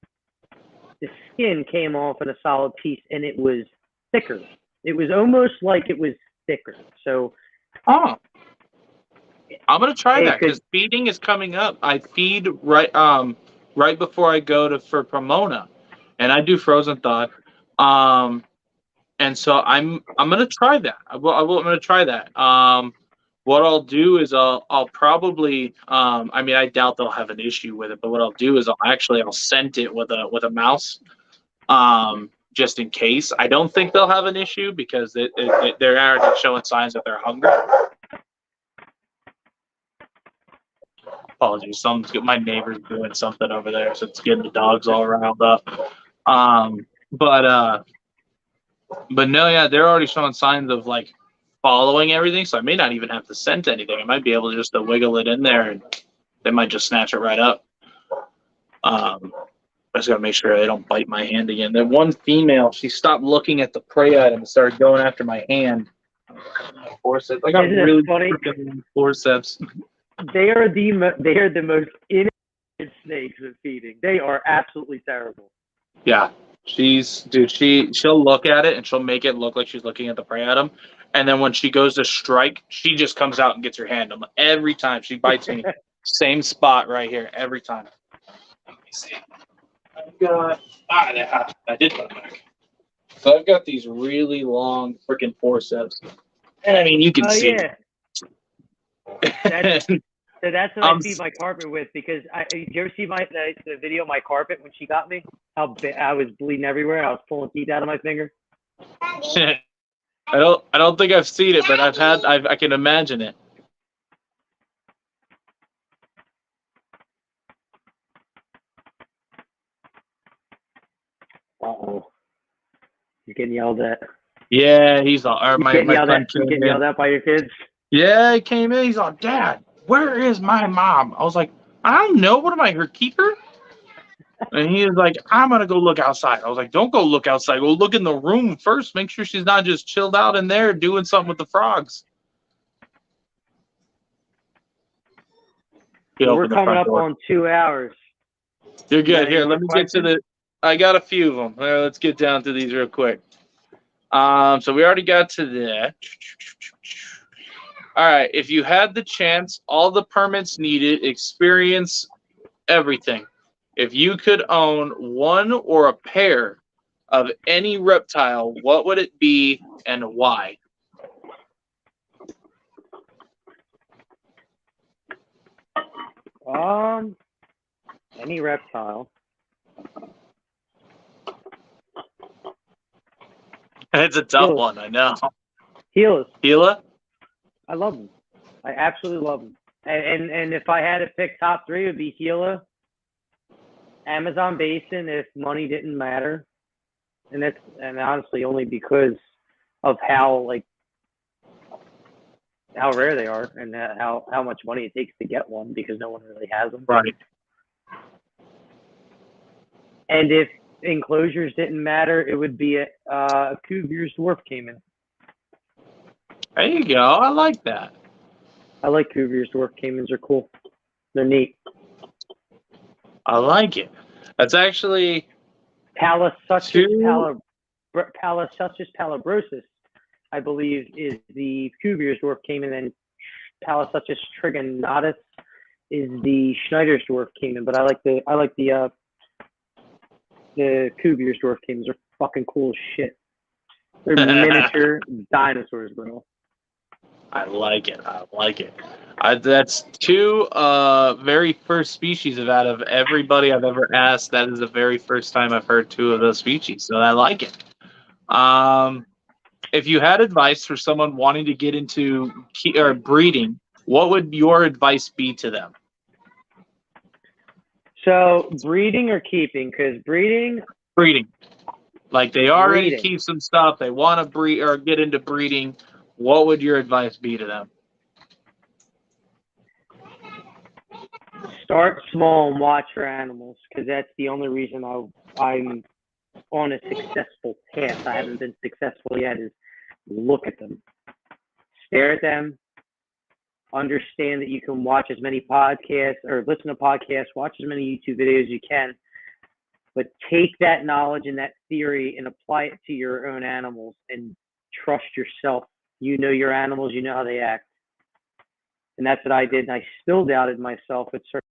Speaker 4: the skin came off in a solid piece, and it was thicker. It was almost like it was thicker. So,
Speaker 1: I'm gonna try that because feeding is coming up. I feed right before I go for Pomona, and I do frozen thought. And so I'm gonna try that. I'm gonna try that. What I'll do is I'll probably I mean I doubt they'll have an issue with it, but what I'll do is I'll scent it with a mouse. Just in case. I don't think they'll have an issue because they're already showing signs that they're hungry. Apologies, my neighbor's doing something over there, so it's getting the dogs all riled up. But no, yeah, they're already showing signs of like following everything, so I may not even have to scent anything. I might be able to just wiggle it in there, and they might just snatch it right up. I just gotta make sure they don't bite my hand again. That one female, she stopped looking at the prey item and started going after my hand. Forceps. I got really freaking forceps.
Speaker 4: They are the most innocent snakes with feeding. They are absolutely terrible.
Speaker 1: Yeah, she'll look at it and she'll make it look like she's looking at the prey item, and then when she goes to strike, she just comes out and gets her hand. Every time she bites me, same spot right here every time. Let me see. I've got I did put it back. So I've got these really long freaking forceps, and I mean you can see.
Speaker 4: Yeah. So that's what I feed my carpet with, because did you ever see the video of my carpet when she got me? How I was bleeding everywhere. I was pulling teeth out of my finger.
Speaker 1: I don't think I've seen it, but I can imagine it.
Speaker 4: Uh-oh. You're getting yelled at.
Speaker 1: Yeah, he's all. Or my son
Speaker 4: getting yelled at by your kids?
Speaker 1: Yeah, he came in. He's all, Dad, where is my mom? I was like, I don't know. What am I, her keeper? And he was like, I'm going to go look outside. I was like, don't go look outside. Go look in the room first. Make sure she's not just chilled out in there doing something with the frogs. He
Speaker 4: We're
Speaker 1: opened the
Speaker 4: coming
Speaker 1: front
Speaker 4: up
Speaker 1: door.
Speaker 4: on 2 hours.
Speaker 1: You're
Speaker 4: You got
Speaker 1: good.
Speaker 4: any
Speaker 1: Here,
Speaker 4: more
Speaker 1: let me get to
Speaker 4: questions?
Speaker 1: I got a few of them. Let's get down to these real quick. So we already got to that. All right. If you had the chance, all the permits needed, experience, everything. If you could own one or a pair of any reptile, what would it be and why?
Speaker 4: Any reptile.
Speaker 1: It's a tough
Speaker 4: Gila.
Speaker 1: one, I know.
Speaker 4: Gilas.
Speaker 1: Gila?
Speaker 4: I love them. I absolutely love them. And if I had to pick top 3, it would be Gila, Amazon Basin if money didn't matter, and honestly only because of how rare they are and how much money it takes to get one because no one really has them.
Speaker 1: Right.
Speaker 4: And if enclosures didn't matter, it would be a Cuvier's dwarf caiman.
Speaker 1: There you go. I like that.
Speaker 4: I like Cuvier's dwarf caimans. They're cool. They're neat.
Speaker 1: I like it. That's actually
Speaker 4: Palissuchus palabrosus, I believe, is the Cuvier's dwarf caiman, and Palissuchus trigonatus is the Schneider's dwarf caiman. But I like the Cuvier's dwarf caimans. Are fucking cool as shit. They're miniature dinosaurs, bro.
Speaker 1: I like it. I like it. That's 2 very first species out of everybody I've ever asked. That is the very first time I've heard 2 of those species. So I like it. If you had advice for someone wanting to get into breeding, what would your advice be to them?
Speaker 4: So breeding or keeping? Because breeding.
Speaker 1: Like they already
Speaker 4: Breeding.
Speaker 1: keep some stuff. They want to breed or get into breeding. What would your advice be to them?
Speaker 4: Start small and watch your animals, because that's the only reason I'm on a successful path. I haven't been successful yet. Is look at them, stare at them, understand that you can watch as many podcasts or listen to podcasts, watch as many YouTube videos as you can, but take that knowledge and that theory and apply it to your own animals and trust yourself. You know your animals, you know how they act. And that's what I did. And I still doubted myself at certain.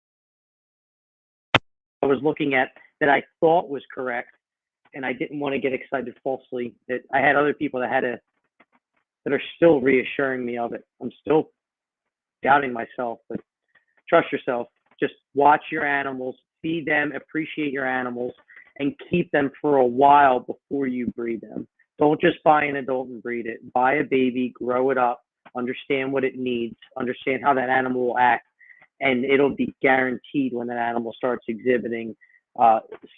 Speaker 4: I was looking at that I thought was correct, and I didn't want to get excited falsely. That I had other people that are still reassuring me of it. I'm still doubting myself, but trust yourself. Just watch your animals, feed them, appreciate your animals, and keep them for a while before you breed them. Don't just buy an adult and breed it. Buy a baby, grow it up, understand what it needs, understand how that animal will act, and it'll be guaranteed when that animal starts exhibiting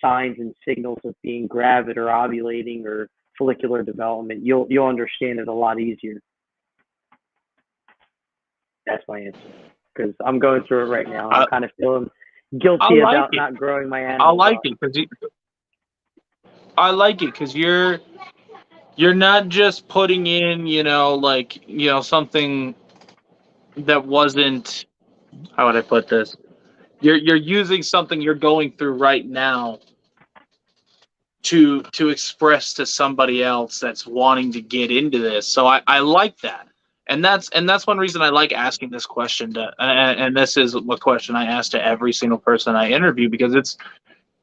Speaker 4: signs and signals of being gravid or ovulating or follicular development. You'll understand it a lot easier. That's my answer, because I'm going through it right now. I'm kind of feeling guilty about not growing my animals.
Speaker 1: I like it because you're not just putting in, something that wasn't, how would I put this? You're using something you're going through right now to express to somebody else that's wanting to get into this. So I like that. And that's one reason I like asking this question and this is a question I ask to every single person I interview, because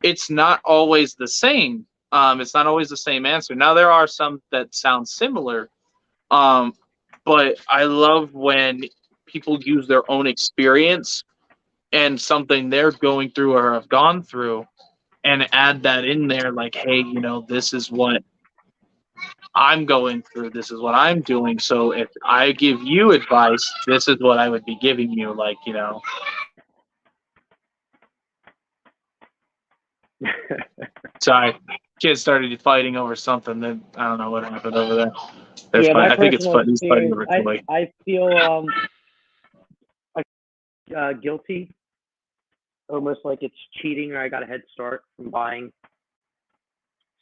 Speaker 1: it's not always the same. It's not always the same answer. Now there are some that sound similar, but I love when people use their own experience and something they're going through or have gone through and add that in there, like, hey, this is what I'm going through. This is what I'm doing. So if I give you advice, this is what I would be giving you. Like, Sorry, kids started fighting over something. That I don't know what happened over there. I think it's funny. He's fighting over a toy.
Speaker 4: I feel guilty, almost like it's cheating, or I got a head start from buying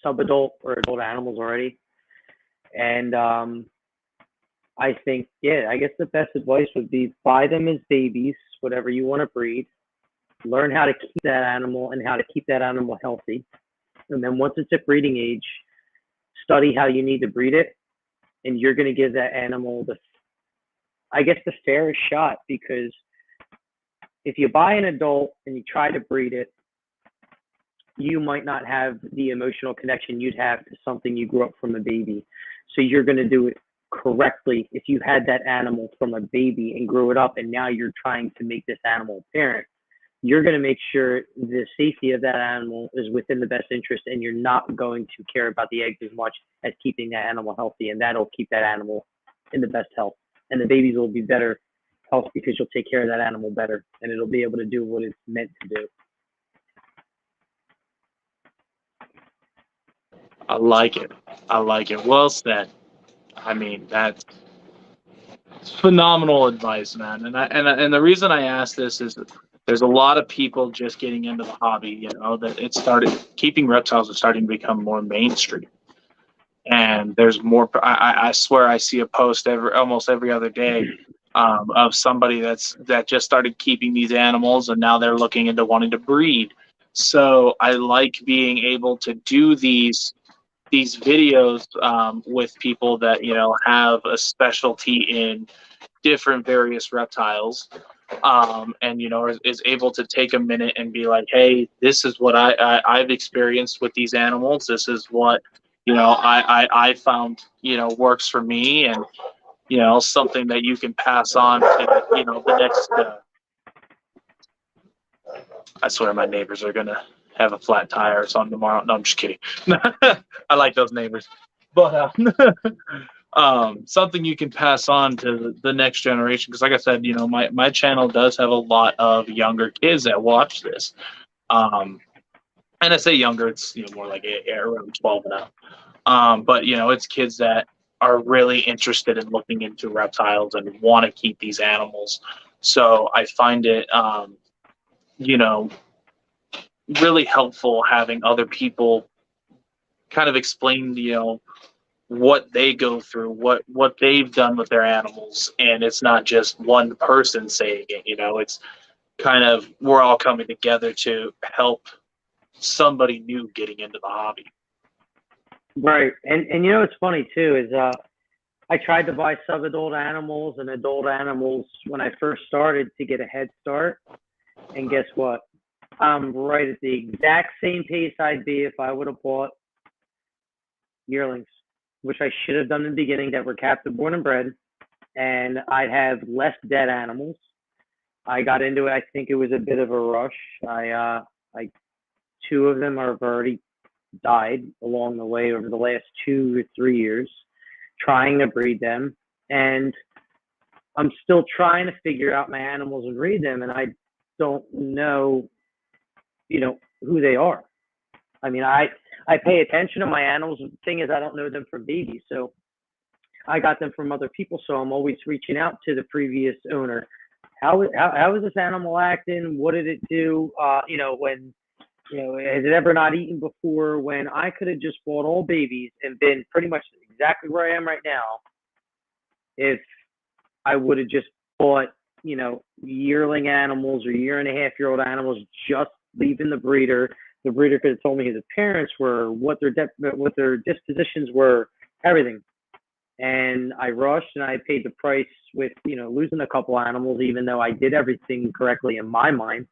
Speaker 4: sub-adult or adult animals already. And I think, yeah, I guess the best advice would be buy them as babies, whatever you want to breed. Learn how to keep that animal and how to keep that animal healthy. And then once it's at breeding age, study how you need to breed it. And you're going to give that animal the fairest shot, because if you buy an adult and you try to breed it, you might not have the emotional connection you'd have to something you grew up from a baby. So you're going to do it correctly if you had that animal from a baby and grew it up, and now you're trying to make this animal a parent. You're going to make sure the safety of that animal is within the best interest, and you're not going to care about the eggs as much as keeping that animal healthy, and that'll keep that animal in the best health. And the babies will be better health because you'll take care of that animal better, and it'll be able to do what it's meant to do.
Speaker 1: I like it. I like it. Well said. I mean, that's phenomenal advice, man. And the reason I ask this is that there's a lot of people just getting into the hobby. You know, that it started keeping reptiles is starting to become more mainstream. And there's more. I swear I see a post almost every other day of somebody that just started keeping these animals, and now they're looking into wanting to breed. So I like being able to do these videos with people that have a specialty in different various reptiles, and is able to take a minute and be like, hey, this is what I've experienced with these animals. This is what I found works for me, and something that you can pass on to the next. I swear my neighbors are gonna have a flat tire or something tomorrow. No, I'm just kidding. I like those neighbors, but something you can pass on to the next generation. Because, like I said, my channel does have a lot of younger kids that watch this. And I say younger, it's more like around 12 now. But it's kids that are really interested in looking into reptiles and want to keep these animals. So I find it, really helpful having other people kind of explain, what they go through, what they've done with their animals, and it's not just one person saying it. It's kind of we're all coming together to help somebody new getting into the hobby.
Speaker 4: Right, and what's funny too is I tried to buy sub-adult animals and adult animals when I first started to get a head start, and guess what? I'm right at the exact same pace I'd be if I would have bought yearlings, which I should have done in the beginning, that were captive born and bred, and I'd have less dead animals. I got into it, I think it was a bit of a rush. I two of them have already died along the way over the last 2 or 3 years trying to breed them, and I'm still trying to figure out my animals and breed them, and I don't know who they are. I mean, I pay attention to my animals. The thing is, I don't know them from babies, so I got them from other people. So I'm always reaching out to the previous owner. How is this animal acting? What did it do? When has it ever not eaten before? When I could have just bought all babies and been pretty much exactly where I am right now, if I would have just bought yearling animals or 1.5-year-old animals, just leaving the breeder. The breeder could have told me who the parents were, what their dispositions were, everything. And I rushed and I paid the price with, losing a couple animals, even though I did everything correctly in my mind.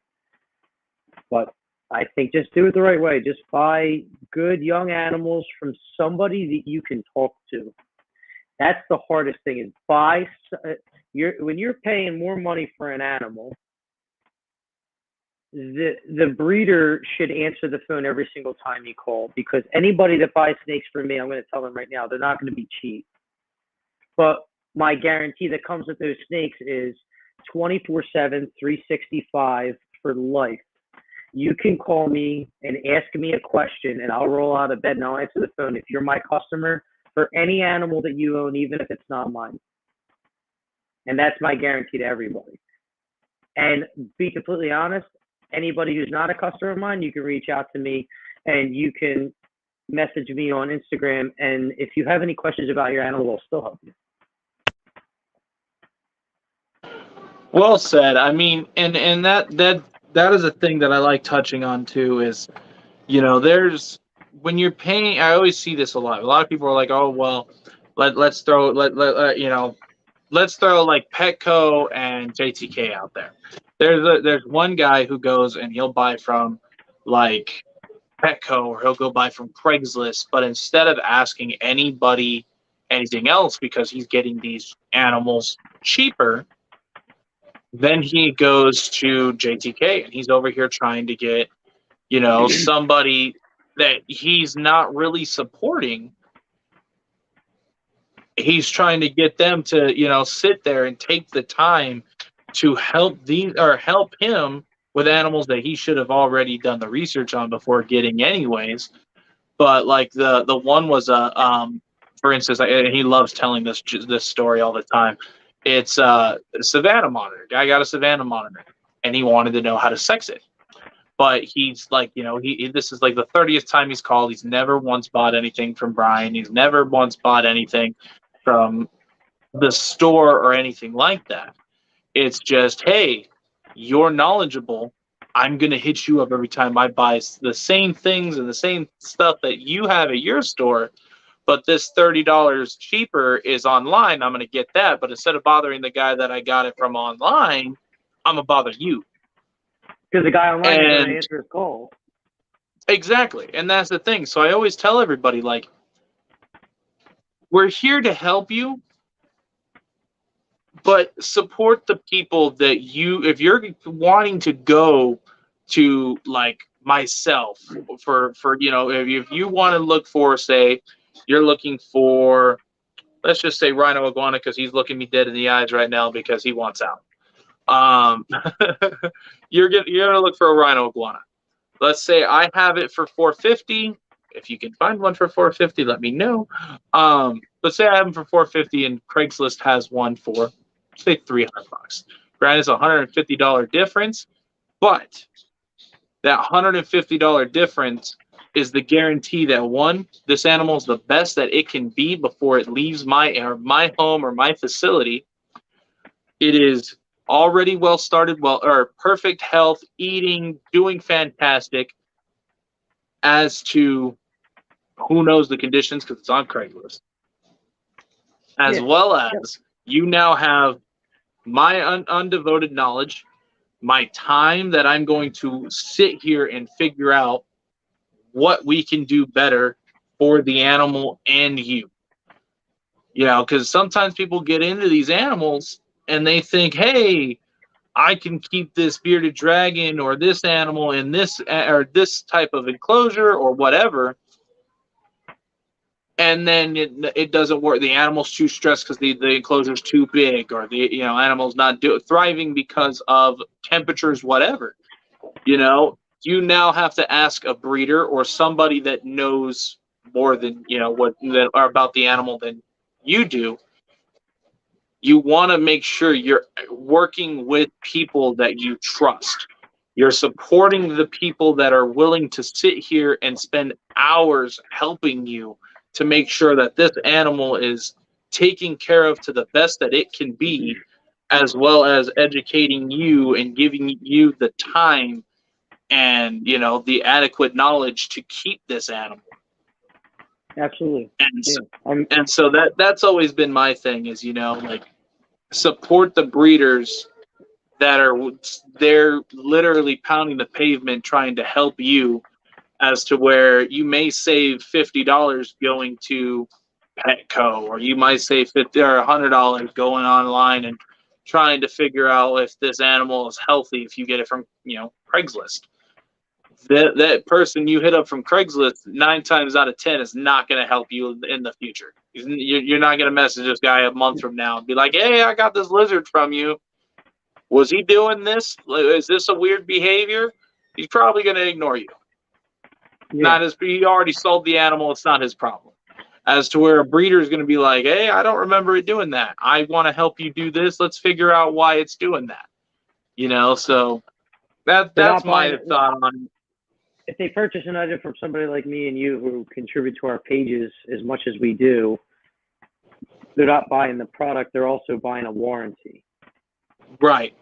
Speaker 4: But I think just do it the right way. Just buy good young animals from somebody that you can talk to. That's the hardest thing, is when you're paying more money for an animal, the breeder should answer the phone every single time you call, because anybody that buys snakes from me, I'm going to tell them right now, they're not going to be cheap. But my guarantee that comes with those snakes is 24/7, 365 for life. You can call me and ask me a question, and I'll roll out of bed and I'll answer the phone if you're my customer for any animal that you own, even if it's not mine. And that's my guarantee to everybody. And be completely honest, anybody who's not a customer of mine, you can reach out to me and you can message me on Instagram. And if you have any questions about your animal, I'll still help you.
Speaker 1: Well said. I mean, and that is a thing that I like touching on too. Is there's when you're paying. I always see this a lot. A lot of people are like, oh well, let's throw let's throw like Petco and JTK out there. There's one guy who goes and he'll buy from like Petco or he'll go buy from Craigslist, but instead of asking anybody anything else because he's getting these animals cheaper, then he goes to JTK and he's over here trying to get, somebody that he's not really supporting. He's trying to get them to, sit there and take the time to help him with animals that he should have already done the research on before getting anyways. But like the one was for instance, he loves telling this story all the time. It's a Savannah monitor. Guy got a Savannah monitor and he wanted to know how to sex it. But he's like, this is like the 30th time he's called. He's never once bought anything from Brian. He's never once bought anything from the store or anything like that. It's just, hey, you're knowledgeable. I'm going to hit you up every time I buy the same things and the same stuff that you have at your store. But this $30 cheaper is online. I'm going to get that. But instead of bothering the guy that I got it from online, I'm going to bother you.
Speaker 4: Because the guy online is going to answer his call.
Speaker 1: Exactly. And that's the thing. So I always tell everybody, like, we're here to help you, but support the people that if you're wanting to go to, like, myself for if you want to look for, say, you're looking for, let's just say Rhino Iguana, because he's looking me dead in the eyes right now because he wants out. You're gonna look for a Rhino Iguana. Let's say I have it for $450. If you can find one for $450, let me know. Let's say I have them for $450 and Craigslist has one for, say, $300. Granted, it's a $150 difference, but that $150 difference is the guarantee that, one, this animal is the best that it can be before it leaves my home or my facility. It is already well started, perfect health, eating, doing fantastic. As to who knows the conditions, because it's on Craigslist. As well as you now have my undevoted knowledge, my time that I'm going to sit here and figure out what we can do better for the animal and you. Because sometimes people get into these animals and they think, hey, I can keep this bearded dragon or this animal in this or this type of enclosure or whatever. And then it doesn't work. The animal's too stressed because the enclosure's too big, or the animal's not thriving because of temperatures, whatever. You now have to ask a breeder or somebody that knows more than about the animal than you do. You want to make sure you're working with people that you trust. You're supporting the people that are willing to sit here and spend hours helping you to make sure that this animal is taken care of to the best that it can be, as well as educating you and giving you the time and, the adequate knowledge to keep this animal.
Speaker 4: Absolutely.
Speaker 1: And so that's always been my thing is, like, support the breeders that they're literally pounding the pavement trying to help you, as to where you may save $50 going to Petco, or you might save $50 or $100 going online and trying to figure out if this animal is healthy if you get it from Craigslist. That person you hit up from Craigslist 9 times out of 10 is not going to help you in the future. You're not going to message this guy a month from now and be like, hey, I got this lizard from you. Was he doing this? Is this a weird behavior? He's probably going to ignore you. He already sold the animal. It's not his problem. As to where a breeder is going to be like, hey, I don't remember it doing that. I want to help you do this. Let's figure out why it's doing that. So that's my thought on it.
Speaker 4: If they purchase an item from somebody like me and you who contribute to our pages as much as we do, they're not buying the product. They're also buying a warranty.
Speaker 1: Right.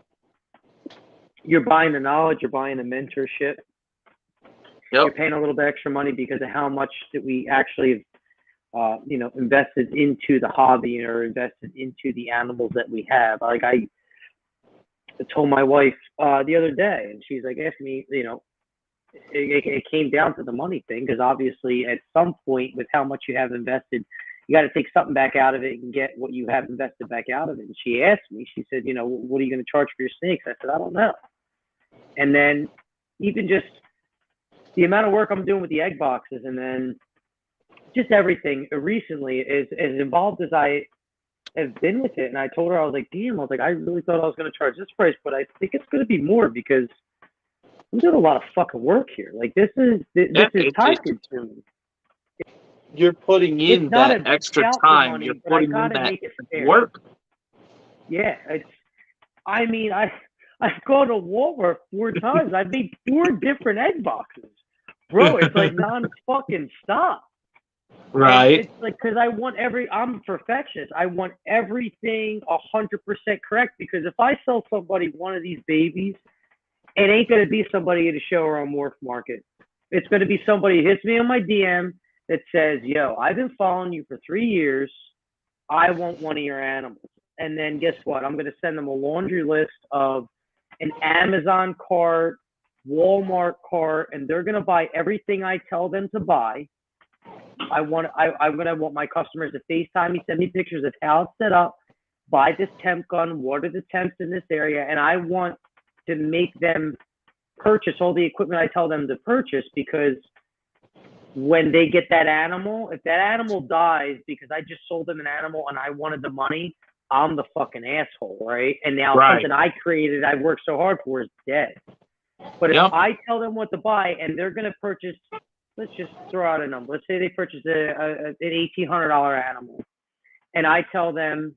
Speaker 4: you're buying the knowledge, you're buying the mentorship.
Speaker 1: Yep.
Speaker 4: You're paying a little bit extra money because of how much that we actually, invested into the hobby or invested into the animals that we have. Like I told my wife the other day, and she's like, asked me, it came down to the money thing, because obviously at some point with how much you have invested, you got to take something back out of it and get what you have invested back out of it. And she asked me, she said, what are you going to charge for your snakes? I said, I don't know. And then even just the amount of work I'm doing with the egg boxes, and then just everything recently is as involved as I have been with it. And I told her, I was like, damn, I really thought I was going to charge this price, but I think it's going to be more because I'm doing a lot of fucking work here. Like this is time consuming.
Speaker 1: You're putting in that extra time.
Speaker 4: Money,
Speaker 1: you're putting in that work.
Speaker 4: Yeah, I've gone to Walmart 4 times. I've made 4 different egg boxes, bro. It's like non-fucking stop.
Speaker 1: Right.
Speaker 4: And it's like, because I'm a perfectionist. I want everything 100% correct, because if I sell somebody one of these babies, it ain't going to be somebody at a show or on Morph Market. It's going to be somebody who hits me on my DM that says, yo, I've been following you for 3 years. I want one of your animals. And then guess what? I'm going to send them a laundry list of an Amazon cart, Walmart cart, and they're going to buy everything I tell them to buy. I'm going to want my customers to FaceTime me, send me pictures of how it's set up, buy this temp gun, what are the temps in this area, and I want to make them purchase all the equipment I tell them to purchase, because when they get that animal, if that animal dies because I just sold them an animal and I wanted the money, I'm the fucking asshole, right? And now something I created, I worked so hard for, is dead. But if I tell them what to buy and they're going to purchase, let's just throw out a number. Let's say they purchase an $1,800 animal, and I tell them,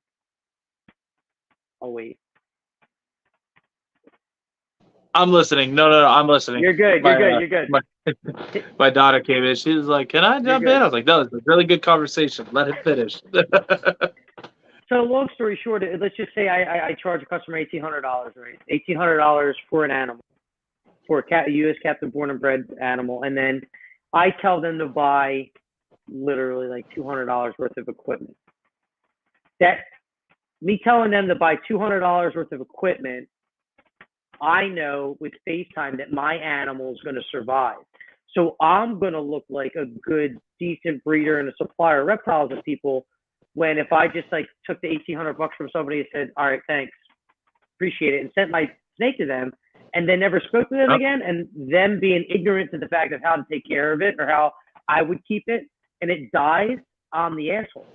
Speaker 4: oh wait.
Speaker 1: I'm listening. No, I'm listening.
Speaker 4: You're good. You're good.
Speaker 1: My daughter came in. She was like, can I jump in? I was like, no, it's a really good conversation. Let it finish.
Speaker 4: So long story short, let's just say I charge a customer $1,800, right? $1,800 for an animal, for a U.S. captive born and bred animal. And then I tell them to buy literally like $200 worth of equipment. That me telling them to buy $200 worth of equipment, I know with FaceTime that my animal is going to survive. So I'm going to look like a good, decent breeder and a supplier of reptiles to people, when if I just like took the $1,800 from somebody and said, all right, thanks, appreciate it, and sent my snake to them, and then never spoke to them again, and them being ignorant to the fact of how to take care of it or how I would keep it, and it dies, I'm the asshole.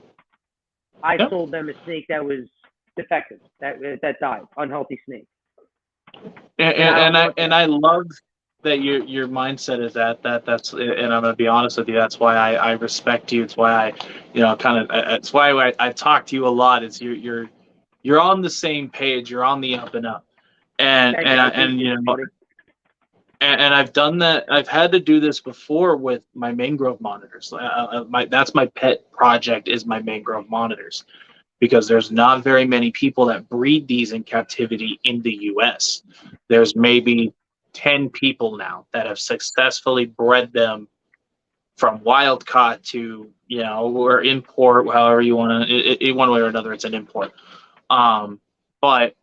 Speaker 4: I sold them a snake that was defective, that died, unhealthy snake.
Speaker 1: And I love that your mindset is that's, and I'm gonna be honest with you, that's why I respect you. It's why it's why I talk to you a lot. Is you're on the same page. You're on the up and up, and I've done that. I've had to do this before with my mangrove monitors. That's my pet project, is my mangrove monitors, because there's not very many people that breed these in captivity in the U.S. There's maybe 10 people now that have successfully bred them from wild caught to, or import, however you want to, one way or another, it's an import. But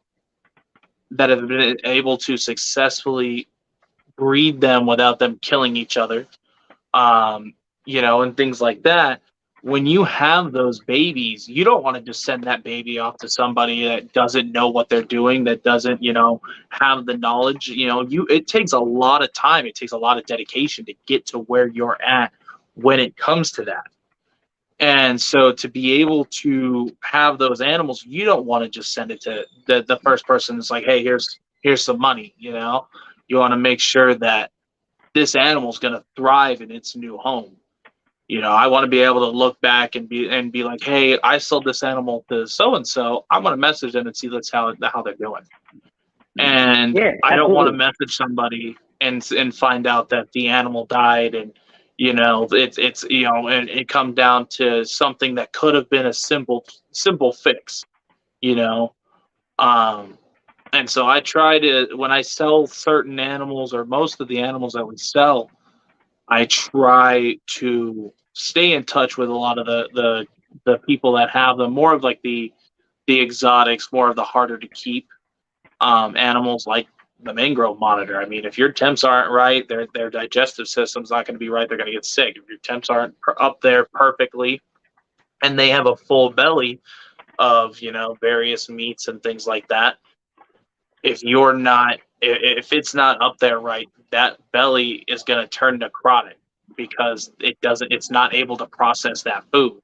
Speaker 1: that have been able to successfully breed them without them killing each other, and things like that. When you have those babies, you don't want to just send that baby off to somebody that doesn't know what they're doing, that doesn't, have the knowledge. It takes a lot of time. It takes a lot of dedication to get to where you're at when it comes to that. And so to be able to have those animals, you don't want to just send it to the first person that's like, hey, here's some money. You want to make sure that this animal is going to thrive in its new home. I want to be able to look back and be like, hey, I sold this animal to so-and-so. I'm going to message them and see how they're doing. And I don't want to message somebody and find out that the animal died, and it's and it comes down to something that could have been a simple fix. And And so I try to, when I sell certain animals or most of the animals that we sell, I try to stay in touch with a lot of the people that have them, more of like the exotics, more of the harder to keep animals like the mangrove monitor. I mean, if your temps aren't right, their digestive system's not going to be right. They're going to get sick. If your temps aren't up there perfectly, and they have a full belly of, you know, various meats and things like that, if it's not up there right, that belly is going to turn necrotic because it's not able to process that food.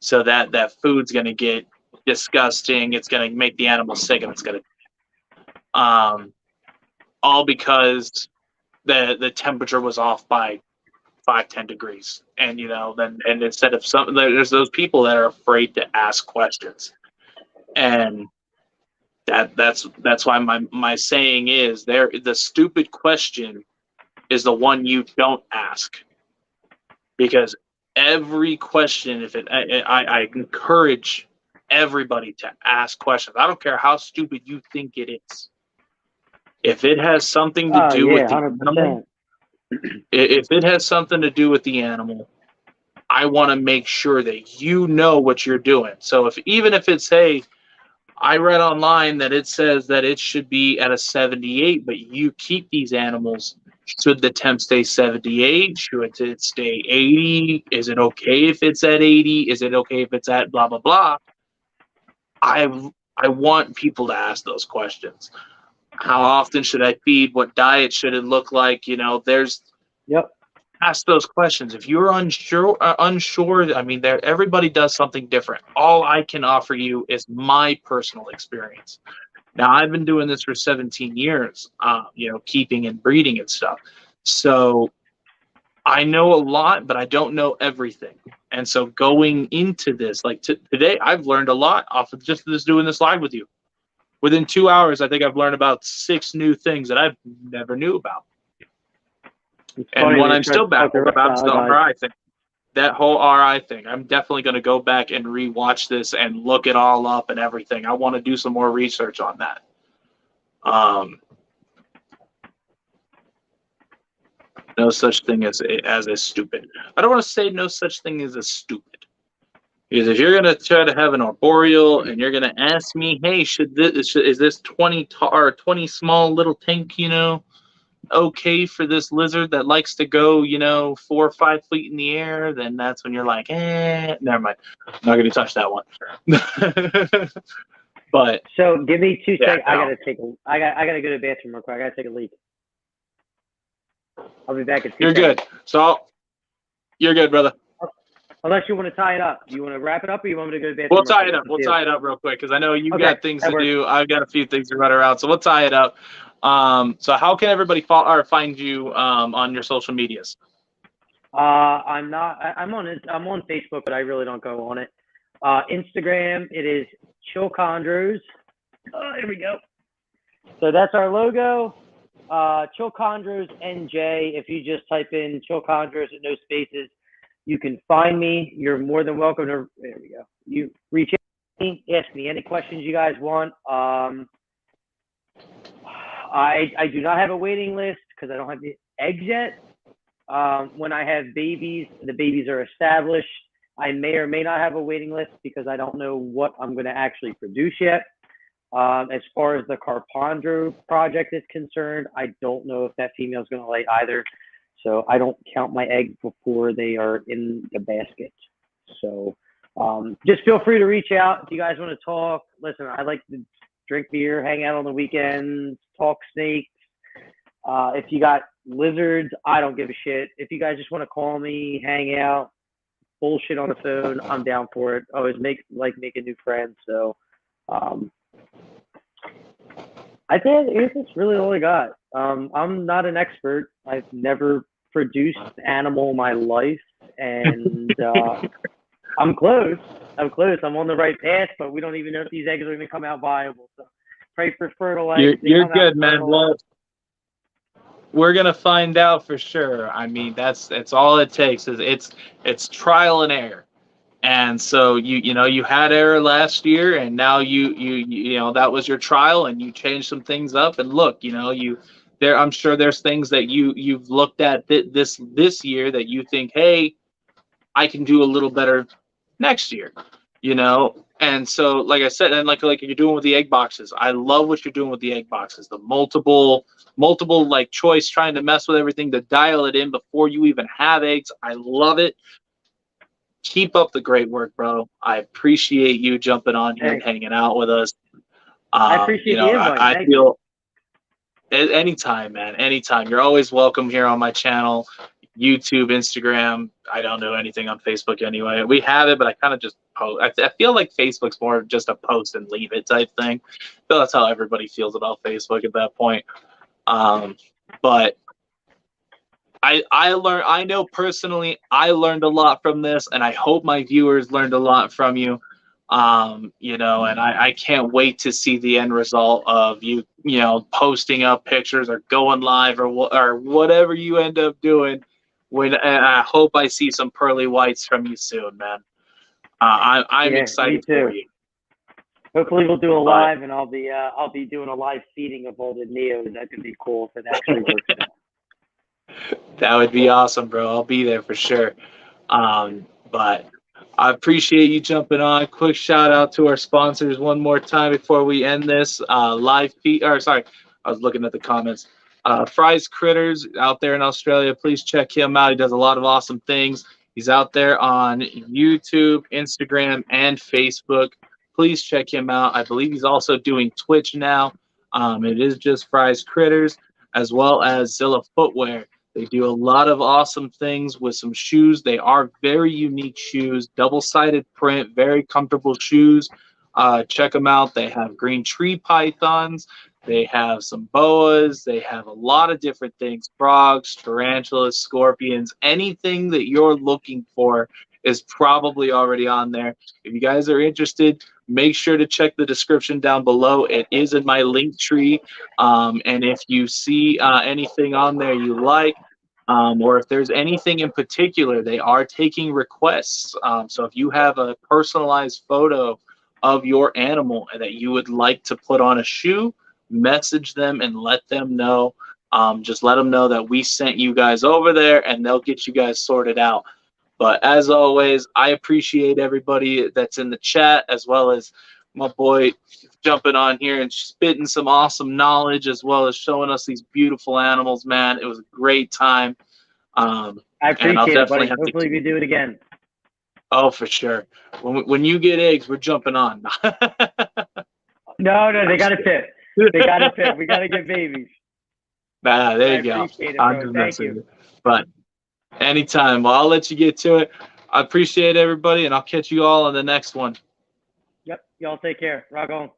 Speaker 1: So that food's going to get disgusting. It's going to make the animal sick, and it's going to all because the temperature was off by 5-10 degrees. And, you know, and instead of there's those people that are afraid to ask questions. And that's why my saying is, the stupid question is the one you don't ask, because every question, I encourage everybody to ask questions. I don't care how stupid you think it is. If it has something to do with the
Speaker 4: 100%.
Speaker 1: animal, if it has something to do with the animal, I want to make sure that you know what you're doing. So even if it's, hey, I read online that it says that it should be at a 78, but you keep these animals, should the temp stay 78? Should it stay 80? Is it okay if it's at 80? Is it okay if it's at blah, blah, blah? I want people to ask those questions. How often should I feed? What diet should it look like? You know, ask those questions. If you're unsure, I mean, everybody does something different. All I can offer you is my personal experience. Now, I've been doing this for 17 years, you know, keeping and breeding and stuff. So I know a lot, but I don't know everything. And so going into this, like today, I've learned a lot off of just doing this live with you. Within 2 hours, I think I've learned about 6 new things that I never knew about. And what I'm still baffled about is the RI thing. That whole RI thing. I'm definitely going to go back and rewatch this and look it all up and everything. I want to do some more research on that. No such thing as a stupid. I don't want to say no such thing as a stupid. Because if you're going to try to have an arboreal and you're going to ask me, hey, is this 20 small little tank, you know, okay for this lizard that likes to go, you know, 4 or 5 feet in the air, then that's when you're like, never mind. I'm not going to touch that one. But
Speaker 4: so give me 2 seconds.
Speaker 1: No.
Speaker 4: I gotta go to the bathroom real quick. I gotta take a leak. I'll be back in 2
Speaker 1: You're
Speaker 4: seconds.
Speaker 1: good. So you're good, brother.
Speaker 4: Unless you want to tie it up. Do you want to wrap it up, or you want me to go to the bathroom?
Speaker 1: We'll tie it up. We'll tie it up real quick because I know you've got things to do. I've got a few things to run around, so we'll tie it up. So how can everybody find you on your social medias?
Speaker 4: I'm on Facebook, but I really don't go on it. Instagram, it is Chilchondros. Here we go. So that's our logo. Chilchondros NJ. If you just type in Chilchondros with no spaces, you can find me. You're more than welcome to. There we go. You reach out to me, ask me any questions you guys want. I do not have a waiting list because I don't have the eggs yet. When I have babies, the babies are established. I may or may not have a waiting list because I don't know what I'm going to actually produce yet. As far as the Carpondro project is concerned, I don't know if that female is going to lay either. So I don't count my eggs before they are in the basket. So just feel free to reach out if you guys want to talk. Listen, I like to drink beer, hang out on the weekends, talk snakes. If you got lizards, I don't give a shit. If you guys just want to call me, hang out, bullshit on the phone, I'm down for it. I always making new friends. So I think that's really all I got. I'm not an expert. I've never produced animal in my life, and I'm close. I'm on the right path, but we don't even know if these eggs are going to come out viable. So pray for fertile eggs.
Speaker 1: You're good, man. Well, we're gonna find out for sure. I mean, that's all it takes. It's trial and error. And so you had error last year, and now you know that was your trial, and you changed some things up. And look, I'm sure there's things that you've looked at this year that you think, hey, I can do a little better next year, And so, like I said, and like you're doing with the egg boxes, I love what you're doing with the egg boxes. The multiple like choice, trying to mess with everything to dial it in before you even have eggs. I love it. Keep up the great work, bro. I appreciate you jumping on here and hanging out with us.
Speaker 4: I appreciate the invite.
Speaker 1: I feel anytime, man, anytime. You're always welcome here on my channel, YouTube, Instagram. I don't do anything on Facebook anyway. We have it, but I kind of just post. I feel like Facebook's more of just a post and leave it type thing. I feel that's how everybody feels about Facebook at that point. But I know personally I learned a lot from this, and I hope my viewers learned a lot from you. And I can't wait to see the end result of you posting up pictures or going live or whatever you end up doing. And I hope I see some pearly whites from you soon, man. I'm excited for you.
Speaker 4: Hopefully we'll do a live, and I'll be doing a live feeding of all the neos. That could be cool if it actually works.
Speaker 1: That would be awesome, bro. I'll be there for sure. But I appreciate you jumping on. Quick shout out to our sponsors one more time before we end this live feed. Or sorry, I was looking at the comments. Fry's Critters out there in Australia. Please check him out. He does a lot of awesome things. He's out there on YouTube, Instagram, and Facebook. Please check him out. I believe he's also doing Twitch now. It is just Fry's Critters, as well as Zilla Footwear. They do a lot of awesome things with some shoes. They are very unique shoes, double-sided print, very comfortable shoes. Check them out. They have green tree pythons. They have some boas. They have a lot of different things, frogs, tarantulas, scorpions. Anything that you're looking for is probably already on there. If you guys are interested, make sure to check the description down below. It is in my link tree. And if you see anything on there you like, or if there's anything in particular, they are taking requests. So if you have a personalized photo of your animal that you would like to put on a shoe, message them and let them know. Just let them know that we sent you guys over there, and they'll get you guys sorted out. But as always, I appreciate everybody that's in the chat, as well as my boy jumping on here and spitting some awesome knowledge, as well as showing us these beautiful animals, man. It was a great time.
Speaker 4: I appreciate it, buddy. Hopefully we do it again.
Speaker 1: Oh, for sure. When you get eggs, we're jumping on.
Speaker 4: No, they got to fit. They got to fit. We got to get babies.
Speaker 1: There you go.
Speaker 4: Appreciate it, bro. Thank you.
Speaker 1: But anytime. Well, I'll let you get to it. I appreciate everybody, and I'll catch you all on the next one.
Speaker 4: Yep. Y'all take care. Rock on.